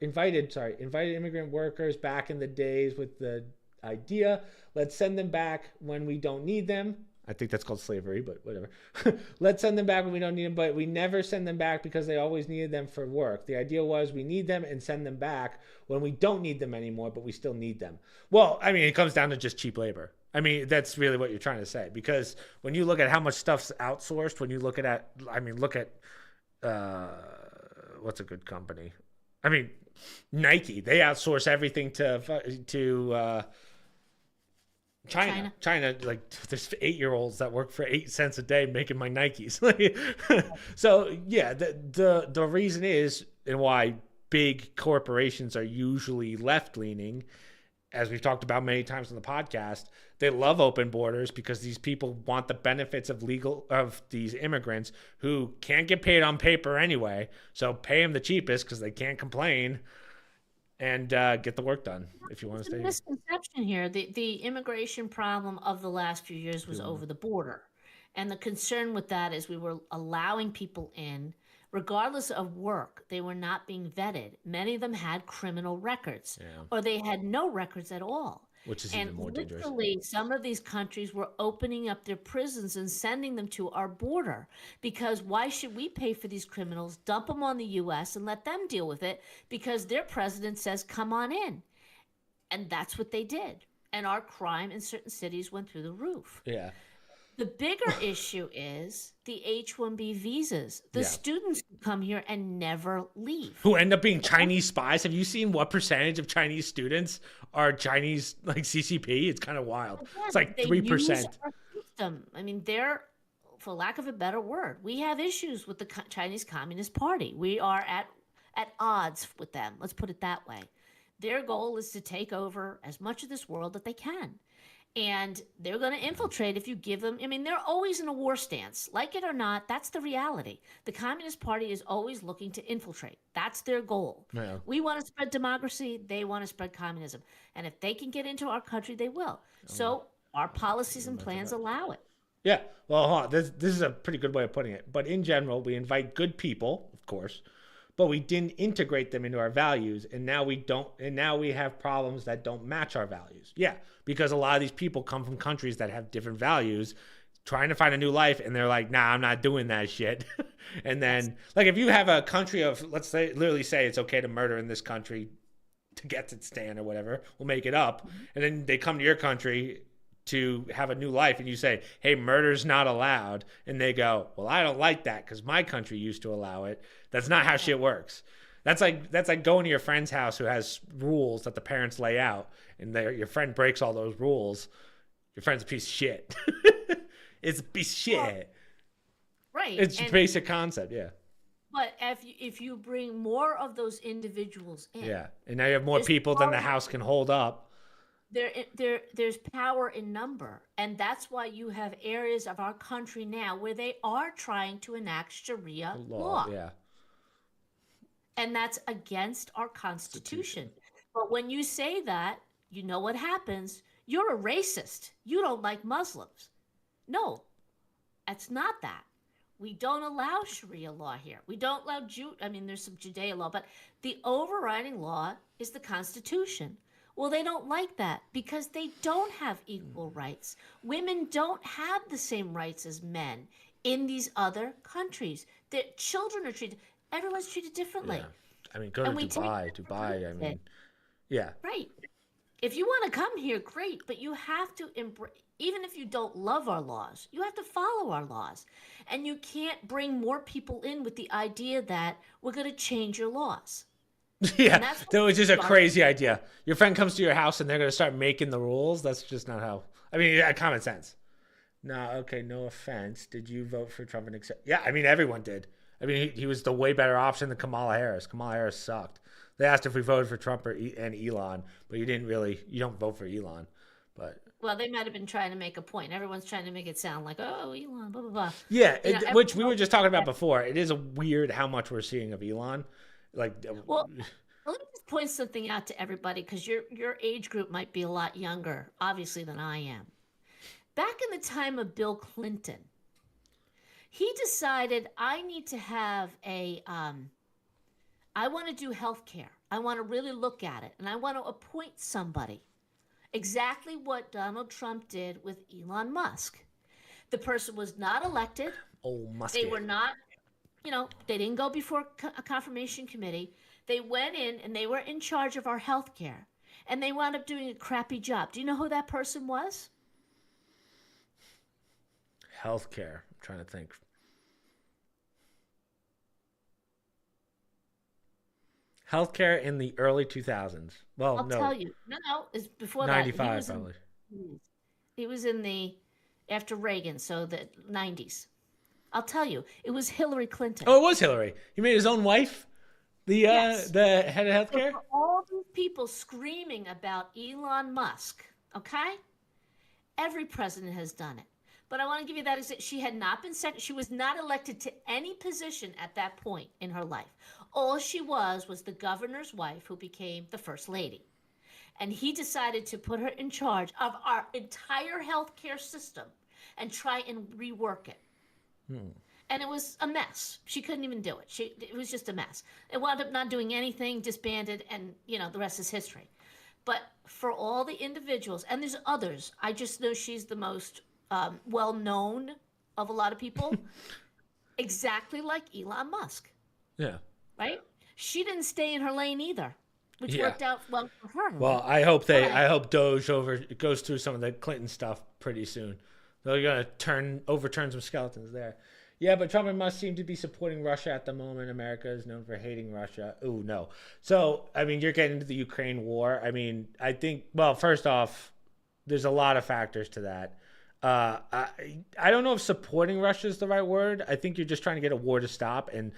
Speaker 1: back in the days with the idea. Let's send them back when we don't need them. I think that's called slavery, but whatever. Let's send them back when we don't need them, but we never send them back because they always needed them for work. The idea was we need them and send them back when we don't need them anymore, but we still need them. Well, I mean, it comes down to just cheap labor. I mean, that's really what you're trying to say. Because when you look at how much stuff's outsourced, when you look at I mean, look at what's a good company? I mean, Nike. They outsource everything to China, like there's 8-year-olds that work for 8 cents a day making my Nikes. So yeah, the reason is and why big corporations are usually left leaning, as we've talked about many times on the podcast, they love open borders because these people want the benefits of these immigrants who can't get paid on paper anyway. So pay them the cheapest because they can't complain and get the work done if you want to
Speaker 2: There's a
Speaker 1: stay.
Speaker 2: misconception here. The immigration problem of the last few years was over the border. And the concern with that is we were allowing people in, regardless of work. They were not being vetted. Many of them had criminal records,
Speaker 1: Yeah.
Speaker 2: or they had no records at all.
Speaker 1: Which is
Speaker 2: And
Speaker 1: even more dangerous.
Speaker 2: literally, some of these countries were opening up their prisons and sending them to our border. Because why should we pay for these criminals, dump them on the U.S., and let them deal with it? Because their president says, come on in. And that's what they did. And our crime in certain cities went through the roof.
Speaker 1: Yeah.
Speaker 2: The bigger issue is the H-1B visas. The
Speaker 1: Yeah.
Speaker 2: students come here and never leave.
Speaker 1: Who end up being Chinese spies. Have you seen what percentage of Chinese students are Chinese, like CCP? It's kind of wild. It's like
Speaker 2: They
Speaker 1: 3%.
Speaker 2: use our system. I mean, they're, for lack of a better word, we have issues with the Chinese Communist Party. We are at odds with them. Let's put it that way. Their goal is to take over as much of this world that they can. And they're going to infiltrate if you give them. I mean, they're always in a war stance. Like it or not, that's the reality. The Communist Party is always looking to infiltrate. That's their goal.
Speaker 1: Yeah.
Speaker 2: We want to spread democracy. They want to spread communism. And if they can get into our country, they will. So our policies and plans allow it.
Speaker 1: Yeah. Well, hold on. This is a pretty good way of putting it. But in general, we invite good people, of course, but we didn't integrate them into our values, and now we don't. And now we have problems that don't match our values. Yeah, because a lot of these people come from countries that have different values, trying to find a new life, and they're like, "Nah, I'm not doing that shit." And then, like, if you have a country of, let's say, literally say it's okay to murder in this country to get to stand or whatever, we'll make it up, and then they come to your country to have a new life, and you say, hey, murder's not allowed, and they go, well, I don't like that because my country used to allow it. That's not how shit works. That's like going to your friend's house who has rules that the parents lay out, and your friend breaks all those rules. Your friend's a piece of shit. It's a piece of shit.
Speaker 2: Right.
Speaker 1: It's a basic concept, yeah.
Speaker 2: But if you bring more of those individuals in,
Speaker 1: Yeah, and now you have more people than the house can hold up.
Speaker 2: There's power in number, and that's why you have areas of our country now where they are trying to enact Sharia law.
Speaker 1: Yeah.
Speaker 2: And that's against our Constitution. But when you say that, you know what happens? You're a racist. You don't like Muslims. No, that's not that. We don't allow Sharia law here. We don't allow there's some Judea law, but the overriding law is the Constitution. Well, they don't like that because they don't have equal rights. Women don't have the same rights as men in these other countries. Their children are treated, everyone's treated
Speaker 1: Yeah.
Speaker 2: differently.
Speaker 1: I mean, go to
Speaker 2: And we take
Speaker 1: Dubai.
Speaker 2: that for
Speaker 1: Dubai, I
Speaker 2: granted.
Speaker 1: mean, yeah.
Speaker 2: Right. If you want to come here, great, but you have to embrace, even if you don't love our laws, you have to follow our laws. And you can't bring more people in with the idea that we're going to change your laws. And
Speaker 1: Yeah,
Speaker 2: that's what
Speaker 1: that was just a
Speaker 2: started.
Speaker 1: crazy idea. Your friend comes to your house and they're going to start making the rules. That's just not how. I mean, yeah, common sense. No, okay, no offense. Did you vote for Trump and accept? Yeah, I mean, everyone did. I mean, he was the way better option than Kamala Harris. Kamala Harris sucked. They asked if we voted for Trump and Elon, but you didn't really. You don't vote for Elon, but
Speaker 2: Well, they might have been trying to make a point. Everyone's trying to make it sound like, oh, Elon, blah, blah, blah.
Speaker 1: yeah, which
Speaker 2: Everyone
Speaker 1: we were
Speaker 2: knows
Speaker 1: just talking about
Speaker 2: that.
Speaker 1: before. It is a weird how much we're seeing of Elon. Like,
Speaker 2: Well, let me just point something out to everybody because your age group might be a lot younger, obviously, than I am. Back in the time of Bill Clinton, he decided I need to have I want to do health care. I want to really look at it, and I want to appoint somebody. Exactly what Donald Trump did with Elon Musk. The person was not elected.
Speaker 1: oh,
Speaker 2: They
Speaker 1: musky.
Speaker 2: were not, they didn't go before a confirmation committee. They went in and they were in charge of our health care. And they wound up doing a crappy job. Do you know who that person was?
Speaker 1: Healthcare. I'm trying to think. Healthcare in the early 2000s. Well,
Speaker 2: I'll tell
Speaker 1: no,
Speaker 2: you. No, it's before that.
Speaker 1: 95 probably.
Speaker 2: He was in the after Reagan, so the 90s. I'll tell you, it was Hillary Clinton.
Speaker 1: Oh, it was Hillary. He made his own wife
Speaker 2: Yes.
Speaker 1: the head of
Speaker 2: So
Speaker 1: healthcare.
Speaker 2: for all these people screaming about Elon Musk, okay? Every president has done it. But I want to give you that. She had not been sent, she was not elected to any position at that point in her life. All she was the governor's wife who became the first lady. And he decided to put her in charge of our entire healthcare system and try and rework it. And it was a mess. She couldn't even do it. It was just a mess. It wound up not doing anything, disbanded, and the rest is history. But for all the individuals, and there's others, I just know she's the most well known of a lot of people, exactly like Elon Musk,
Speaker 1: Yeah.
Speaker 2: right? She didn't stay in her lane either, which
Speaker 1: Yeah.
Speaker 2: worked out well for her.
Speaker 1: Well, I hope Doge goes through some of the Clinton stuff pretty soon. They're gonna overturn some skeletons there. Yeah, but Trump and Musk seem to be supporting Russia at the moment. America is known for hating Russia. Ooh, no. So, I mean, you're getting into the Ukraine war. I mean, I think, well, first off, there's a lot of factors to that. I don't know if supporting Russia is the right word. I think you're just trying to get a war to stop, and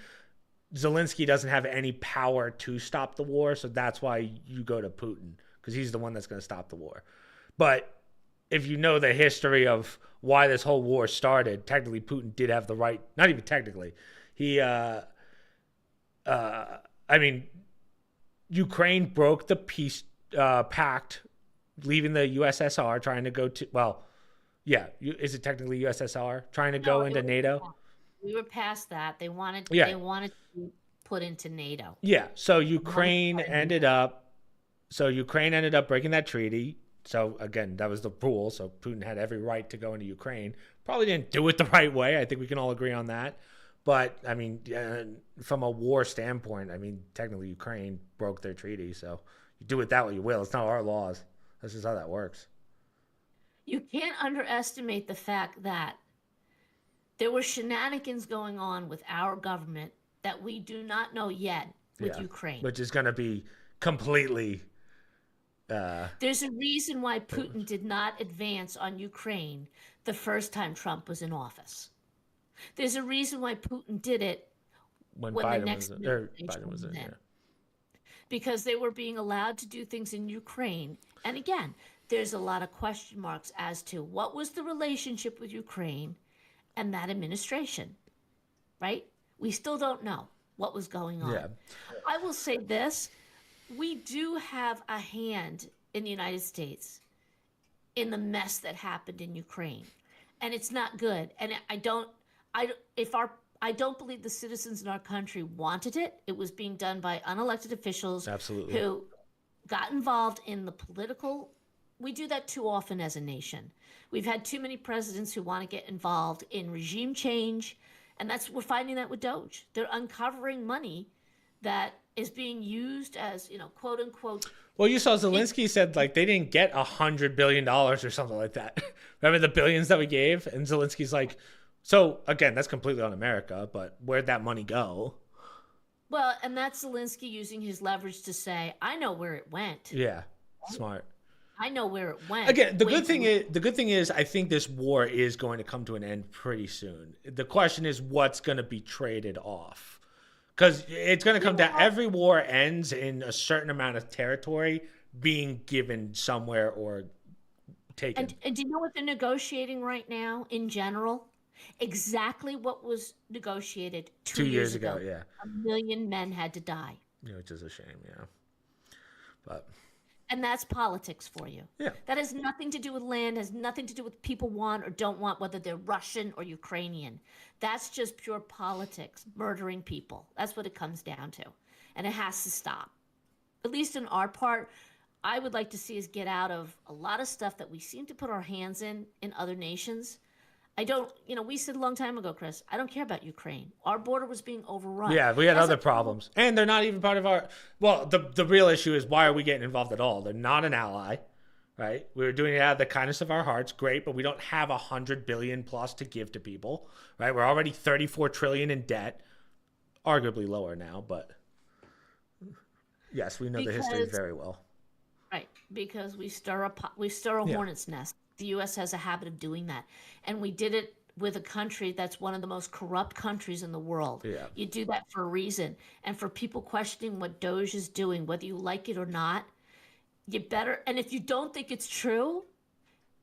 Speaker 1: Zelensky doesn't have any power to stop the war, so that's why you go to Putin, because he's the one that's going to stop the war. But if you know the history of why this whole war started, technically Putin did have the right. Not even technically, he. I mean, Ukraine broke the peace pact, leaving the USSR, trying to go to. Well, yeah, is it technically USSR trying to go into NATO?
Speaker 2: We were past that. They wanted
Speaker 1: Yeah.
Speaker 2: they wanted to put into NATO.
Speaker 1: Yeah. So Ukraine ended up breaking that treaty. So again, that was the rule. So Putin had every right to go into Ukraine. Probably didn't do it the right way. I think we can all agree on that. But I mean, from a war standpoint, I mean, technically Ukraine broke their treaty. So you do it that way you will. It's not our laws. That's just how that works.
Speaker 2: You can't underestimate the fact that there were shenanigans going on with our government that we do not know yet with
Speaker 1: Yeah.
Speaker 2: Ukraine.
Speaker 1: Which is going to be completely.
Speaker 2: There's a reason why Putin did not advance on Ukraine the first time Trump was in office. There's a reason why Putin did it
Speaker 1: When
Speaker 2: when the
Speaker 1: Biden
Speaker 2: next
Speaker 1: was, or
Speaker 2: administration
Speaker 1: Biden was in,
Speaker 2: in.
Speaker 1: yeah.
Speaker 2: Because they were being allowed to do things in Ukraine. And again, there's a lot of question marks as to what was the relationship with Ukraine and that administration, right? We still don't know what was going on.
Speaker 1: Yeah.
Speaker 2: I will say this, we do have a hand in the United States in the mess that happened in Ukraine. And it's not good. And I don't believe the citizens in our country wanted it. It was being done by unelected officials
Speaker 1: Absolutely.
Speaker 2: who got involved in the political we do that too often as a nation. We've had too many presidents who want to get involved in regime change, and we're finding that with Doge. They're uncovering money that is being used as, quote unquote.
Speaker 1: Well, you saw Zelensky said like they didn't get $100 billion or something like that. Remember the billions that we gave? And Zelensky's like, so again, that's completely on America, but where'd that money go?
Speaker 2: Well, and that's Zelensky using his leverage to say, I know where it went.
Speaker 1: Yeah, smart.
Speaker 2: I know where it went.
Speaker 1: Again, the good thing is, I think this war is going to come to an end pretty soon. The question is, what's going to be traded off? Because it's going to come down. Every war ends in a certain amount of territory being given somewhere or taken.
Speaker 2: And do you know what they're negotiating right now in general? Exactly what was negotiated 2 years ago.
Speaker 1: Yeah.
Speaker 2: 1 million men had to die.
Speaker 1: Yeah, which is a shame, yeah. But...
Speaker 2: And that's politics for you.
Speaker 1: Yeah.
Speaker 2: That has nothing to do with land, has nothing to do with people want or don't want, whether they're Russian or Ukrainian. That's just pure politics, murdering people. That's what it comes down to. And it has to stop. At least in our part, I would like to see us get out of a lot of stuff that we seem to put our hands in other nations. I don't, we said a long time ago, Chris, I don't care about Ukraine. Our border was being overrun.
Speaker 1: Yeah, we had other problems. And they're not even part of our, well, the real issue is why are we getting involved at all? They're not an ally, right? We were doing it out of the kindness of our hearts, great, but we don't have 100 billion plus to give to people, right? We're already 34 trillion in debt, arguably lower now, but yes, we know the history very well.
Speaker 2: Right, because we stir a hornet's nest. The U.S. has a habit of doing that. And we did it with a country that's one of the most corrupt countries in the world.
Speaker 1: Yeah.
Speaker 2: You do that for a reason. And for people questioning what Doge is doing, whether you like it or not, you better, and if you don't think it's true,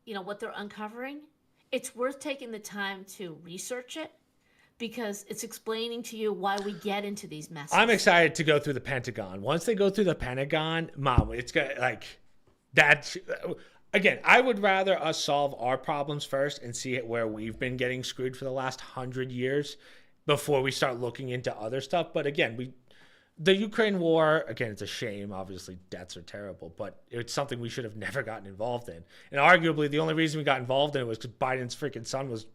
Speaker 2: what they're uncovering, it's worth taking the time to research it because it's explaining to you why we get into these messes.
Speaker 1: I'm excited to go through the Pentagon. Once they go through the Pentagon, Mom, it's got like that. Again, I would rather us solve our problems first and see where we've been getting screwed for the last 100 years before we start looking into other stuff. But again, the Ukraine war, again, it's a shame. Obviously, deaths are terrible, but it's something we should have never gotten involved in. And arguably, the only reason we got involved in it was because Biden's freaking son was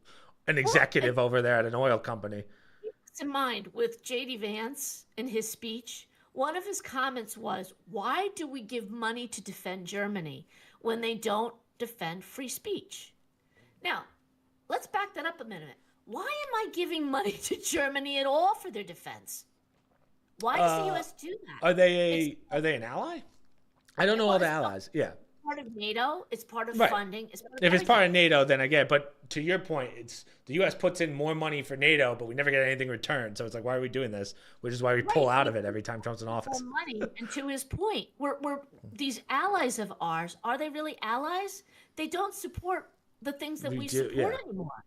Speaker 1: an executive over there at an oil company.
Speaker 2: Keep this in mind, with J.D. Vance in his speech, one of his comments was, why do we give money to defend Germany when they don't defend free speech? Now, let's back that up a minute. Why am I giving money to Germany at all for their defense? Why does the U.S. do that?
Speaker 1: Are they an ally? I don't know all the allies. Yeah.
Speaker 2: Part of NATO. It's part of
Speaker 1: Right.
Speaker 2: funding. It's part of
Speaker 1: If it's
Speaker 2: everything.
Speaker 1: part of NATO, then I get it. But to your point, it's the U.S. puts in more money for NATO, but we never get anything returned. So it's like, why are we doing this? Which is why we pull out of it every time Trump's in office.
Speaker 2: More money. And to his point, we're these allies of ours, are they really allies? They don't support the things that we support anymore.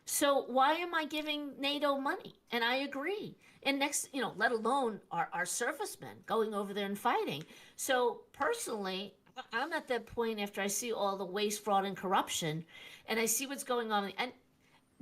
Speaker 2: So why am I giving NATO money? And I agree. And next, let alone our servicemen going over there and fighting. So personally, I'm at that point after I see all the waste, fraud, and corruption, and I see what's going on. And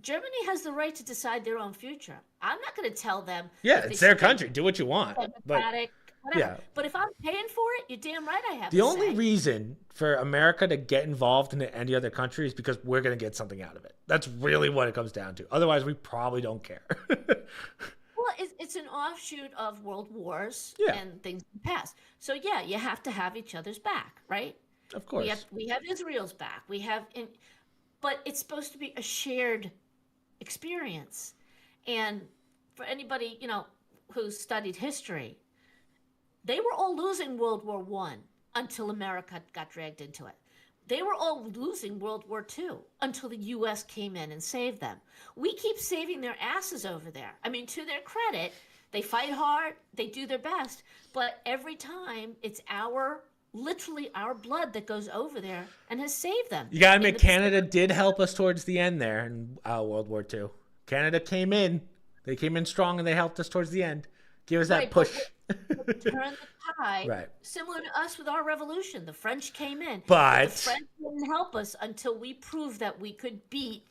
Speaker 2: Germany has the right to decide their own future. I'm not going to tell them.
Speaker 1: Yeah, it's their country. Do what you want.
Speaker 2: Whatever.
Speaker 1: Yeah.
Speaker 2: But if I'm paying for it, you're damn right I have
Speaker 1: The
Speaker 2: to
Speaker 1: only
Speaker 2: say.
Speaker 1: reason for America to get involved in any other country is because we're going to get something out of it. That's really what it comes down to. Otherwise, we probably don't care.
Speaker 2: Well, it's an offshoot of world wars and things in the past. So yeah, you have to have each other's back, right?
Speaker 1: Of course.
Speaker 2: We have Israel's back. But it's supposed to be a shared experience. And for anybody, who's studied history, they were all losing World War I until America got dragged into it. They were all losing World War II until the U.S. came in and saved them. We keep saving their asses over there. I mean, to their credit, they fight hard, they do their best, but every time it's literally our blood that goes over there and has saved them.
Speaker 1: You got to admit, Canada did help us towards the end there in World War II. Canada came in. They came in strong and they helped us towards the end. Give us that push.
Speaker 2: Turn the tide.
Speaker 1: Right.
Speaker 2: Similar to us with our revolution. The French came in.
Speaker 1: But
Speaker 2: the French didn't help us until we proved that we could beat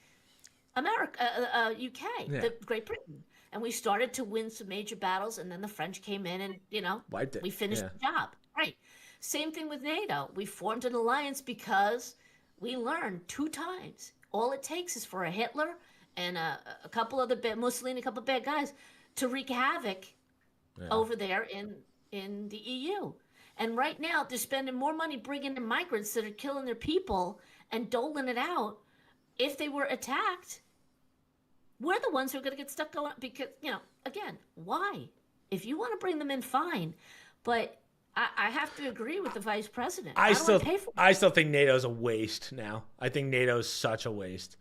Speaker 2: UK, Great Britain. And we started to win some major battles, and then the French came in and,
Speaker 1: wiped it.
Speaker 2: we finished the job. Right. Same thing with NATO. We formed an alliance because we learned 2 times. All it takes is for a Hitler and a couple of the Mussolini, a couple of bad guys, to wreak havoc
Speaker 1: Yeah.
Speaker 2: over there in the EU. And right now, they're spending more money bringing in migrants that are killing their people and doling it out. If they were attacked, we're the ones who are going to get stuck going. Because, again, why? If you want to bring them in, fine. But I have to agree with the vice president.
Speaker 1: I
Speaker 2: don't want to pay for
Speaker 1: I still think NATO's a waste now. I think NATO's such a waste.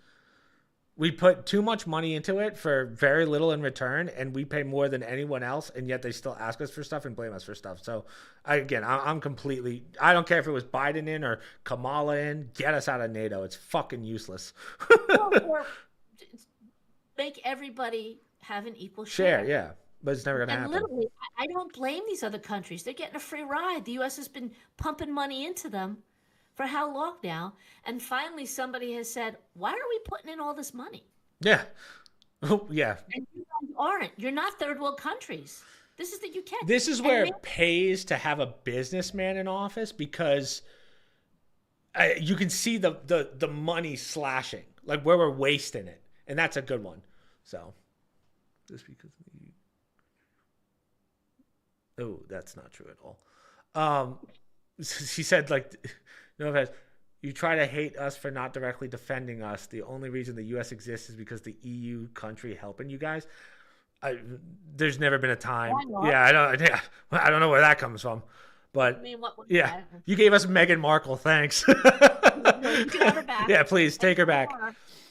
Speaker 1: We put too much money into it for very little in return, and we pay more than anyone else, and yet they still ask us for stuff and blame us for stuff. So, I'm completely... I don't care if it was Biden in or Kamala in. Get us out of NATO. It's fucking useless.
Speaker 2: or make everybody have an equal
Speaker 1: Share, yeah. But it's never going to
Speaker 2: And
Speaker 1: happen.
Speaker 2: literally, I don't blame these other countries. They're getting a free ride. The U.S. has been pumping money into them for how long now? And finally, somebody has said, why are we putting in all this money?
Speaker 1: Yeah. Oh, yeah.
Speaker 2: And you guys aren't. You're not third world countries. This is the UK.
Speaker 1: This is where it pays to have a businessman in office because you can see the money slashing, like where we're wasting it. And that's a good one. So, just because... Oh, that's not true at all. She said, like, you try to hate us for not directly defending us. The only reason the U.S. exists is because the EU country helping you guys. There's never been a time. Yeah, I don't know where that comes from. But, yeah, you gave us Meghan Markle. Thanks.
Speaker 2: You can have her back.
Speaker 1: Yeah, please, take her back.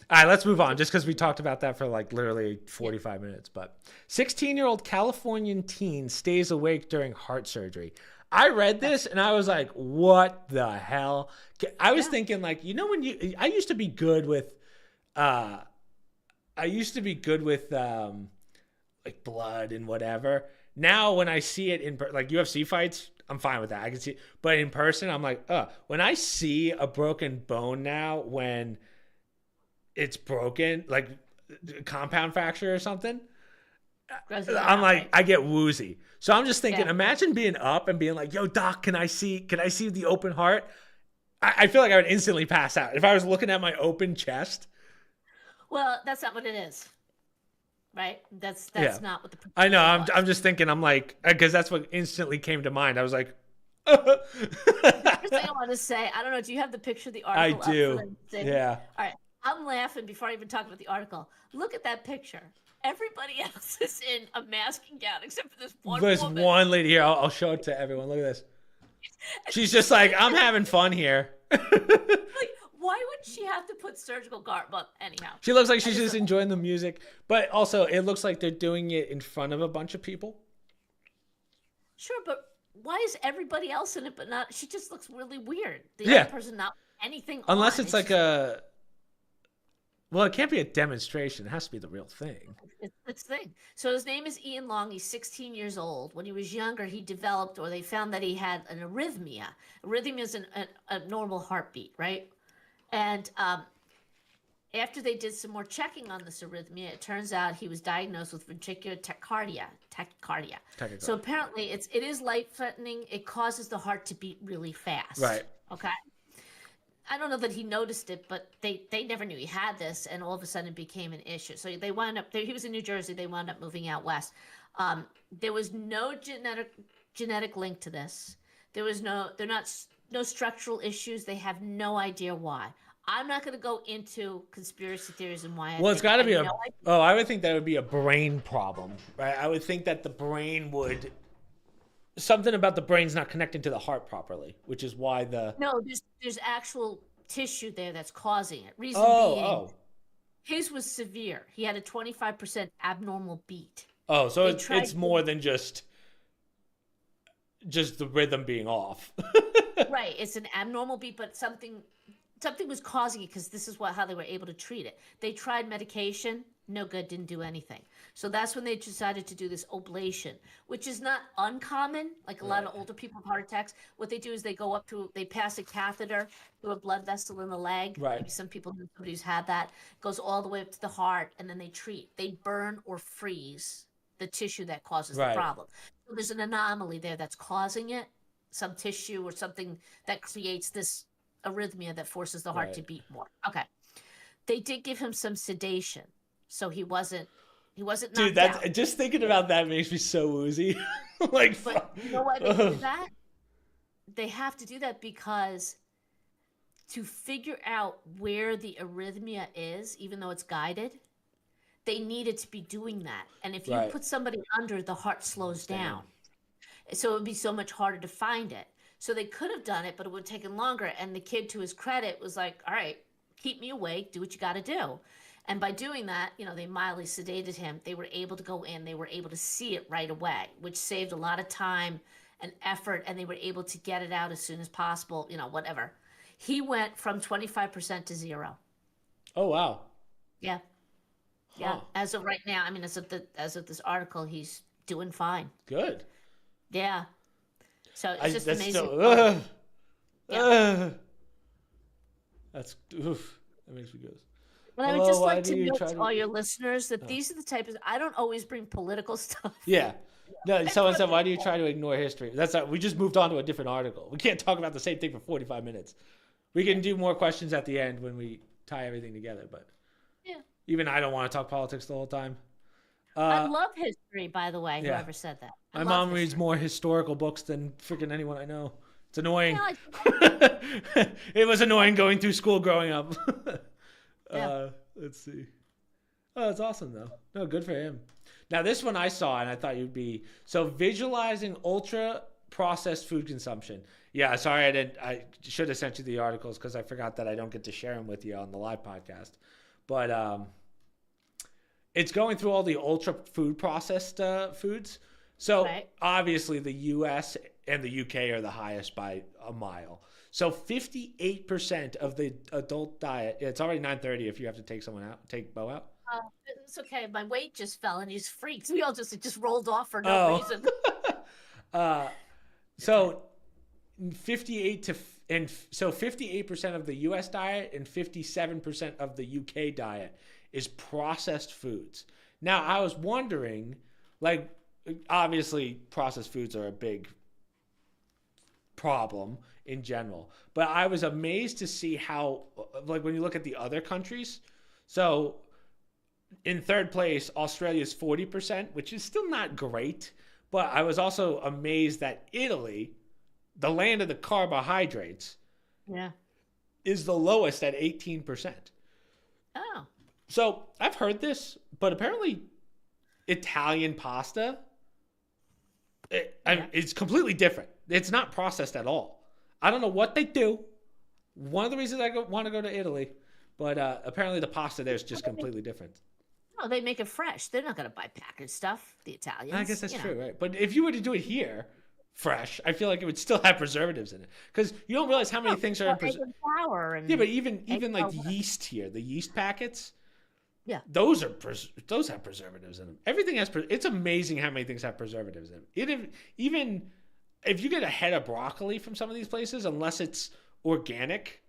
Speaker 1: All right, let's move on, just because we talked about that for like literally 45 minutes. But 16-year-old Californian teen stays awake during heart surgery. I read this and I was like, what the hell? I was thinking like, I used to be good with, like blood and whatever. Now when I see it in like UFC fights, I'm fine with that. I can see it. But in person, I'm like, when I see a broken bone now, when it's broken, like compound fracture or something, I'm like, I get woozy. So I'm just thinking, imagine being up and being like, yo, doc, can I see the open heart? I feel like I would instantly pass out if I was looking at my open chest.
Speaker 2: Well, that's not what it is. Right? That's not what the...
Speaker 1: I know. I'm just thinking, I'm like, because that's what instantly came to mind. I was like, the
Speaker 2: first thing I want to say, I don't know, do you have the picture of the article?
Speaker 1: I do. Yeah.
Speaker 2: All right. I'm laughing before I even talk about the article. Look at that picture. Everybody else is in a masking gown except for this one
Speaker 1: There's
Speaker 2: woman.
Speaker 1: one lady here. I'll show it to everyone. Look at this. She's just like, I'm having fun here.
Speaker 2: Like, why would she have to put surgical garb on? Anyhow.
Speaker 1: She looks like she's just enjoying the music. But also, it looks like they're doing it in front of a bunch of people.
Speaker 2: Sure, but why is everybody else in it but not... She just looks really weird. The other person not anything
Speaker 1: Unless
Speaker 2: on.
Speaker 1: It's like a... Well, it can't be a demonstration. It has to be the real thing.
Speaker 2: It's the thing. So his name is Ian Long. He's 16 years old. When he was younger, he developed, or they found that he had an arrhythmia. Arrhythmia is a normal heartbeat, right? And after they did some more checking on this arrhythmia, it turns out he was diagnosed with ventricular tachycardia. So apparently it is life-threatening. It causes the heart to beat really fast.
Speaker 1: Right.
Speaker 2: Okay. I don't know that he noticed it, but they never knew he had this, and all of a sudden it became an issue. So they wound up, he was in New Jersey, they wound up moving out west. There was no genetic link to this. There was no structural issues. They have no idea why. I'm not going to go into conspiracy theories and why.
Speaker 1: Well, it's got to be I would think that would be a brain problem, right? I would think that the brain would... Something about the brain's not connecting to the heart properly, which is why
Speaker 2: No, there's actual tissue there that's causing it. Reason being, his was severe. He had a 25% abnormal beat.
Speaker 1: Oh, so it's more than just the rhythm being off.
Speaker 2: Right, it's an abnormal beat, but something was causing it, because this is how they were able to treat it. They tried medication, no good, didn't do anything. So that's when they decided to do this oblation, which is not uncommon. Like a lot of older people with heart attacks, what they do is they pass a catheter through a blood vessel in the leg.
Speaker 1: Right.
Speaker 2: Maybe some people know somebody who's had that. Goes all the way up to the heart, and then they treat. They burn or freeze the tissue that causes the problem. So there's an anomaly there that's causing it. some tissue or something that creates this arrhythmia that forces the heart to
Speaker 1: Right.
Speaker 2: beat more. Okay. They did give him some sedation, so he wasn't
Speaker 1: Dude,
Speaker 2: knocked
Speaker 1: that's
Speaker 2: out.
Speaker 1: just thinking about that makes me so woozy. Like,
Speaker 2: But you know why they do that? They have to do that because to figure out where the arrhythmia is, even though it's guided, they needed to be doing that. And if you
Speaker 1: right.
Speaker 2: put somebody under, the heart slows
Speaker 1: Damn.
Speaker 2: down. So it would be so much harder to find it. So they could have done it, but it would have taken longer. And the kid, to his credit, was like, all right, keep me awake, do what you got to do. And by doing that, they mildly sedated him. They were able to go in, they were able to see it right away, which saved a lot of time and effort. And they were able to get it out as soon as possible, whatever. He went from 25% to 0.
Speaker 1: Oh, wow.
Speaker 2: Yeah.
Speaker 1: Huh.
Speaker 2: Yeah. As of right now, I mean, as of this article, he's doing fine.
Speaker 1: Good.
Speaker 2: Yeah. So it's just
Speaker 1: That's
Speaker 2: amazing.
Speaker 1: still,
Speaker 2: Yeah.
Speaker 1: that's, oof. That makes me go.
Speaker 2: Well, I would
Speaker 1: Oh,
Speaker 2: just
Speaker 1: why
Speaker 2: like
Speaker 1: do
Speaker 2: to
Speaker 1: you
Speaker 2: note
Speaker 1: try
Speaker 2: to
Speaker 1: to-
Speaker 2: all your listeners that
Speaker 1: Oh.
Speaker 2: these are the type of, I don't always bring political stuff.
Speaker 1: Yeah. No, someone said, why do you try to ignore history? That's not, we just moved on to a different article. We can't talk about the same thing for 45 minutes. We can do more questions at the end when we tie everything together, but
Speaker 2: Yeah.
Speaker 1: even I don't want to talk politics the whole time.
Speaker 2: I love history, by the way,
Speaker 1: yeah.
Speaker 2: whoever said that. I
Speaker 1: My
Speaker 2: love
Speaker 1: mom reads
Speaker 2: history.
Speaker 1: more historical books than freaking anyone I know. It's annoying.
Speaker 2: Yeah,
Speaker 1: It was annoying going through school growing up.
Speaker 2: Yeah.
Speaker 1: Let's see. Oh, that's awesome though. No, good for him. Now this one I saw and I thought you'd be so visualizing ultra processed food consumption. Yeah, sorry I should have sent you the articles because I forgot that I don't get to share them with you on the live podcast. But it's going through all the ultra food processed foods. So
Speaker 2: Right.
Speaker 1: obviously the US and the UK are the highest by a mile. So 58% of the adult diet, it's already 9:30 if you have to take Bo out.
Speaker 2: It's okay. My weight just fell and he's freaked. We all just rolled off for no
Speaker 1: Oh.
Speaker 2: reason.
Speaker 1: So 58% of the US diet and 57% of the UK diet is processed foods. Now, I was wondering, like, obviously processed foods are a big problem in general, but I was amazed to see how, like, when you look at the other countries, so in third place, Australia's 40%, which is still not great, but I was also amazed that Italy, the land of the carbohydrates,
Speaker 2: Yeah.
Speaker 1: is the lowest at 18%.
Speaker 2: Oh.
Speaker 1: So I've heard this, but apparently Italian pasta, it's completely different. It's not processed at all. I don't know what they do. One of the reasons I want to go to Italy, but apparently the pasta there is just completely different.
Speaker 2: No, they make it fresh. They're not going to buy packaged stuff, the Italians.
Speaker 1: I guess that's true, right? But if you were to do it here, fresh, I feel like it would still have preservatives in it because you don't realize how many things are in
Speaker 2: egg and flour and
Speaker 1: Yeah, but even like
Speaker 2: powder.
Speaker 1: yeast here, the yeast packets,
Speaker 2: Yeah.
Speaker 1: those have preservatives in them. Everything has. It's amazing how many things have preservatives in them. Even if you get a head of broccoli from some of these places, unless it's organic,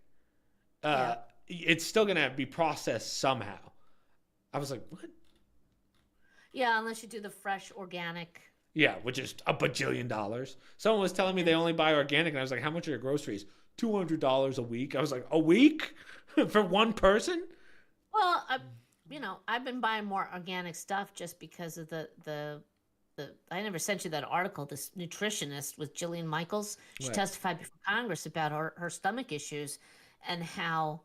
Speaker 1: it's still gonna be processed somehow. I was like, what?
Speaker 2: Yeah, unless you do the fresh organic.
Speaker 1: Yeah, which is $1 bajillion. Someone was telling me they only buy organic, and I was like, how much are your groceries? $200 a week. I was like, a week for one person?
Speaker 2: Well, I've been buying more organic stuff just because of the I never sent you that article, this nutritionist with Jillian Michaels. She
Speaker 1: Right.
Speaker 2: testified before Congress about her stomach issues and how,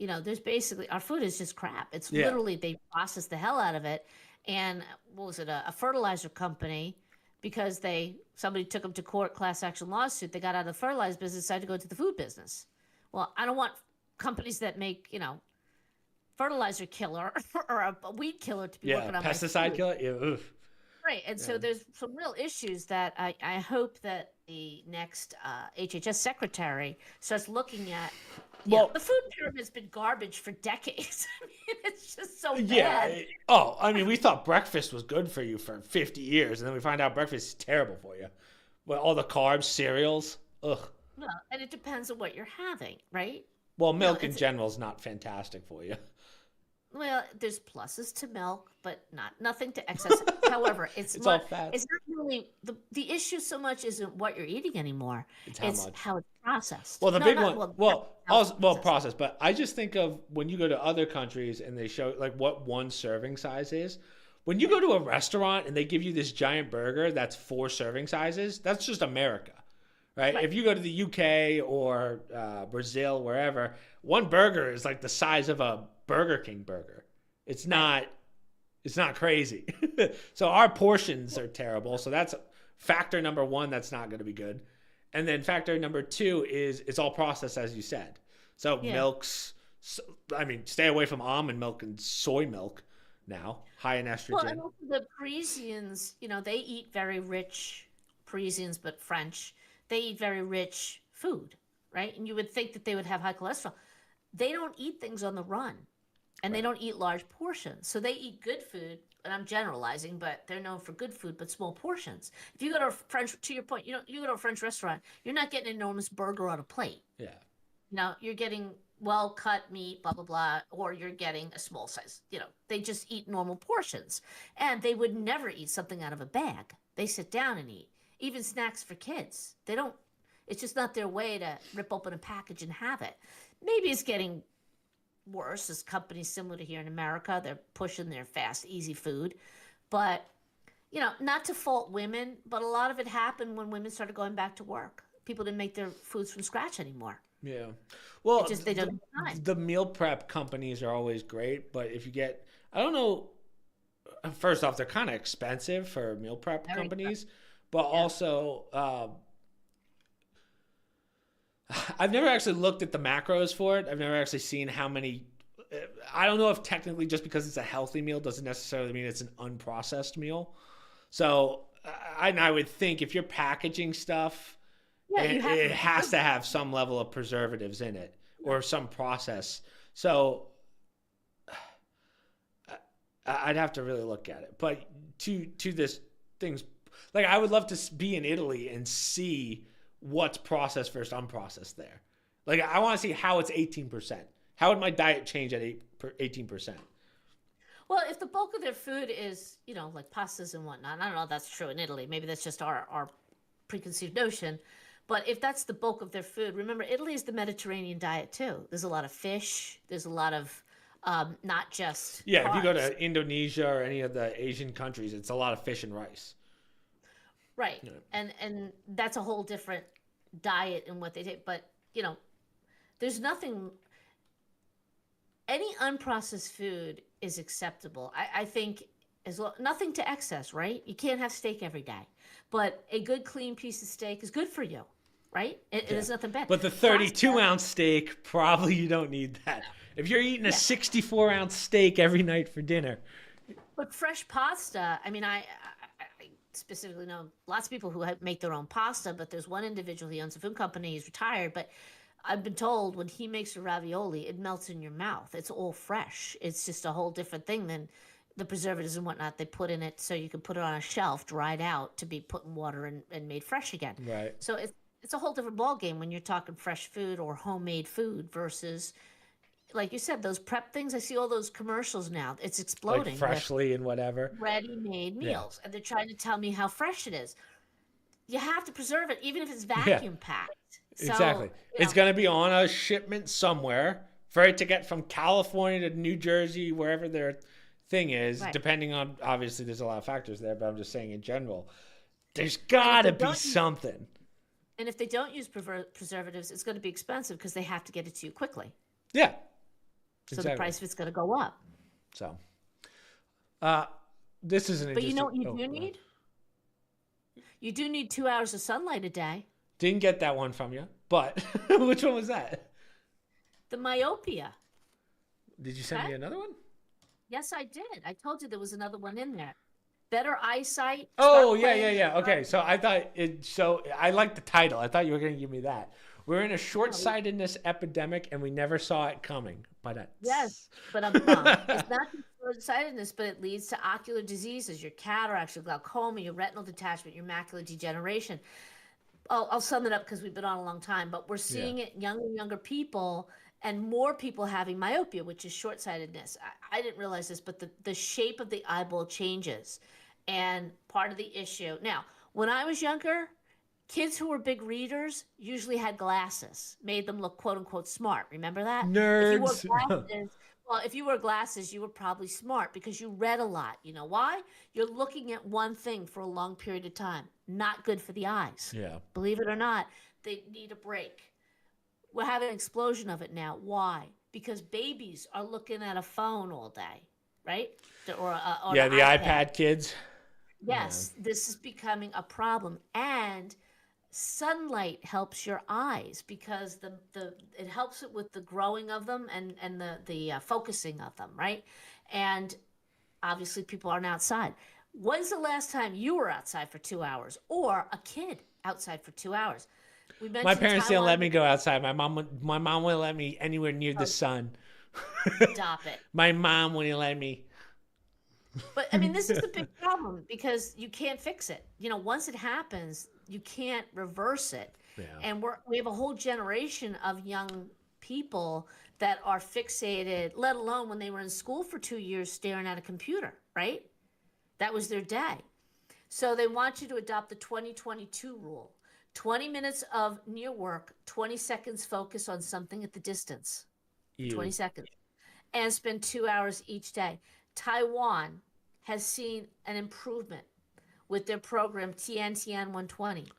Speaker 2: there's basically, our food is just crap. It's
Speaker 1: Yeah.
Speaker 2: literally, they process the hell out of it. And what was it, a fertilizer company, because somebody took them to court, class action lawsuit, they got out of the fertilizer business, decided to go to the food business. Well, I don't want companies that make, fertilizer killer or a weed killer to be working on my
Speaker 1: pesticide
Speaker 2: food.
Speaker 1: killer. Yeah, oof.
Speaker 2: Right. And so there's some real issues that I hope that the next HHS secretary starts looking at.
Speaker 1: Well-
Speaker 2: The food pyramid's been garbage for decades. I mean, it's just so
Speaker 1: Yeah.
Speaker 2: bad.
Speaker 1: I mean, we thought breakfast was good for you for 50 years, and then we find out breakfast is terrible for you. Well, all the carbs, cereals, ugh.
Speaker 2: No, and it depends on what you're having, right?
Speaker 1: Well, milk in
Speaker 2: it's-
Speaker 1: general is not fantastic for you.
Speaker 2: Well, there's pluses to milk, but nothing to excess. However,
Speaker 1: It's all fat.
Speaker 2: it's not really the issue so much isn't what you're eating anymore.
Speaker 1: It's how
Speaker 2: It's
Speaker 1: much.
Speaker 2: how it's processed.
Speaker 1: Well, the
Speaker 2: No,
Speaker 1: big
Speaker 2: not
Speaker 1: one,
Speaker 2: well, not
Speaker 1: well,
Speaker 2: how it's
Speaker 1: also, well,
Speaker 2: processed.
Speaker 1: process, but I just think of when you go to other countries and they show like what one serving size is. When you go to a restaurant and they give you this giant burger that's 4 serving sizes, that's just America, right?
Speaker 2: Right.
Speaker 1: If you go to the UK or Brazil, wherever, one burger is like the size of a Burger King burger. It's
Speaker 2: Right.
Speaker 1: not, it's not crazy. So our portions are terrible. So that's factor number one. That's not going to be good. And then factor number two is it's all processed, as you said. So
Speaker 2: Yeah.
Speaker 1: milks, I mean, stay away from almond milk and soy milk now, high in
Speaker 2: Well, and
Speaker 1: estrogen.
Speaker 2: also the Parisians, they eat very rich Parisians, but French. They eat very rich food, right? And you would think that they would have high cholesterol. They don't eat things on the run, and they
Speaker 1: Right.
Speaker 2: don't eat large portions. So they eat good food, and I'm generalizing, but they're known for good food, but small portions. If you go to a French, to your point, you go to a French restaurant, you're not getting an enormous burger on a plate.
Speaker 1: Yeah.
Speaker 2: You're getting well cut meat, blah, blah, blah, or you're getting a small size. They just eat normal portions. And they would never eat something out of a bag. They sit down and eat. Even snacks for kids. They don't, it's just not their way to rip open a package and have it. Maybe it's getting worse as companies similar to here in America, they're pushing their fast, easy food. But, not to fault women, but a lot of it happened when women started going back to work. People didn't make their foods from scratch anymore.
Speaker 1: Yeah.
Speaker 2: It
Speaker 1: Well,
Speaker 2: just, they don't have time.
Speaker 1: the meal prep companies are always great, but if you get, I don't know, first off, they're kind of expensive for meal prep
Speaker 2: Very
Speaker 1: companies, but
Speaker 2: Yeah.
Speaker 1: also, I've never actually looked at the macros for it. I've never actually seen how many. I don't know if technically just because it's a healthy meal doesn't necessarily mean it's an unprocessed meal. So I would think if you're packaging stuff,
Speaker 2: Yeah, you have
Speaker 1: it
Speaker 2: to
Speaker 1: has
Speaker 2: preserve
Speaker 1: to
Speaker 2: it.
Speaker 1: have some level of preservatives in it or some process. So I'd have to really look at it. But to this things like I would love to be in Italy and see what's processed versus unprocessed there. Like I want to see how it's 18%. How would my diet change at 18%?
Speaker 2: Well, if the bulk of their food is, like pastas and whatnot, I don't know if that's true in Italy. Maybe that's just our preconceived notion. But if that's the bulk of their food, remember, Italy is the Mediterranean diet too. There's a lot of fish. There's a lot of not just
Speaker 1: Yeah, if you go
Speaker 2: carbs.
Speaker 1: to Indonesia or any of the Asian countries, it's a lot of fish and rice.
Speaker 2: Right.
Speaker 1: Yeah.
Speaker 2: And that's a whole different diet and what they do. But, there's nothing any unprocessed food is acceptable. I think as well, nothing to excess, right? You can't have steak every day. But a good clean piece of steak is good for you, right? It
Speaker 1: Yeah.
Speaker 2: is nothing bad.
Speaker 1: But the
Speaker 2: Pasta,
Speaker 1: 32-ounce steak, probably you don't need that. If you're eating a
Speaker 2: yeah.
Speaker 1: 64-ounce steak every night for dinner,
Speaker 2: But fresh pasta, I mean, I specifically know lots of people who make their own pasta, but there's one individual, he owns a food company, he's retired, but I've been told when he makes a ravioli, it melts in your mouth. It's all fresh. It's just a whole different thing than the preservatives and whatnot they put in it so you can put it on a shelf, dried out to be put in water and made fresh again.
Speaker 1: right?
Speaker 2: So it's a whole different ball game when you're talking fresh food or homemade food versus like you said, those prep things. I see all those commercials now. It's
Speaker 1: Like
Speaker 2: exploding with
Speaker 1: freshly and whatever.
Speaker 2: ready-made
Speaker 1: Yeah.
Speaker 2: meals, and they're trying to tell me how fresh it is. You have to preserve it, even if it's
Speaker 1: Yeah,
Speaker 2: vacuum packed. So,
Speaker 1: exactly. It's going to be on a shipment somewhere for it to get from California to New Jersey, wherever their thing is,
Speaker 2: right.
Speaker 1: depending on, obviously, there's a lot of factors there, but I'm just saying in general, there's
Speaker 2: And if
Speaker 1: got
Speaker 2: they
Speaker 1: to be
Speaker 2: don't use,
Speaker 1: something.
Speaker 2: and if they don't use preservatives, it's going to be expensive because they have to get it to you quickly.
Speaker 1: Yeah,
Speaker 2: So the
Speaker 1: exactly.
Speaker 2: price of it's going to go up.
Speaker 1: So, this is an
Speaker 2: But you know
Speaker 1: interesting.
Speaker 2: what you do need? You do need 2 hours of sunlight a day.
Speaker 1: Didn't get that one from you, but which one was that?
Speaker 2: The myopia.
Speaker 1: Did you send
Speaker 2: Okay.
Speaker 1: me another one?
Speaker 2: Yes, I did. I told you there was another one in there. Better eyesight.
Speaker 1: Oh,
Speaker 2: Start
Speaker 1: yeah,
Speaker 2: playing.
Speaker 1: yeah, yeah. Okay, so I thought it. So I like the title. I thought you were going to give me that. We're in a short-sightedness epidemic, and we never saw it coming. But
Speaker 2: Yes, but it's not just short-sightedness, but it leads to ocular diseases, your cataracts, your glaucoma, your retinal detachment, your macular degeneration. I'll sum it up because we've been on a long time, but we're
Speaker 1: yeah,
Speaker 2: seeing it in younger and younger people, and more people having myopia, which is short-sightedness. I didn't realize this, but the shape of the eyeball changes. And part of the issue. Now, when I was younger, kids who were big readers usually had glasses, made them look quote unquote smart. Remember that? If you wore
Speaker 1: Nerds.
Speaker 2: glasses, well, if you wore glasses, you were probably smart because you read a lot. You know why? You're looking at one thing for a long period of time. Not good for the eyes.
Speaker 1: Yeah.
Speaker 2: Believe it or not, they need a break. We're having an explosion of it now. Why? Because babies are looking at a phone all day, right? Or
Speaker 1: Yeah,
Speaker 2: an
Speaker 1: the iPad kids.
Speaker 2: Yes, this is becoming a problem. And sunlight helps your eyes because the it helps it with the growing of them and the focusing of them, right? And obviously people aren't outside. When's the last time you were outside for 2 hours or a kid outside for 2 hours? We
Speaker 1: My
Speaker 2: mentioned
Speaker 1: parents didn't
Speaker 2: Taiwan.
Speaker 1: let me go outside. My mom wouldn't let me anywhere near the sun.
Speaker 2: Stop it.
Speaker 1: My mom wouldn't let me.
Speaker 2: But I mean, this is the big problem because you can't fix it. You know, once it happens, you can't reverse it.
Speaker 1: Yeah.
Speaker 2: And we have a whole generation of young people that are fixated, let alone when they were in school for 2 years staring at a computer, right? That was their day. So they want you to adopt the 2022 rule. 20 minutes of near work, 20 seconds focus on something at the distance.
Speaker 1: Ew.
Speaker 2: 20 seconds. And spend 2 hours each day. Taiwan has seen an improvement with their program TN 120.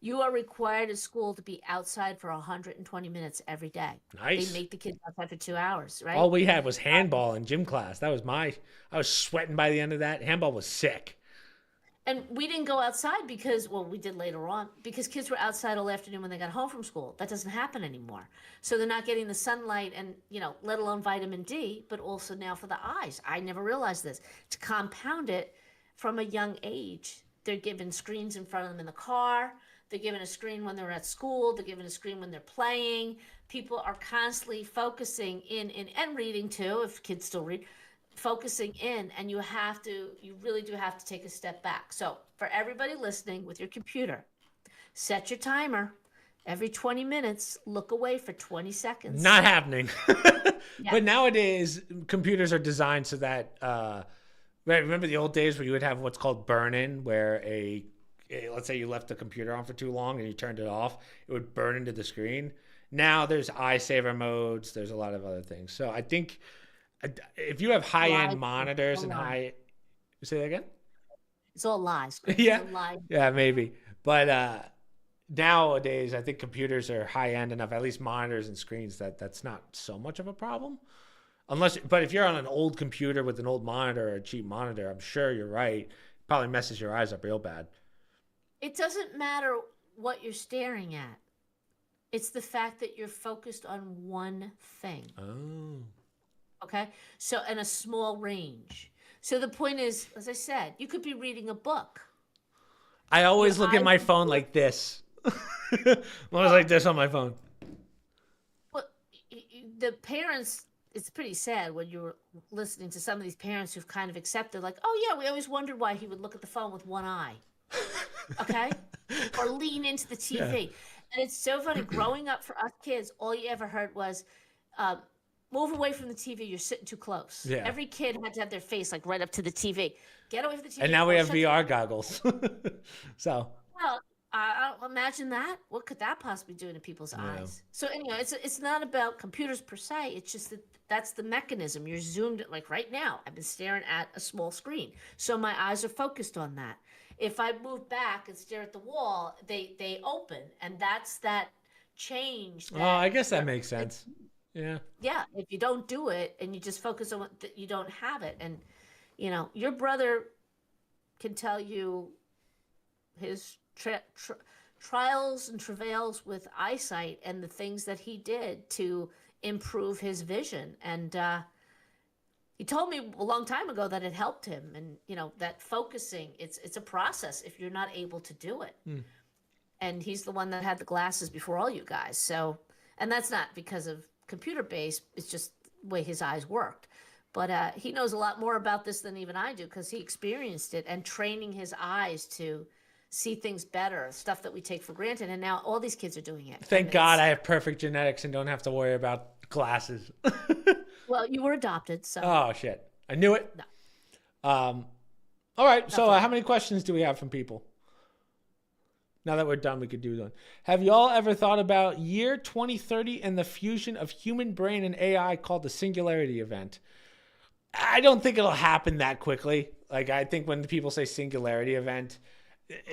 Speaker 2: You are required at school to be outside for 120 minutes every day.
Speaker 1: Nice.
Speaker 2: They make the kids outside for 2 hours, right?
Speaker 1: All we had was handball in gym class. I was sweating by the end of that. Handball was sick.
Speaker 2: And we didn't go outside because, well, we did later on, because kids were outside all afternoon when they got home from school. That doesn't happen anymore. So they're not getting the sunlight and, let alone vitamin D, but also now for the eyes. I never realized this. To compound it from a young age, they're given screens in front of them in the car. They're given a screen when they're at school. They're given a screen when they're playing. People are constantly focusing in and reading too, if kids still read. Focusing in, and you really do have to take a step back. So for everybody listening with your computer, set your timer every 20 minutes, look away for 20 seconds.
Speaker 1: Not happening.
Speaker 2: Yeah.
Speaker 1: But nowadays computers are designed so that remember the old days where you would have what's called burn-in, where let's say you left the computer on for too long and you turned it off, it would burn into the screen. Now there's eye saver modes, there's a lot of other things. So I think if you have high-end monitors and say that again?
Speaker 2: It's all lies.
Speaker 1: Yeah.
Speaker 2: It's all lies.
Speaker 1: Yeah, maybe. But nowadays, I think computers are high-end enough, at least monitors and screens, that's not so much of a problem. But if you're on an old computer with an old monitor or a cheap monitor, I'm sure you're right. It probably messes your eyes up real bad.
Speaker 2: It doesn't matter what you're staring at. It's the fact that you're focused on one thing.
Speaker 1: Oh.
Speaker 2: Okay? So, in a small range. So the point is, as I said, you could be reading a book.
Speaker 1: I always look at my phone like this. I'm always like this on my phone.
Speaker 2: Well, the parents, it's pretty sad when you're listening to some of these parents who've kind of accepted, like, oh yeah, we always wondered why he would look at the phone with one eye. Okay? Or lean into the TV. Yeah. And it's so funny. Growing up for us kids, all you ever heard was, move away from the TV. You're sitting too close. Yeah. Every kid had to have their face like right up to the TV. Get away from the TV.
Speaker 1: And now we have VR goggles. So.
Speaker 2: Well, imagine that. What could that possibly do to people's eyes? So anyway, it's not about computers per se. It's just that's the mechanism. You're zoomed like right now. I've been staring at a small screen, so my eyes are focused on that. If I move back and stare at the wall, they open, and that's that change.
Speaker 1: Oh, I guess that makes sense. Yeah.
Speaker 2: Yeah. If you don't do it and you just focus on what you don't have it. And, your brother can tell you his trials and travails with eyesight and the things that he did to improve his vision. And he told me a long time ago that it helped him. And, that focusing, it's a process if you're not able to do it. Mm. And he's the one that had the glasses before all you guys. So, and that's not because of computer-based, it's just the way his eyes worked. But he knows a lot more about this than even I do because he experienced it and training his eyes to see things better, stuff that we take for granted. And now all these kids are doing it.
Speaker 1: Thank God I have perfect genetics and don't have to worry about Glasses.
Speaker 2: Well, you were adopted, so
Speaker 1: Oh shit! I knew it.
Speaker 2: no.
Speaker 1: All right. So,
Speaker 2: Nothing.
Speaker 1: how many questions do we have from people? Now that we're done, we could do one. Have you all ever thought about year 2030 and the fusion of human brain and AI called the singularity event? I don't think it'll happen that quickly. Like, I think when people say singularity event,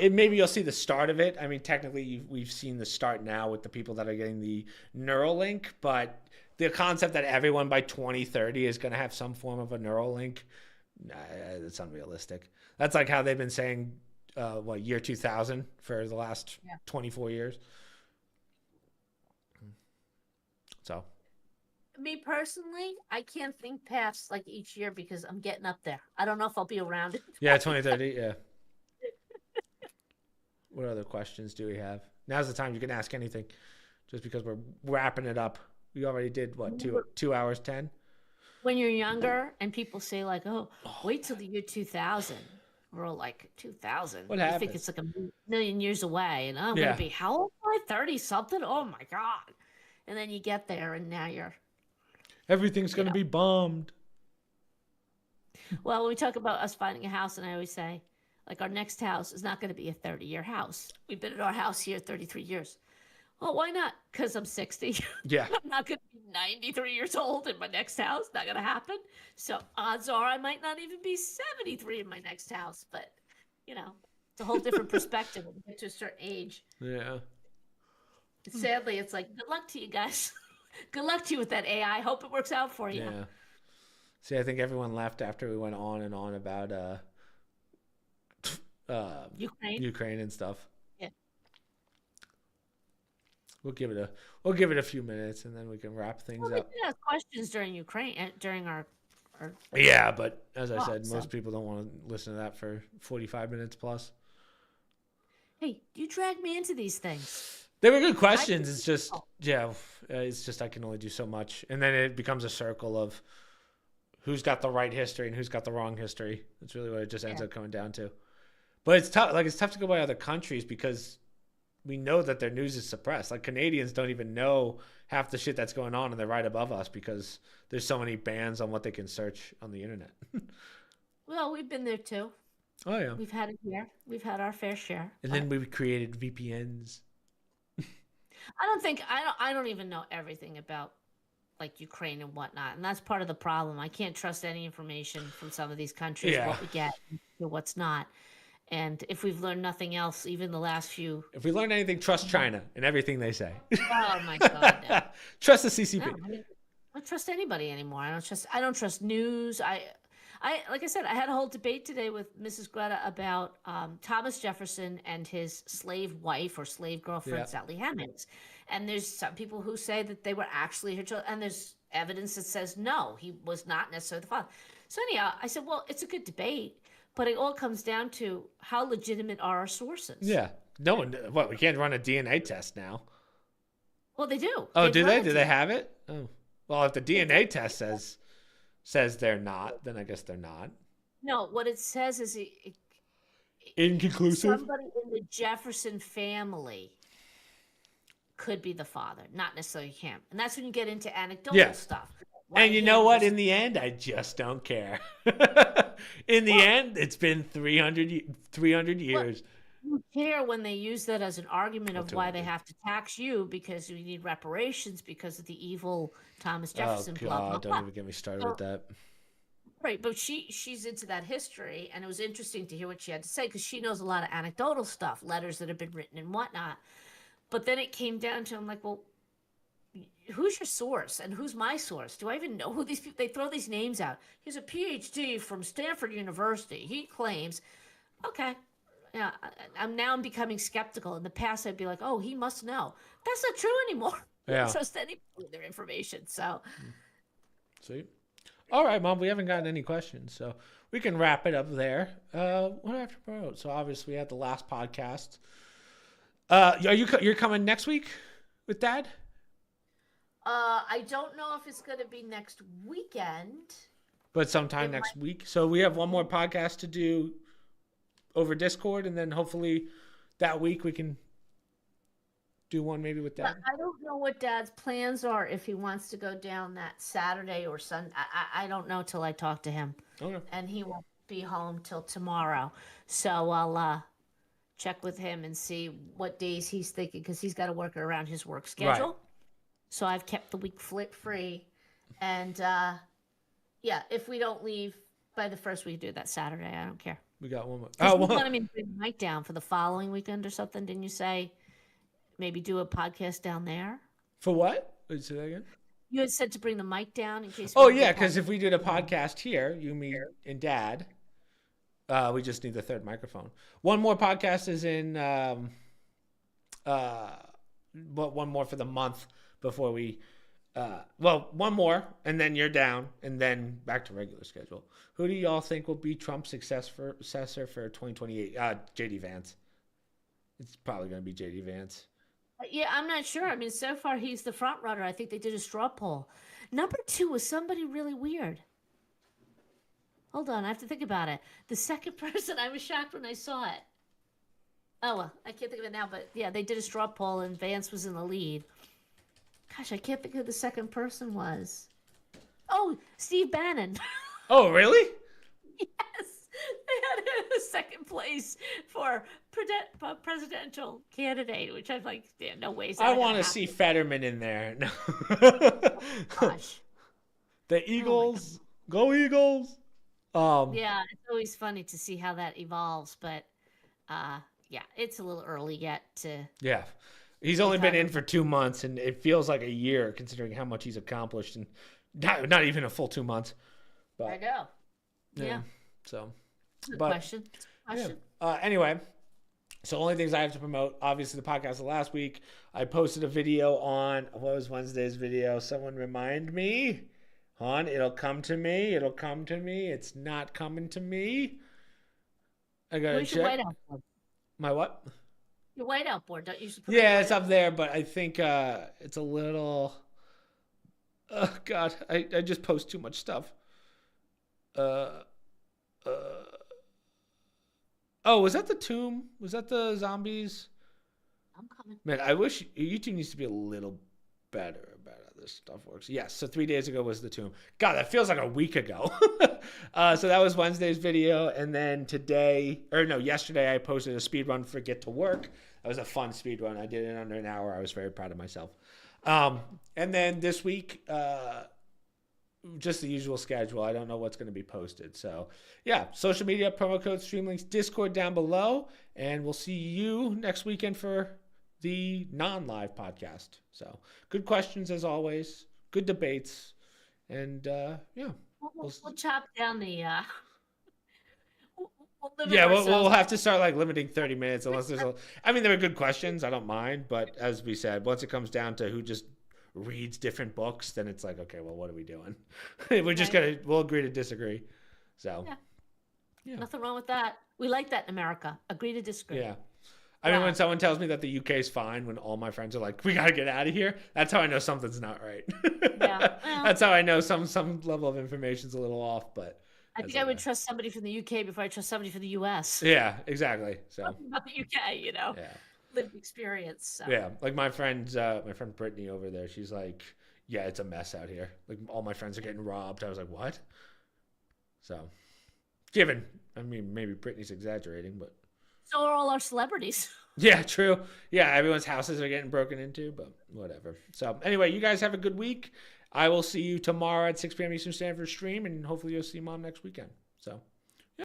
Speaker 1: maybe you'll see the start of it. I mean, technically, we've seen the start now with the people that are getting the Neuralink, but the concept that everyone by 2030 is going to have some form of a Neuralink, nah, it's unrealistic. That's like how they've been saying, year 2000 for the last 24 years. So.
Speaker 2: Me personally, I can't think past like each year because I'm getting up there. I don't know if I'll be around it.
Speaker 1: Yeah, 2030, yeah. What other questions do we have? Now's the time you can ask anything, just because we're wrapping it up. We already did, what, 2 hours, 10?
Speaker 2: When you're younger and people say like, oh, wait till the year 2000. We're all like, 2000?
Speaker 1: What
Speaker 2: You
Speaker 1: happens?
Speaker 2: think it's like a million years away. And I'm going to be, how old am I? 30-something? Oh, my God. And then you get there and now you're.
Speaker 1: Everything's going to be bombed.
Speaker 2: Well, when we talk about us finding a house, and I always say, like, our next house is not going to be a 30-year house. We've been in our house here 33 years. Well, why not? Because I'm 60.
Speaker 1: Yeah.
Speaker 2: I'm not going to be 93 years old in my next house. Not going to happen. So odds are I might not even be 73 in my next house. But, you know, it's a whole different perspective when you get to a certain age.
Speaker 1: Yeah.
Speaker 2: Sadly, it's like, good luck to you guys. Good luck to you with that AI. Hope it works out for you.
Speaker 1: Yeah. See, I think everyone left after we went on and on about Ukraine and stuff.
Speaker 2: Yeah.
Speaker 1: We'll give it a few minutes and then we can wrap things
Speaker 2: Well,
Speaker 1: up.
Speaker 2: we did ask questions during Ukraine during our
Speaker 1: Yeah, but as I
Speaker 2: talk,
Speaker 1: said,
Speaker 2: so.
Speaker 1: most people don't want to listen to that for 45 minutes plus.
Speaker 2: Hey, you drag me into these things.
Speaker 1: They were good questions. It's just, I can only do so much. And then it becomes a circle of who's got the right history and who's got the wrong history. That's really what it just ends up coming down to. But it's tough. Like, it's tough to go by other countries because we know that their news is suppressed. Like, Canadians don't even know half the shit that's going on, and they're right above us because there's so many bans on what they can search on the internet.
Speaker 2: Well, we've been there too.
Speaker 1: Oh, yeah.
Speaker 2: We've had it here. We've had our fair share.
Speaker 1: And then we created VPNs.
Speaker 2: I don't even know everything about like Ukraine and whatnot. And that's part of the problem. I can't trust any information from some of these countries, what we get and what's not. And if we've learned nothing else, even the last few.
Speaker 1: If we learn anything, trust China and everything they say.
Speaker 2: Oh my God. No.
Speaker 1: Trust the CCP.
Speaker 2: No, I don't trust anybody anymore. I don't trust news. Like I said, I had a whole debate today with Mrs. Greta about Thomas Jefferson and his slave wife or slave girlfriend, Sally Hemings. And there's some people who say that they were actually her children. And there's evidence that says, no, he was not necessarily the father. So anyhow, I said, well, it's a good debate, but it all comes down to how legitimate are our sources.
Speaker 1: Yeah. No one, we can't run a DNA test now.
Speaker 2: Well, they do.
Speaker 1: Oh, do they? Do they have it? Oh. Well, if the DNA test says they're not, then I guess they're not.
Speaker 2: No, what it says is
Speaker 1: inconclusive.
Speaker 2: Somebody in the Jefferson family could be the father, not necessarily him. And that's when you get into anecdotal stuff.
Speaker 1: And you know what? In the end, I just don't care. In the end, it's been 300 years.
Speaker 2: You care when they use that as an argument of why they have to tax you because we need reparations because of the evil Thomas Jefferson.
Speaker 1: Oh, God, don't even get me started with that.
Speaker 2: Right, but she's into that history, and it was interesting to hear what she had to say because she knows a lot of anecdotal stuff, letters that have been written and whatnot. But then it came down to, I'm like, well, who's your source and who's my source? Do I even know who these people? They throw these names out. He's a PhD from Stanford University. He claims, okay. Yeah, I'm becoming skeptical. In the past, I'd be like, "Oh, he must know." That's not true anymore. I don't trust anybody with their information. So,
Speaker 1: see, all right, Mom. We haven't gotten any questions, so we can wrap it up there. What do I have to promote? So obviously, we had the last podcast. You're coming next week with Dad?
Speaker 2: I don't know if it's going to be next weekend,
Speaker 1: but sometime next week. So we have one more podcast to do over Discord, and then hopefully that week we can do one maybe with Dad?
Speaker 2: I don't know what Dad's plans are if he wants to go down that Saturday or Sunday. I don't know till I talk to him,
Speaker 1: Okay.
Speaker 2: and he won't be home till tomorrow. So I'll check with him and see what days he's thinking because he's got to work around his work schedule.
Speaker 1: Right.
Speaker 2: So I've kept the week free, and yeah, if we don't leave by the first week, do it that Saturday. I don't care.
Speaker 1: We got one more.
Speaker 2: You wanted me to bring the mic down for the following weekend or something, didn't you say? Maybe do a podcast down there?
Speaker 1: For what? Wait, say that again?
Speaker 2: You had said to bring the mic down in case.
Speaker 1: Oh, yeah, because if we did a podcast here, you, me, and Dad, we just need the third microphone. One more podcast is in, but one more for the month before we, one more, and then you're down, and then back to regular schedule. Who do y'all think will be Trump's successor for 2028? J.D. Vance. It's probably going to be J.D. Vance.
Speaker 2: Yeah, I'm not sure. I mean, so far he's the front runner. I think they did a straw poll. Number 2 was somebody really weird. Hold on, I have to think about it. The second person, I was shocked when I saw it. Oh, well, I can't think of it now, but yeah, they did a straw poll and Vance was in the lead. Gosh, I can't think who the second person was. Oh, Steve Bannon.
Speaker 1: Oh, really?
Speaker 2: Yes. They had him in second place for presidential candidate, which I'm like, yeah, no ways.
Speaker 1: I want to see Fetterman in there. No.
Speaker 2: Gosh.
Speaker 1: The Eagles. Go Eagles.
Speaker 2: Yeah, it's always funny to see how that evolves, but yeah, it's a little early yet to.
Speaker 1: Yeah. He's only been in for 2 months, and it feels like a year considering how much he's accomplished, and not even a full 2 months. But,
Speaker 2: I know. Yeah.
Speaker 1: So.
Speaker 2: Good question.
Speaker 1: Yeah. Anyway, so only things I have to promote. Obviously, the podcast of last week. I posted a video on what was Wednesday's video. Someone remind me. Hon, it'll come to me. It'll come to me. It's not coming to me. I gotta
Speaker 2: Where's
Speaker 1: check.
Speaker 2: your whiteout board?
Speaker 1: My what?
Speaker 2: Your whiteout board. Don't you usually put
Speaker 1: Yeah, it's up there, but I think it's a little. Oh God, I just post too much stuff. Oh, was that the tomb? Was that the zombies?
Speaker 2: I'm coming.
Speaker 1: Man, I wish YouTube needs to be a little better about how this stuff works. Yes, so 3 days ago was the tomb. God, that feels like a week ago. So that was Wednesday's video, and then yesterday I posted a speed run for Get to Work. That was a fun speed run. I did it in under an hour. I was very proud of myself. And then this week, just the usual schedule. I don't know what's going to be posted. So, yeah, social media, promo code, stream links, Discord down below. And we'll see you next weekend for the non-live podcast. So, good questions as always. Good debates. And, yeah.
Speaker 2: We'll chop down the...
Speaker 1: We'll have to start limiting 30 minutes unless there's there were good questions. I don't mind. But as we said, once it comes down to who just reads different books, then it's like, okay, well, what are we doing? We're just we'll agree to disagree. So
Speaker 2: yeah. Nothing wrong with that. We like that in America. Agree to disagree.
Speaker 1: Yeah. I mean, when someone tells me that the UK is fine, when all my friends are like, we got to get out of here, that's how I know something's not right. Yeah. That's how I know some level of information's a little off, but
Speaker 2: I think I would trust somebody from the UK before I trust somebody from the US.
Speaker 1: Yeah, exactly. So
Speaker 2: about the UK, Yeah. Lived experience. So.
Speaker 1: Yeah, like my friend Brittany over there, she's like, yeah, it's a mess out here. Like all my friends are getting robbed. I was like, what? So, maybe Brittany's exaggerating, but
Speaker 2: so are all our celebrities.
Speaker 1: Yeah, true. Yeah, everyone's houses are getting broken into, but whatever. So anyway, you guys have a good week. I will see you tomorrow at 6 p.m. Eastern Standard stream, and hopefully you'll see Mom next weekend. So.